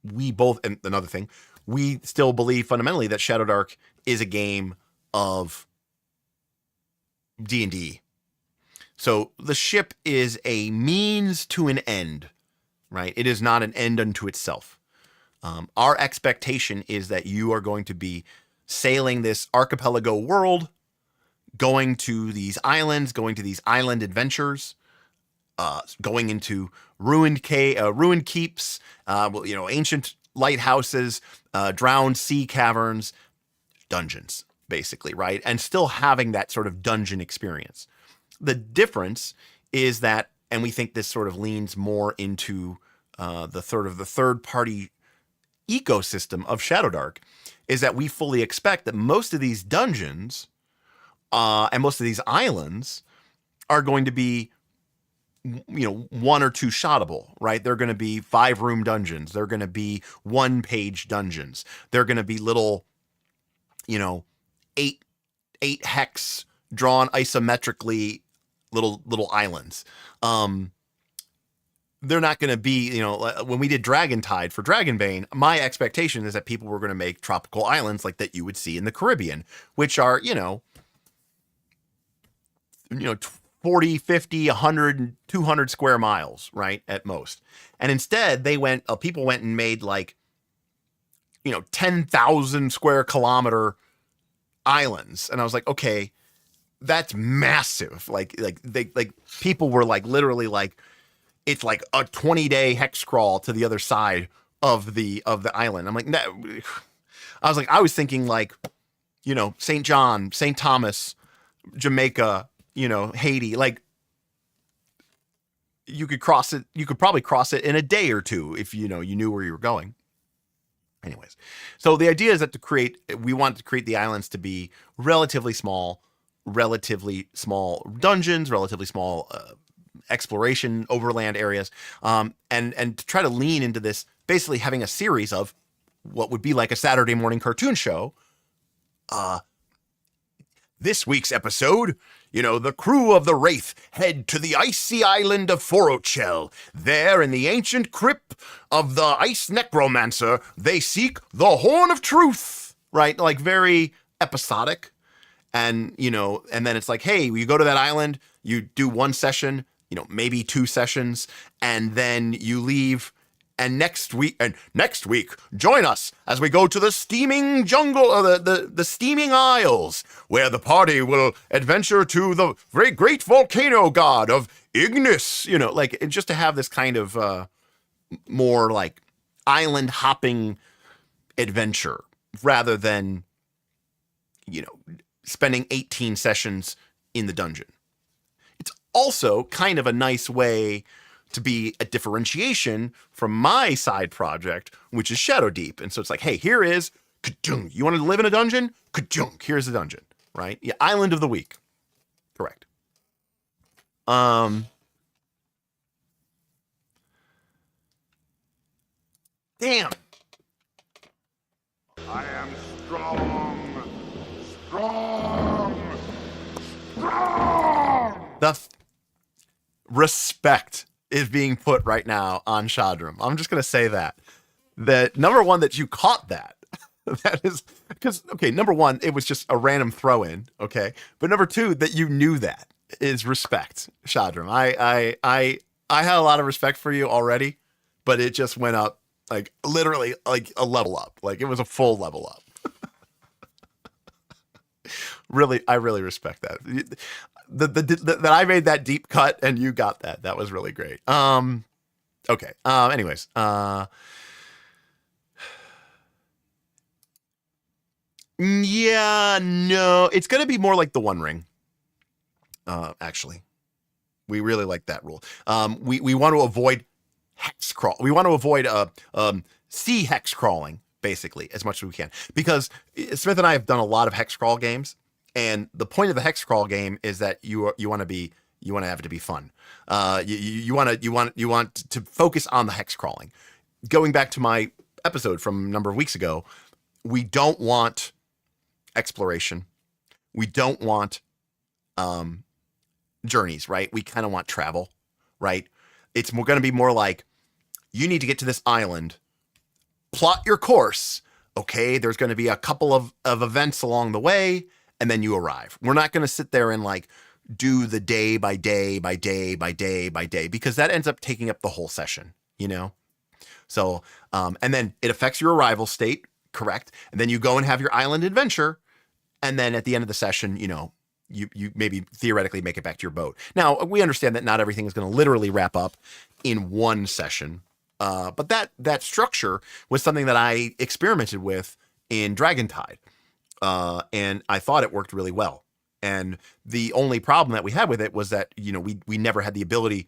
we both, and another thing, we still believe fundamentally that Shadow Dark is a game of D&D. So the ship is a means to an end, right? It is not an end unto itself. Our expectation is that you are going to be sailing this archipelago world, going to these islands, going to these island adventures, going into ruined keeps, ancient lighthouses, drowned sea caverns, dungeons. basically, right? And still having that sort of dungeon experience. The difference is that, and we think this sort of leans more into the third party ecosystem of Shadowdark, is that we fully expect that most of these dungeons and most of these islands are going to be, one or two shotable, right? They're going to be 5-room dungeons. They're going to be 1-page dungeons. They're going to be little, 8 hex drawn isometrically little islands. They're not going to be, when we did Dragontide for Dragonbane, my expectation is that people were going to make tropical islands like that you would see in the Caribbean, which are, 40, 50, 100, 200 square miles, right? At most. And instead people went and made 10,000 square kilometer islands. And I was like, okay, that's massive. People were literally it's like a 20-day hex crawl to the other side of the island. I'm like, no. I was thinking St. John, St. Thomas, Jamaica, Haiti, you could cross it. You could probably cross it in a day or two if you knew where you were going. Anyways, so the idea is that we want to create the islands to be relatively small dungeons, relatively small exploration overland areas, and to try to lean into this, basically having a series of what would be like a Saturday morning cartoon show. This week's episode, the crew of the Wraith head to the icy island of Forochel. There, in the ancient crypt of the ice necromancer, they seek the Horn of Truth. Right? Very episodic. And, and then it's hey, you go to that island, you do one session, maybe 2 sessions, and then you leave. And next week, join us as we go to the steaming jungle, the steaming isles, where the party will adventure to the very great volcano god of Ignis. Just to have this kind of more island hopping adventure rather than, spending 18 sessions in the dungeon. It's also kind of a nice way to be a differentiation from my side project, which is Shadow Deep. And so it's hey, here is, ka-dung. You want to live in a dungeon? Ka-dung. Here's the dungeon, right? Yeah, Island of the Week. Correct. Damn. I am strong. The respect is being put right now on Shadram. I'm just going to say that number one, that you caught that. That is because, okay, number one, it was just a random throw in. Okay. But number two, that you knew that is respect, Shadram. I had a lot of respect for you already, but it just went up literally a level up. It was a full level up. Really, I really respect that. That I made that deep cut and you got that. That was really great. Okay. Anyways, yeah, no, it's going to be more like the One Ring. Actually, we really like that rule. We want to avoid hex crawl. We want to avoid sea hex crawling basically as much as we can, because Smith and I have done a lot of hex crawl games. And the point of the hex crawl game is that you want to have it to be fun. You want to focus on the hex crawling. Going back to my episode from a number of weeks ago, we don't want exploration. We don't want journeys, right? We kind of want travel, right? It's going to be more like, you need to get to this island, plot your course. Okay, there's going to be a couple of events along the way, and then you arrive. We're not going to sit there and do the day by day by day by day by day, because that ends up taking up the whole session, So, and then it affects your arrival state, correct? And then you go and have your island adventure. And then at the end of the session, you maybe theoretically make it back to your boat. Now, we understand that not everything is going to literally wrap up in one session. But that structure was something that I experimented with in Dragontide. and I thought it worked really well. And the only problem that we had with it was that, you know, we never had the ability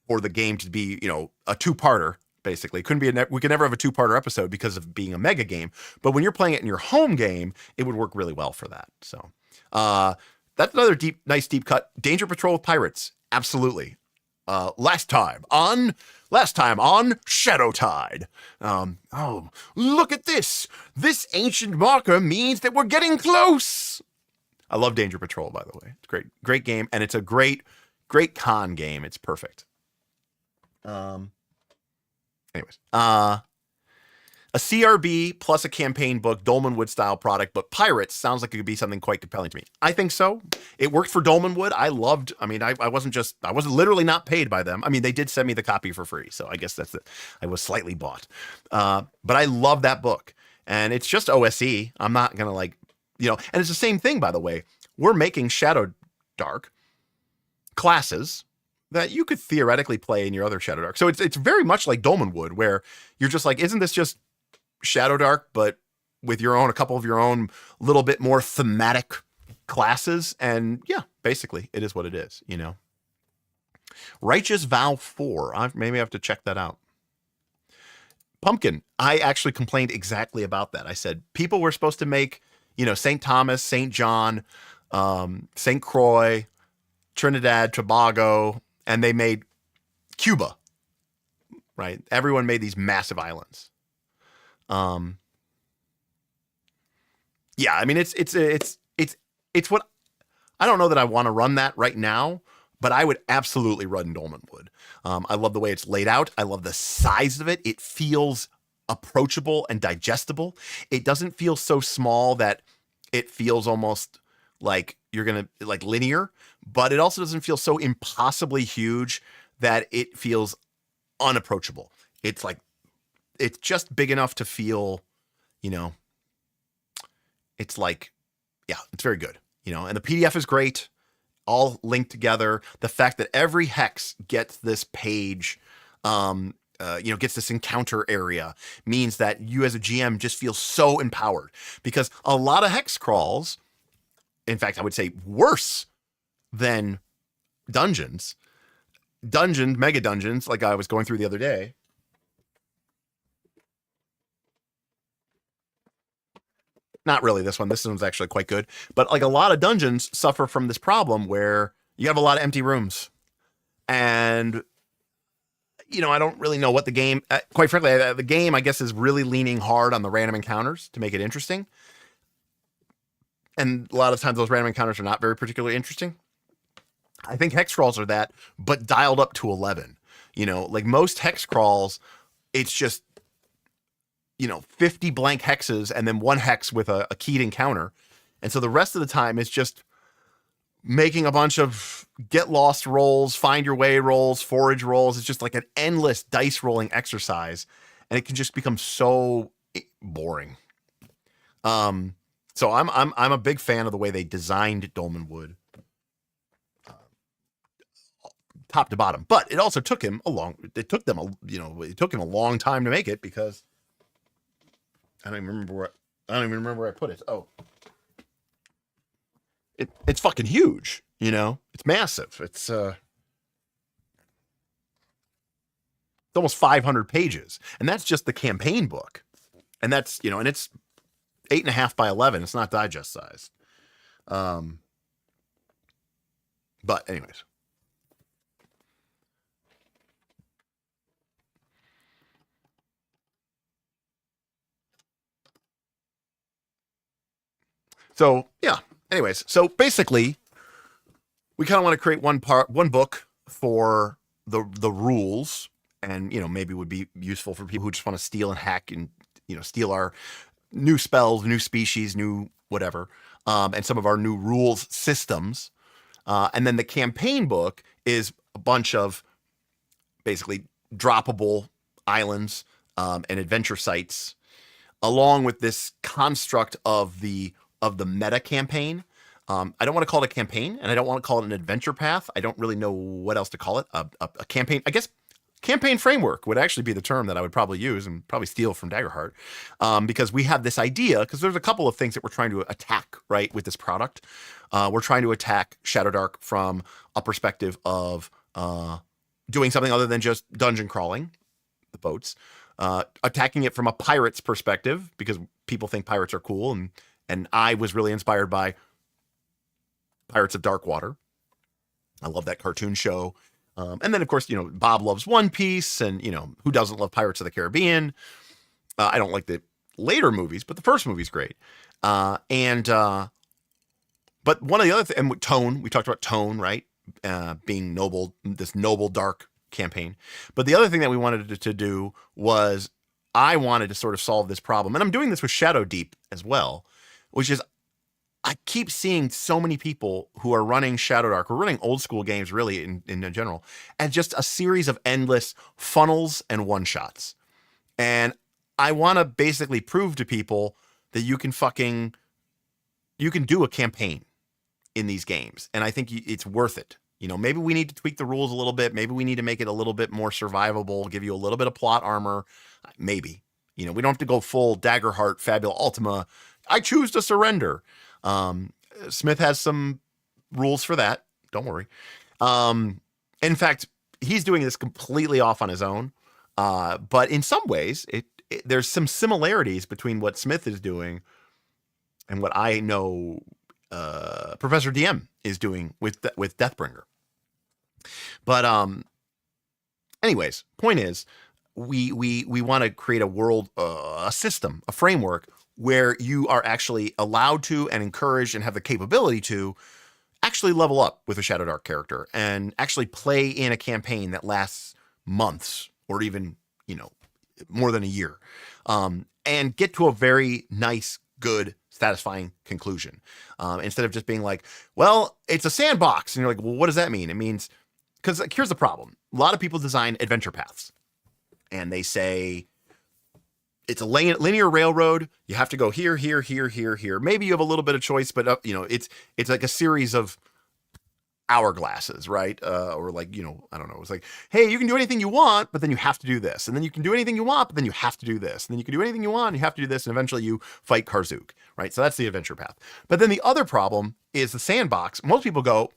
for the game to be, you know, a two-parter. Basically, couldn't be we could never have a two-parter episode because of being a mega game. But when you're playing it in your home game, it would work really well for that. So that's another nice deep cut. Danger Patrol with pirates, absolutely. Last time on Shadow Tide. Oh, look at this! This ancient marker means that we're getting close. I love Danger Patrol, by the way. It's great game, and it's a great con game. It's perfect. Anyways, a CRB plus a campaign book, Dolmenwood style product, but pirates sounds like it could be something quite compelling to me. I think so. It worked for Dolmenwood. I wasn't literally not paid by them. I mean, they did send me the copy for free, so I guess that's it. I was slightly bought. But I love that book, and it's just OSE. I'm not gonna and it's the same thing, by the way. We're making Shadow Dark classes that you could theoretically play in your other Shadow Dark. So it's very much like Dolmenwood, where you're just like, isn't this just Shadow Dark, but with a couple of your own little bit more thematic classes? And yeah, basically it is what it is, you know. Righteous Vow 4. Maybe I have to check that out. Pumpkin. I actually complained exactly about that. I said people were supposed to make, you know, St. Thomas, St. John, St. Croix, Trinidad, Tobago, and they made Cuba, right? Everyone made these massive islands. Yeah, I mean, it's what, I don't know that I want to run that right now, but I would absolutely run Dolmenwood. I love the way it's laid out. I love the size of it. It feels approachable and digestible. It doesn't feel so small that it feels almost like you're going to like linear, but it also doesn't feel so impossibly huge that it feels unapproachable. It's like, it's just big enough to feel, you know, it's like, yeah, it's very good, you know, and the PDF is great, all linked together. The fact that every hex gets this page, gets this encounter area means that you as a GM just feel so empowered, because a lot of hex crawls, in fact, I would say worse than mega dungeons, like I was going through the other day. Not really this one. This one's actually quite good. But like a lot of dungeons suffer from this problem where you have a lot of empty rooms. And, you know, I don't really know what the game, quite frankly, the game, I guess, is really leaning hard on the random encounters to make it interesting. And a lot of times those random encounters are not very particularly interesting. I think hex crawls are that, but dialed up to 11. You know, like most hex crawls, it's just, you know, 50 blank hexes and then one hex with a keyed encounter. And so the rest of the time is just making a bunch of get lost rolls, find your way rolls, forage rolls. It's just like an endless dice rolling exercise. And it can just become so boring. So I'm a big fan of the way they designed Dolmenwood, top to bottom. But it also took him it took him a long time to make it, because I don't even remember where I put it. Oh, it's fucking huge, you know. It's massive. It's almost 500 pages, and that's just the campaign book, and that's, you know, and it's 8.5 by 11. It's not digest sized. But anyways. So yeah, anyways, so basically we kind of want to create one book for the rules, and, you know, maybe would be useful for people who just want to steal and hack and, you know, steal our new spells, new species, new whatever, and some of our new rules systems. And then the campaign book is a bunch of basically droppable islands and adventure sites, along with this construct of the meta campaign. I don't want to call it a campaign, and I don't want to call it an adventure path. I don't really know what else to call it. A campaign, I guess. campaign framework would actually be the term that I would probably use and probably steal from Daggerheart, because we have this idea, because there's a couple of things that we're trying to attack, right, with this product. We're trying to attack Shadowdark from a perspective of doing something other than just dungeon crawling, the boats, attacking it from a pirate's perspective, because people think pirates are cool, and I was really inspired by Pirates of Darkwater. I love that cartoon show. And then, of course, Bob loves One Piece, and, who doesn't love Pirates of the Caribbean? I don't like the later movies, but the first movie's great. But one of the other things, and tone, we talked about tone, right? Being noble, this noble, dark campaign. But the other thing that we wanted to do was I wanted to sort of solve this problem. And I'm doing this with Shadow Deep as well, which is I keep seeing so many people who are running Shadowdark, or running old school games really in general, as just a series of endless funnels and one-shots. And I want to basically prove to people that you can do a campaign in these games. And I think it's worth it. Maybe we need to tweak the rules a little bit. Maybe we need to make it a little bit more survivable, give you a little bit of plot armor. Maybe. We don't have to go full Daggerheart, Fabula Ultima. I choose to surrender. Smith has some rules for that. Don't worry. In fact, he's doing this completely off on his own. But in some ways, there's some similarities between what Smith is doing and what I know Professor DM is doing with Deathbringer. But anyways, point is, we want to create a world, a system, a framework where you are actually allowed to and encouraged and have the capability to actually level up with a Shadowdark character and actually play in a campaign that lasts months or even, more than a year, and get to a very nice, good, satisfying conclusion. Instead of just being like, well, it's a sandbox. And you're like, well, what does that mean? It means, because here's the problem. A lot of people design adventure paths and they say, it's a linear railroad. You have to go here, here, here, here, here. Maybe you have a little bit of choice, but it's like a series of hourglasses, right? Or like, I don't know. It's like, hey, you can do anything you want, but then you have to do this. And then you can do anything you want, but then you have to do this. And then you can do anything you want, and you have to do this. And eventually you fight Karzook, right? So that's the adventure path. But then the other problem is the sandbox. Most people go,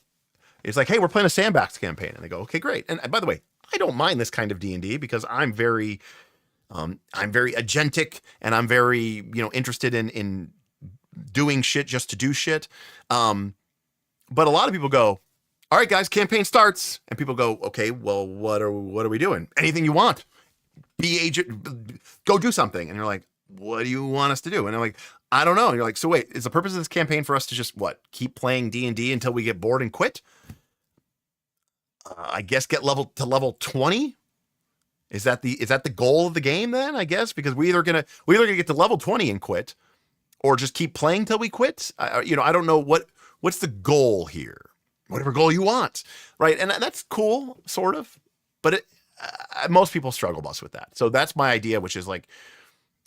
it's like, hey, we're playing a sandbox campaign. And they go, okay, great. And by the way, I don't mind this kind of D&D because I'm very agentic, and I'm very, interested in doing shit just to do shit. But a lot of people go, all right, guys, campaign starts. And people go, okay, well, what are we doing? Anything you want. Be agent, go do something. And you're like, what do you want us to do? And I'm like, I don't know. And you're like, so wait, is the purpose of this campaign for us to just keep playing D&D until we get bored and quit? I guess get to level 20. Is that the goal of the game then? I guess, because we either gonna get to level 20 and quit, or just keep playing till we quit. I don't know what's the goal here. Whatever goal you want, right? And that's cool, sort of, but most people struggle bus with that. So that's my idea, which is like,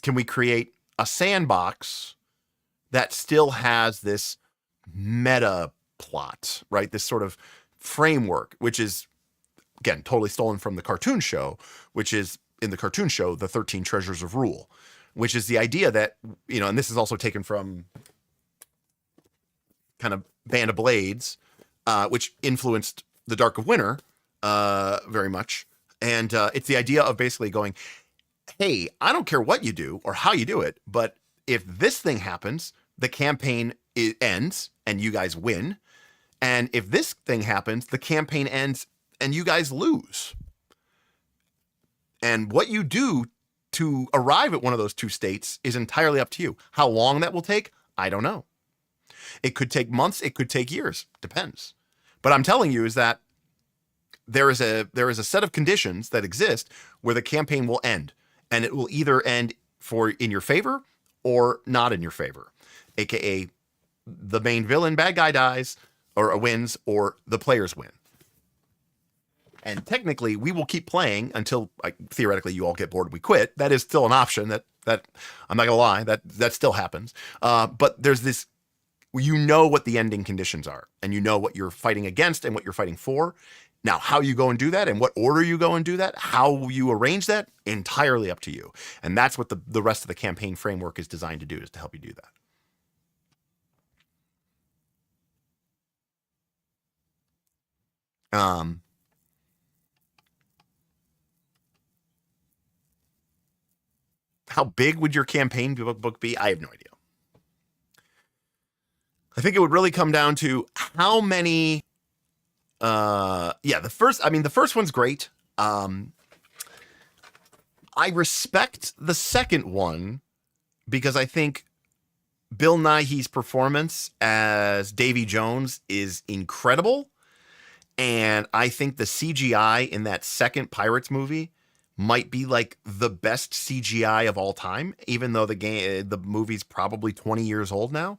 can we create a sandbox that still has this meta plot, right? This sort of framework, which is, again, totally stolen from the cartoon show, which is, in the cartoon show, the 13 Treasures of Rule, which is the idea that, and this is also taken from kind of Band of Blades, which influenced The Dark of Winter very much. And it's the idea of basically going, hey, I don't care what you do or how you do it, but if this thing happens, the campaign ends and you guys win. And if this thing happens, the campaign ends and you guys lose. And what you do to arrive at one of those two states is entirely up to you. How long that will take, I don't know. It could take months, it could take years, depends. But I'm telling you is that there is a set of conditions that exist where the campaign will end, and it will either end in your favor or not in your favor, aka the main villain bad guy dies or wins, or the players win. And technically, we will keep playing until, theoretically, you all get bored and we quit. That is still an option. That I'm not gonna lie, that still happens. But there's this, what the ending conditions are, and what you're fighting against and what you're fighting for. Now, how you go and do that and what order you go and do that, how you arrange that, entirely up to you. And that's what the rest of the campaign framework is designed to do, is to help you do that. How big would your campaign book be? I have no idea. I think it would really come down to how many. The first one's great. I respect the second one because I think Bill Nighy's performance as Davy Jones is incredible. And I think the CGI in that second Pirates movie might be like the best CGI of all time, even though the movie's probably 20 years old now.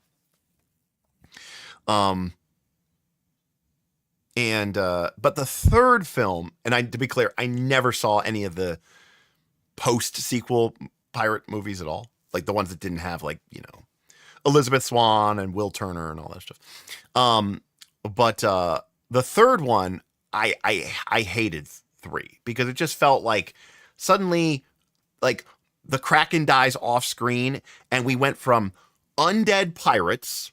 But the third film, and to be clear, I never saw any of the post-sequel pirate movies at all. Like the ones that didn't have Elizabeth Swann and Will Turner and all that stuff. But the third one, I hated 3 because it just felt like suddenly like the Kraken dies off screen and we went from undead pirates,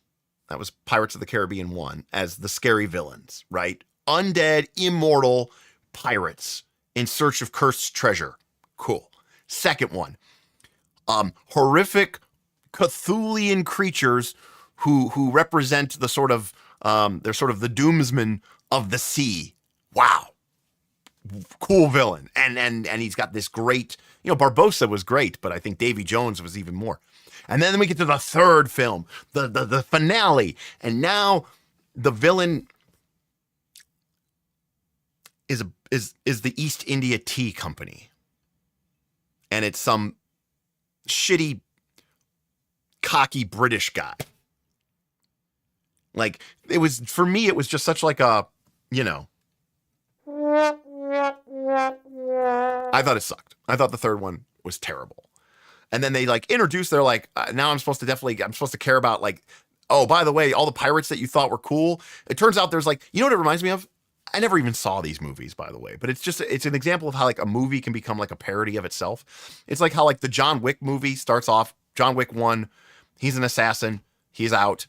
that was Pirates of the Caribbean 1, as the scary villains, right? Undead, immortal pirates in search of cursed treasure. Cool. Second one, horrific Cthulhian creatures who represent the sort of they're sort of the doomsmen of the sea. Wow. Cool villain. And he's got this great, Barbossa was great, but I think Davy Jones was even more. And then we get to the third film, the finale, and now the villain is the East India Tea Company. And it's some shitty, cocky British guy. Like, for me, it was just such like a, I thought it sucked. I thought the third one was terrible. And then they introduced, they're like, now I'm supposed to care about oh, by the way, all the pirates that you thought were cool. It turns out there's you know what it reminds me of? I never even saw these movies, by the way, but it's an example of how a movie can become a parody of itself. It's like how the John Wick movie starts off, John Wick 1, he's an assassin, he's out.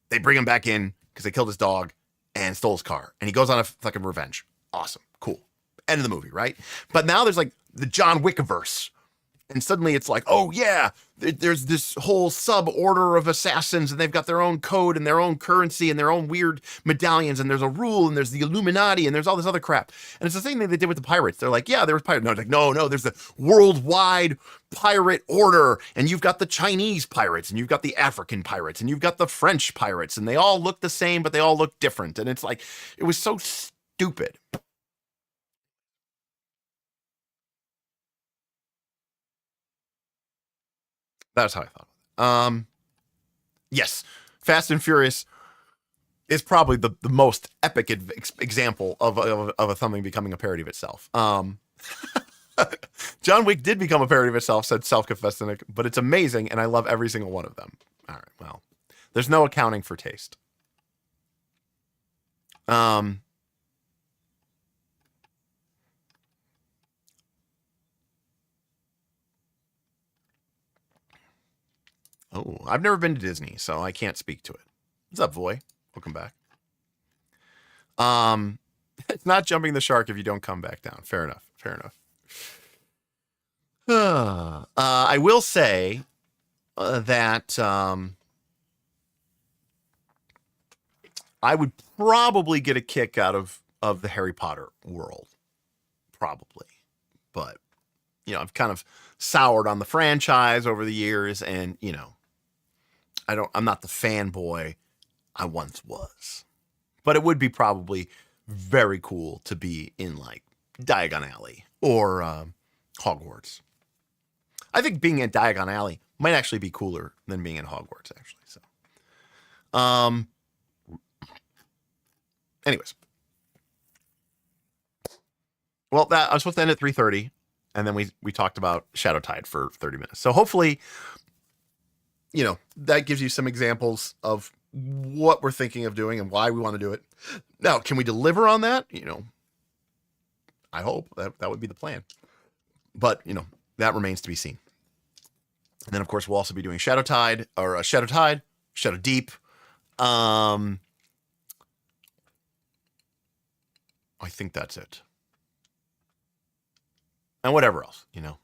They bring him back in because they killed his dog and stole his car. And he goes on a fucking revenge. Awesome. Cool. End of the movie, right? But now there's the John Wick-averse. And suddenly it's oh yeah, there's this whole sub-order of assassins and they've got their own code and their own currency and their own weird medallions and there's a rule and there's the Illuminati and there's all this other crap. And it's the same thing they did with the pirates. They're yeah, there was pirates. No, it's no, there's the worldwide pirate order and you've got the Chinese pirates and you've got the African pirates and you've got the French pirates and they all look the same, but they all look different. And it's it was so stupid. That's how I thought. Yes, Fast and Furious is probably the most epic example of a something becoming a parody of itself. John Wick did become a parody of itself, said self-confessed cynic, but it's amazing, and I love every single one of them. All right, well, there's no accounting for taste. Oh, I've never been to Disney, so I can't speak to it. What's up, Voy? Welcome back. It's not jumping the shark if you don't come back down. Fair enough. I will say that I would probably get a kick out of the Harry Potter world. Probably. But, I've kind of soured on the franchise over the years and, I'm not the fanboy I once was. But it would be probably very cool to be in Diagon Alley or Hogwarts. I think being in Diagon Alley might actually be cooler than being in Hogwarts, actually. So, anyways. Well, I was supposed to end at 3:30, and then we talked about Shadow Tide for 30 minutes. So hopefully, that gives you some examples of what we're thinking of doing and why we want to do it. Now, can we deliver on that? I hope that would be the plan. But, you know, that remains to be seen. And then, of course, we'll also be doing Shadow Deep. I think that's it. And whatever else, you know.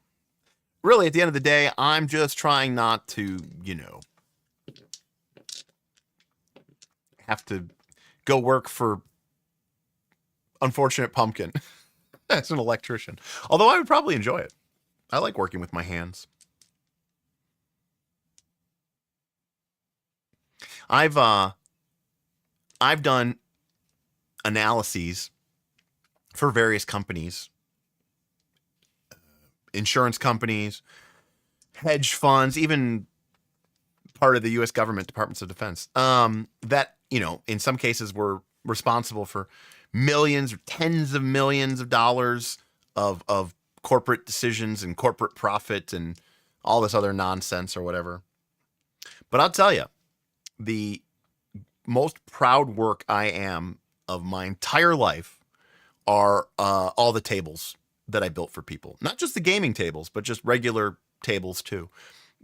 Really, at the end of the day, I'm just trying not to, you know, have to go work for Unfortunate Pumpkin as an electrician. Although I would probably enjoy it. I like working with my hands. I've done analyses for various companies, insurance companies, hedge funds, even part of the U.S. government, Departments of Defense, that, you know, in some cases were responsible for millions or tens of millions of dollars of corporate decisions and corporate profit and all this other nonsense or whatever. But I'll tell you, the most proud work I am of my entire life are all the tables that I built for people. Not just the gaming tables, but just regular tables too.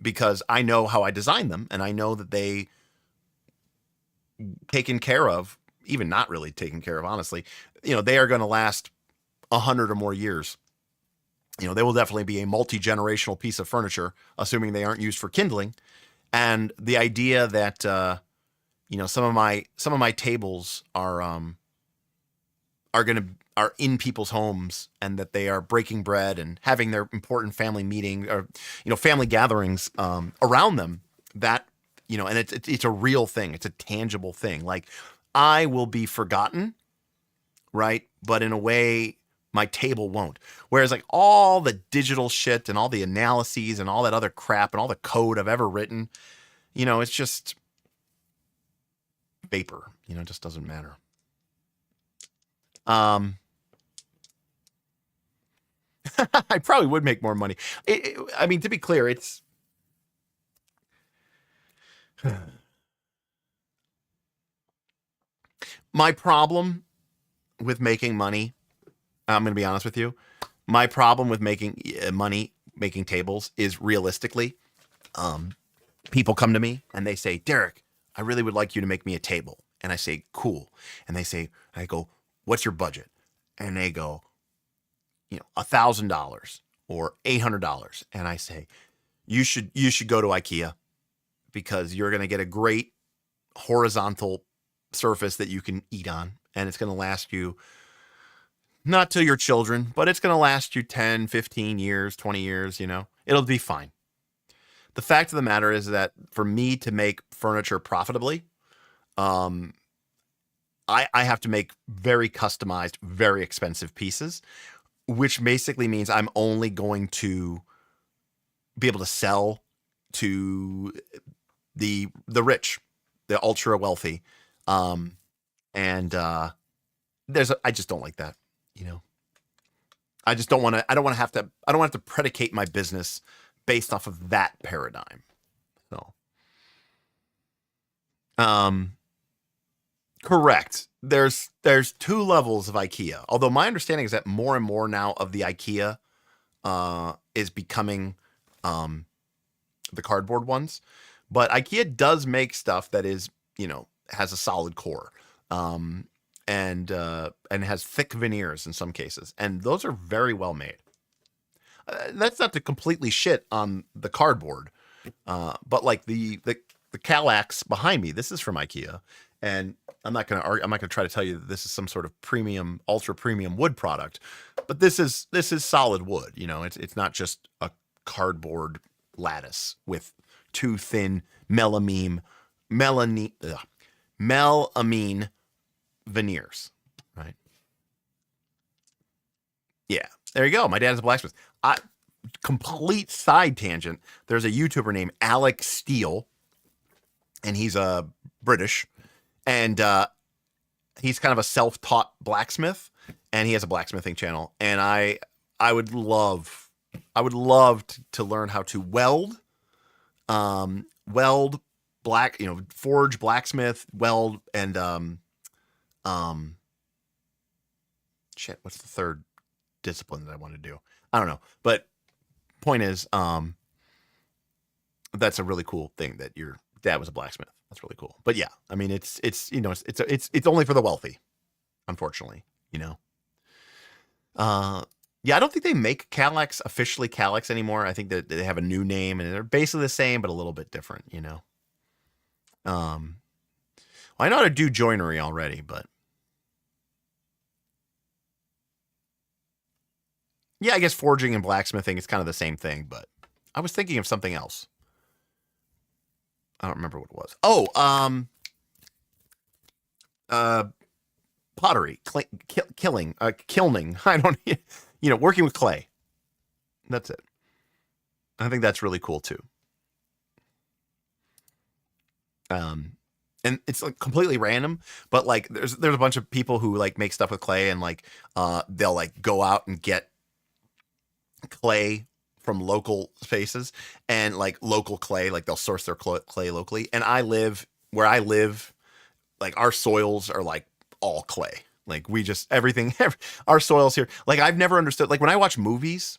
Because I know how I designed them, and I know that they taken care of, even not really taken care of, honestly, you know, they are going to last 100 or more years. You know, they will definitely be a multi-generational piece of furniture, assuming they aren't used for kindling. And the idea that, you know, some of my tables are in people's homes, and that they are breaking bread and having their important family meeting or, you know, family gatherings around them, that, you know, and it's a real thing. It's a tangible thing. Like, I will be forgotten, right? But in a way, my table won't. Whereas like all the digital shit and all the analyses and all that other crap and all the code I've ever written, you know, it's just vapor, you know, it just doesn't matter. I probably would make more money. I mean, to be clear, it's my problem with making money. I'm going to be honest with you. My problem with making money, making tables, is realistically, people come to me and they say, Derek, I really would like you to make me a table. And I say, cool. And I go, what's your budget? And they go, you know, $1,000 or $800. And I say, you should go to IKEA, because you're going to get a great horizontal surface that you can eat on. And it's going to last you, not till your children, but it's going to last you 10, 15 years, 20 years, you know, it'll be fine. The fact of the matter is that for me to make furniture profitably, I have to make very customized, very expensive pieces, which basically means I'm only going to be able to sell to the rich, the ultra wealthy. I just don't like that, you know. I don't want to have to predicate my business based off of that paradigm. So, correct. There's two levels of IKEA. Although my understanding is that more and more now of the IKEA is becoming the cardboard ones. But IKEA does make stuff that is, you know, has a solid core, and has thick veneers in some cases, and those are very well made. That's not to completely shit on the cardboard, but like the Kallax behind me, this is from IKEA, and I'm not gonna try to tell you that this is some sort of premium, ultra premium wood product, but this is solid wood. You know, it's not just a cardboard lattice with too thin melamine veneers, right? Yeah, there you go. My dad's a blacksmith. Complete side tangent. There's a YouTuber named Alex Steele, and he's British, and he's kind of a self-taught blacksmith, and he has a blacksmithing channel. And I would love to learn how to weld black, you know, forge, blacksmith, weld, and shit, what's the third? discipline that I want to do. I don't know. But point is, that's a really cool thing that your dad was a blacksmith. That's really cool. But yeah, I mean, it's only for the wealthy, unfortunately, Yeah, I don't think they make Calyx officially Calyx anymore. I think that they have a new name and they're basically the same, but a little bit different, Well, I know how to do joinery already, but yeah, I guess forging and blacksmithing is kind of the same thing, but I was thinking of something else. I don't remember what it was. Oh, pottery, kilning. I don't, working with clay. That's it. I think that's really cool too. And it's like completely random, but like there's a bunch of people who like make stuff with clay and like they'll like go out and get clay from local spaces and like local clay, like they'll source their clay locally. And where I live, like our soils are like all clay. Like we just our soils here. Like I've never understood, like when I watch movies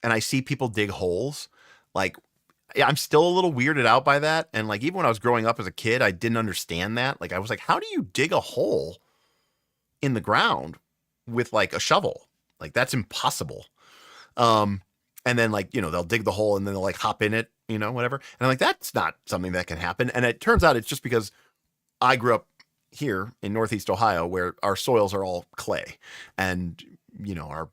and I see people dig holes, like yeah, I'm still a little weirded out by that. And like, even when I was growing up as a kid, I didn't understand that. Like, I was like, how do you dig a hole in the ground with like a shovel? Like, that's impossible. And then like, they'll dig the hole and then they'll like hop in it, whatever. And I'm like, that's not something that can happen. And it turns out it's just because I grew up here in Northeast Ohio where our soils are all clay and, are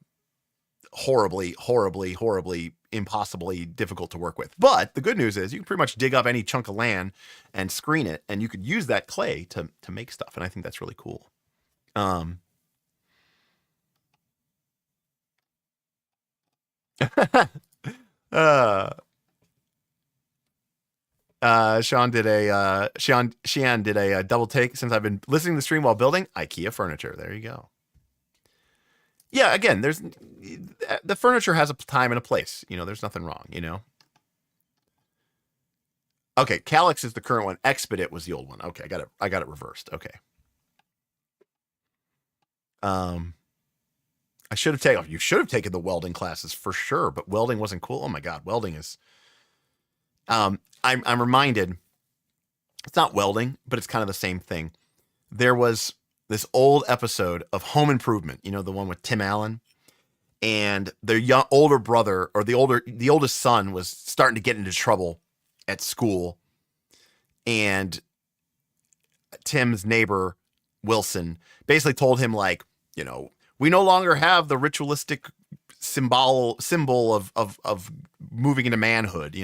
horribly, horribly, horribly, impossibly difficult to work with. But the good news is you can pretty much dig up any chunk of land and screen it, and you could use that clay to make stuff. And I think that's really cool. Sean did a double take since I've been listening to the stream while building IKEA furniture. There you go. Yeah, again, the furniture has a time and a place. There's nothing wrong, Okay, Calyx is the current one. Expedite was the old one. Okay, I got it reversed. Okay. You should have taken the welding classes for sure, but welding wasn't cool. Oh my God, welding is I'm reminded it's not welding, but it's kind of the same thing. There was this old episode of Home Improvement, the one with Tim Allen, and their older brother or the oldest son was starting to get into trouble at school, and Tim's neighbor Wilson basically told him like, we no longer have the ritualistic symbol of moving into manhood,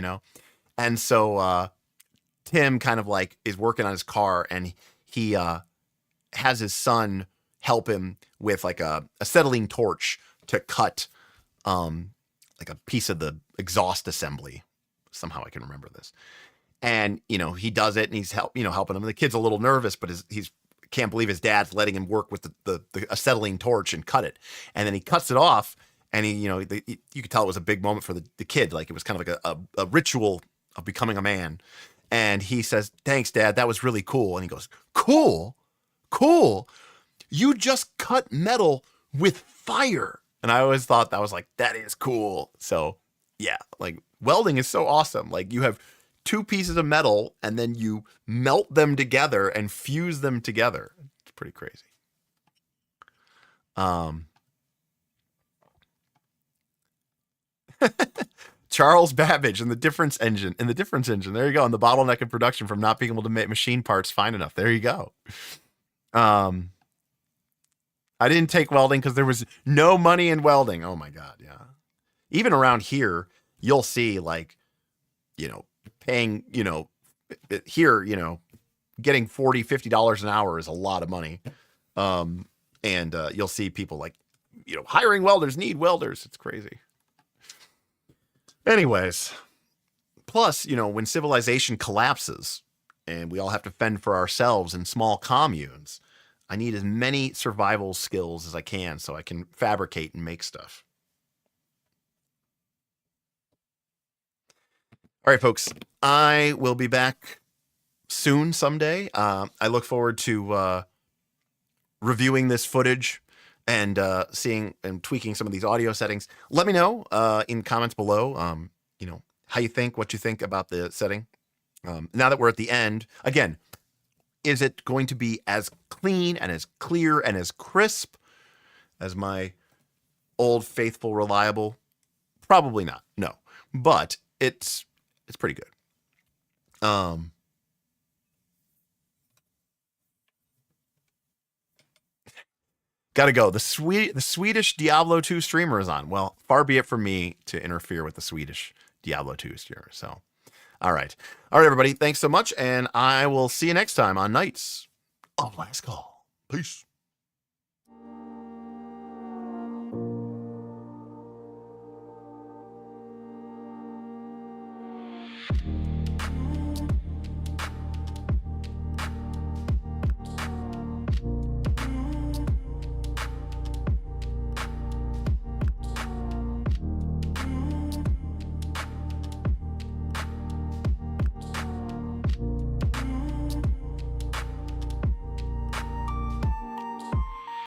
and so Tim kind of like is working on his car, and he has his son help him with like a acetylene torch to cut like a piece of the exhaust assembly. Somehow I can remember this. And, he does it and he's helping him. The kid's a little nervous, but he's can't believe his dad's letting him work with the acetylene torch and cut it. And then he cuts it off and you could tell it was a big moment for the kid. Like it was kind of like a ritual of becoming a man. And he says, "Thanks, Dad. That was really cool." And he goes, "Cool? Cool? You just cut metal with fire." And I always thought that was like, that is cool. So yeah, like welding is so awesome. Like you have two pieces of metal and then you melt them together and fuse them together. It's pretty crazy. Charles Babbage and the difference engine. There you go. And the bottleneck in production from not being able to make machine parts fine enough. There you go. I didn't take welding because there was no money in welding. Oh my God. Yeah. Even around here, you'll see like, paying, here, getting $40, $50 an hour is a lot of money. And you'll see people like, hiring welders, need welders. It's crazy. Anyways, plus, when civilization collapses and we all have to fend for ourselves in small communes, I need as many survival skills as I can so I can fabricate and make stuff. All right, folks, I will be back soon someday. I look forward to reviewing this footage and seeing and tweaking some of these audio settings. Let me know in comments below, how you think, what you think about the setting. Now that we're at the end, again, is it going to be as clean and as clear and as crisp as my old faithful reliable? Probably not. No, but it's pretty good. Gotta go. The Swedish Diablo 2 streamer is on. Well, far be it from me to interfere with the Swedish Diablo 2 streamer. So, all right, everybody. Thanks so much, and I will see you next time on Knights of Last Call. Peace.